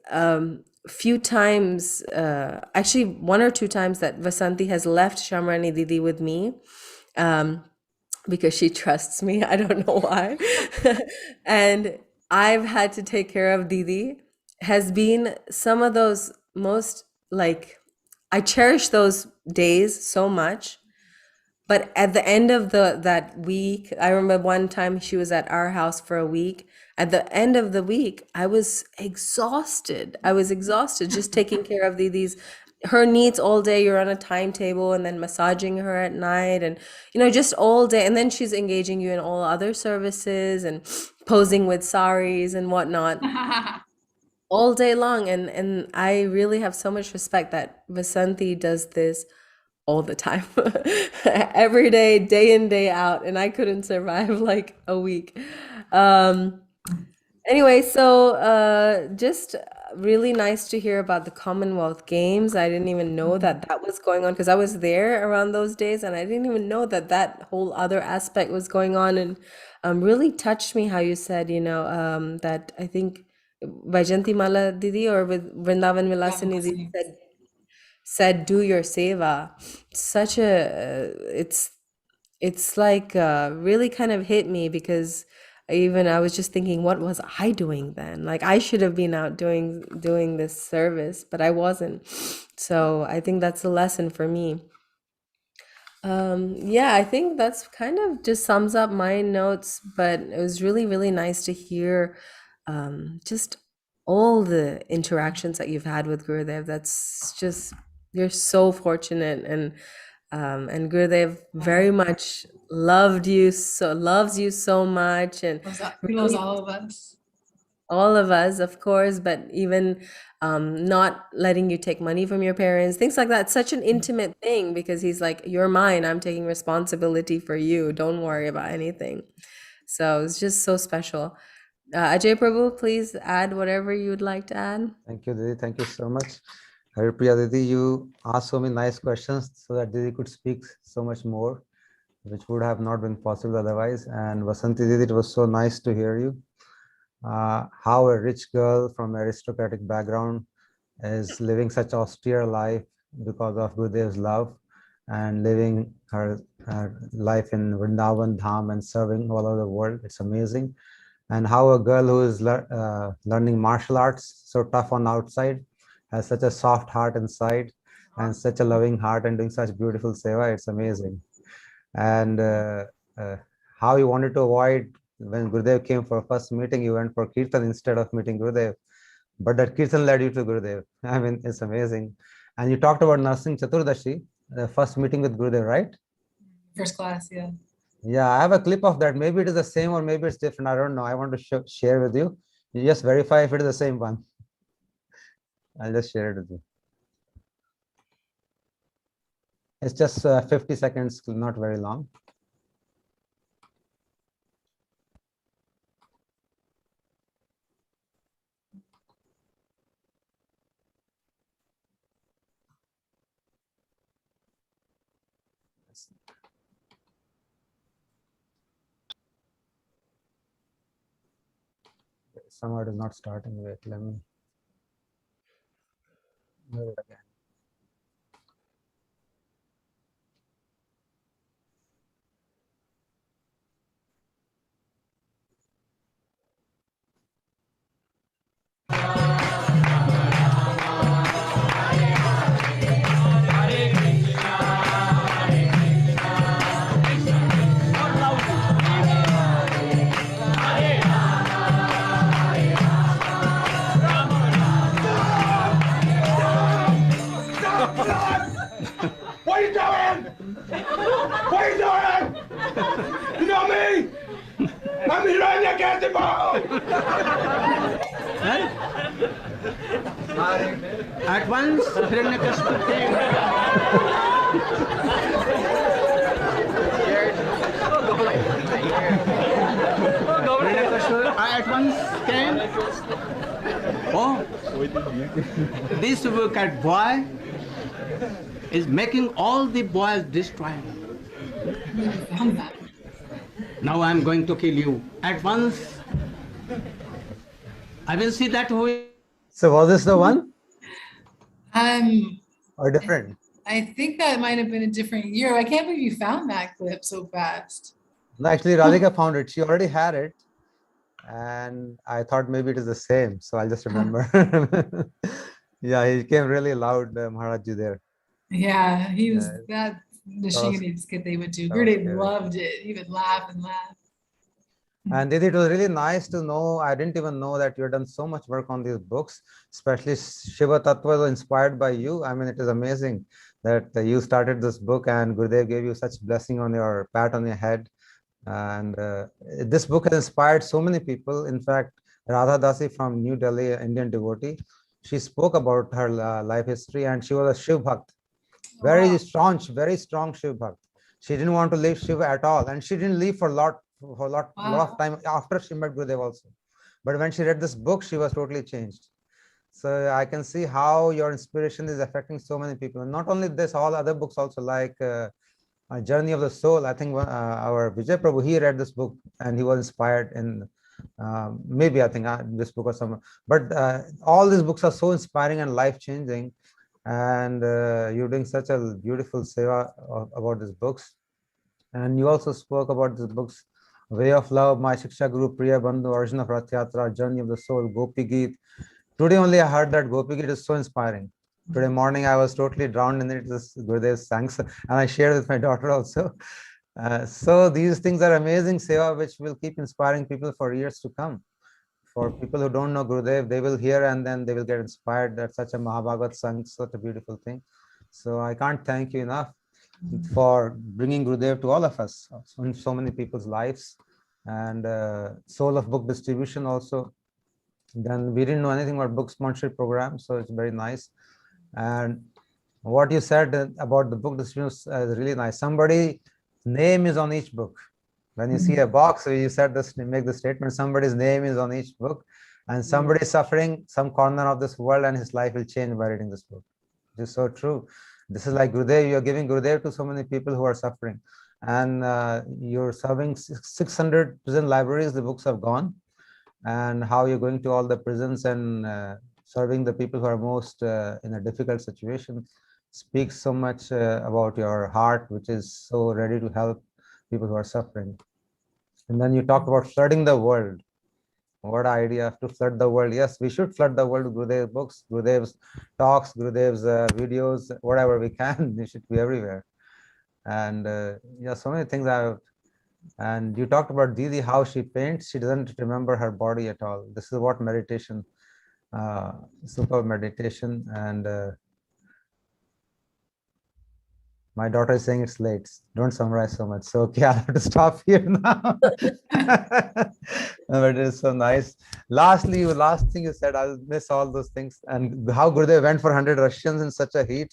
few times, actually 1 or 2 times, that Vasanti has left Syamarani Didi with me, because she trusts me. I don't know why. And I've had to take care of Didi. Has been some of those most, like, I cherish those days so much. But at the end of that week, I remember one time she was at our house for a week. At the end of the week, I was exhausted. Just taking care of her needs all day. You're on a timetable, and then massaging her at night, and just all day. And then she's engaging you in all other services and posing with saris and whatnot. All day long. And I really have so much respect that Vasanti does this all the time, every day in, day out, and I couldn't survive like a week. Anyway, so just really nice to hear about the Commonwealth Games. I didn't even know that that was going on because I was there around those days, and I didn't even know that that whole other aspect was going on. And really touched me how you said, that I think Vajanti Mala Didi or with Vrindavan
Yeah,
Vilasini Didi
Vilasini.
said do your seva. Such a it's like really kind of hit me because I was just thinking, what was I doing then? Like I should have been out doing this service, but I wasn't. So I think that's a lesson for me. Yeah, I think that's kind of just sums up my notes, but it was really, really nice to hear just all the interactions that you've had with Gurudev. That's just, you're so fortunate, and Gurudev very much loves you so much, and
He loves
really
all of us.
all of us, of course, but even not letting you take money from your parents, things like that. It's such an intimate thing because he's like, you're mine. I'm taking responsibility for you. Don't worry about anything. So it's just so special. Ajay Prabhu, please add whatever you would like to add.
Thank you, Didi. Thank you so much. Haripriya Didi, you asked so many nice questions so that Didi could speak so much more, which would have not been possible otherwise. And Vasanti Didi, it was so nice to hear you. How a rich girl from aristocratic background is living such austere life because of Gurudev's love and living her life in Vrindavan Dham and serving all over the world. It's amazing. And how a girl who is learning martial arts, so tough on outside, has such a soft heart inside and such a loving heart and doing such beautiful seva. It's amazing. And how you wanted to avoid when Gurudev came for first meeting, you went for Kirtan instead of meeting Gurudev. But that Kirtan led you to Gurudev. I mean, it's amazing. And you talked about Nursing Chaturdashi, the first meeting with Gurudev, right?
First class, yeah.
Yeah, I have a clip of that. Maybe it is the same or maybe it's different. I don't know. I want to share with you. You just verify if it is the same one. I'll just share it with you. It's just 50 seconds, not very long. Somehow it is not starting. Wait, let me do it again.
What are you doing? What are you doing? You know me? I'm Hiranyakasipo!
At once, Hiranyakasipu came. Hiranyakasipu at once came. Oh, this wicked boy is making all the boys destroyed.
Found that.
Now I am going to kill you. At once, I will see that who.
So was this the one
Or
different?
I think that might have been a different year. I can't believe you found that clip so fast.
No, actually, Radhika found it. She already had it. And I thought maybe it is the same. So I'll just remember. Yeah, he came really loud, Maharajji there.
Yeah, he was
Yeah,
that Nishigani skit they would do.
that was
Gurudev
scary.
loved it. He would laugh and laugh.
And Didi, it was really nice to know. I didn't even know that you had done so much work on these books, especially Shiva Tattva was inspired by you. I mean, it is amazing that you started this book and Gurudev gave you such blessing on your pat on your head. And this book has inspired so many people. In fact, Radha Dasi from New Delhi, Indian devotee, she spoke about her life history and she was a Shiv Bhakt. Very strong Shiv Bhakt. She didn't want to leave Shiva at all. And she didn't leave for a lot of time after she met Gurudev also. But when she read this book, she was totally changed. So I can see how your inspiration is affecting so many people. And not only this, all other books also, like A Journey of the Soul. I think our Vijay Prabhu, he read this book and he was inspired in maybe I think this book or some. But all these books are so inspiring and life-changing. And you're doing such a beautiful seva about these books. And you also spoke about these books, Way of Love, My Shiksha Guru, Priya Bandhu, Origin of Rath Yatra, Journey of the Soul, Gopi Geet. Today only I heard that Gopi Geet is so inspiring. Today morning I was totally drowned in it. This Gurudev sang, and I shared with my daughter also. So these things are amazing seva, which will keep inspiring people for years to come. For people who don't know Gurudev, they will hear and then they will get inspired. That such a Mahabhagat sung, such a beautiful thing. So I can't thank you enough for bringing Gurudev to all of us in so many people's lives. And Soul of Book Distribution also. Then we didn't know anything about book sponsorship program, so it's very nice. And what you said about the book distribution is really nice. Somebody's name is on each book. When you see a box, you said this, make the statement, somebody's name is on each book, and somebody is suffering some corner of this world and his life will change by reading this book. It is so true. This is like Gurudev, you're giving Gurudev to so many people who are suffering. And you're serving 600 prison libraries, the books have gone. And how you're going to all the prisons and serving the people who are most in a difficult situation speaks so much about your heart, which is so ready to help people who are suffering. And then you talked about flooding the world. What idea to flood the world? Yes, we should flood the world with Gurudev's books, Gurudev's talks, Gurudev's videos, whatever we can. They should be everywhere. And yeah, so many things I've. And you talked about Didi, how she paints. She doesn't remember her body at all. This is what meditation, super meditation. And my daughter is saying it's late. Don't summarize so much. So okay, I have to stop here now. But it is so nice. Lastly, last thing you said, I'll miss all those things. And how Gurudev went for 100 Russians in such a heat.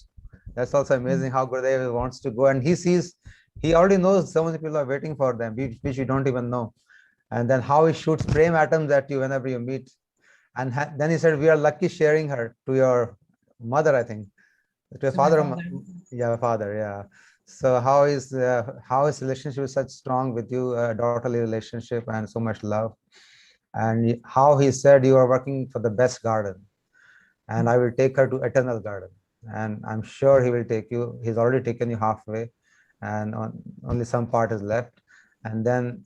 That's also amazing how Gurudev wants to go. And he sees, he already knows so many people are waiting for them, which you don't even know. And then how he shoots flame atoms at you whenever you meet. And then he said, we are lucky sharing her to your mother, I think. To your father. Yeah, father, yeah. So how is his relationship is such strong with you, daughterly relationship and so much love. And how he said you are working for the best garden. And I will take her to eternal garden. And I'm sure he will take you. He's already taken you halfway. And only some part is left. And then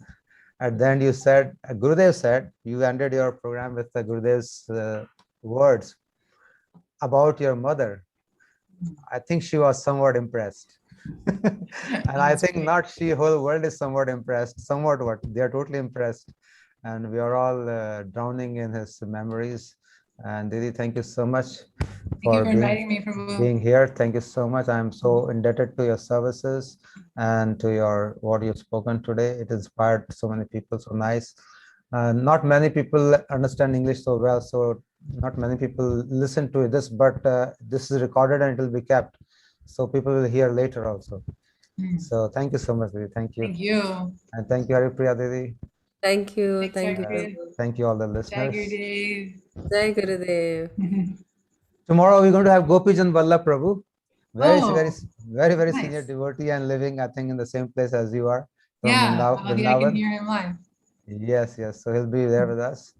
at the end you said, Gurudev said, you ended your program with Gurudev's words about your mother. I think she was somewhat impressed. And I think not she, whole world is somewhat impressed, somewhat what, they are totally impressed. And we are all drowning in his memories. And Didi, thank you so much for
inviting me, Prabhu.
Being here. Thank you so much. I'm so indebted to your services and to your what you've spoken today. It inspired so many people. So nice. Not many people understand English so well, so not many people listen to this, but this is recorded and it will be kept, so people will hear later also. So thank you so much, Didi. Thank you.
Thank you.
And thank you, Haripriya Didi.
Thank you.
Thanks,
Thank you.
Haripriya.
Thank you all the listeners.
Jai Gurudev.
Tomorrow we're going to have Gopijan Vallabh Prabhu, very
nice.
senior devotee and living, I think, in the same place as you are.
Yeah, I can hear him live.
Yes, so he'll be there with us.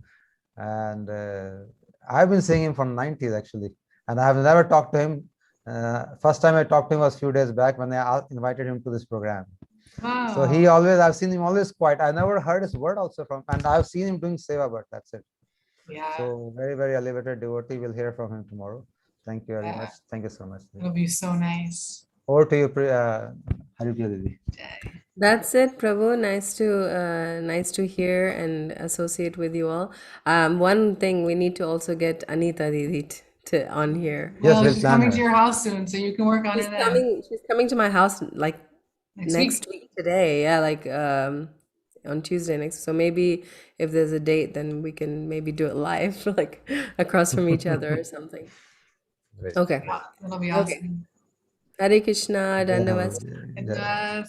And I've been seeing him from 90s actually, and I have never talked to him. First time I talked to him was a few days back when I invited him to this program.
Wow.
So I've seen him always quiet. I never heard his word also from, and I've seen him doing seva, but that's it.
Yeah.
So very elevated devotee. We'll hear from him tomorrow. Thank you very much. Thank you so much.
It'll be so nice.
Over to you, Haripriya Didi.
That's it, Prabhu. Nice to hear and associate with you all. One thing, we need to also get Anita Didi on here.
Well, she's coming to your house soon, so you can work on it.
She's coming to my house like next week today. Yeah, like on Tuesday next. So maybe if there's a date, then we can maybe do it live, like across from each other or something.
Great.
Okay.
That'll be awesome.
Okay. Hare Krishna, Dandavad.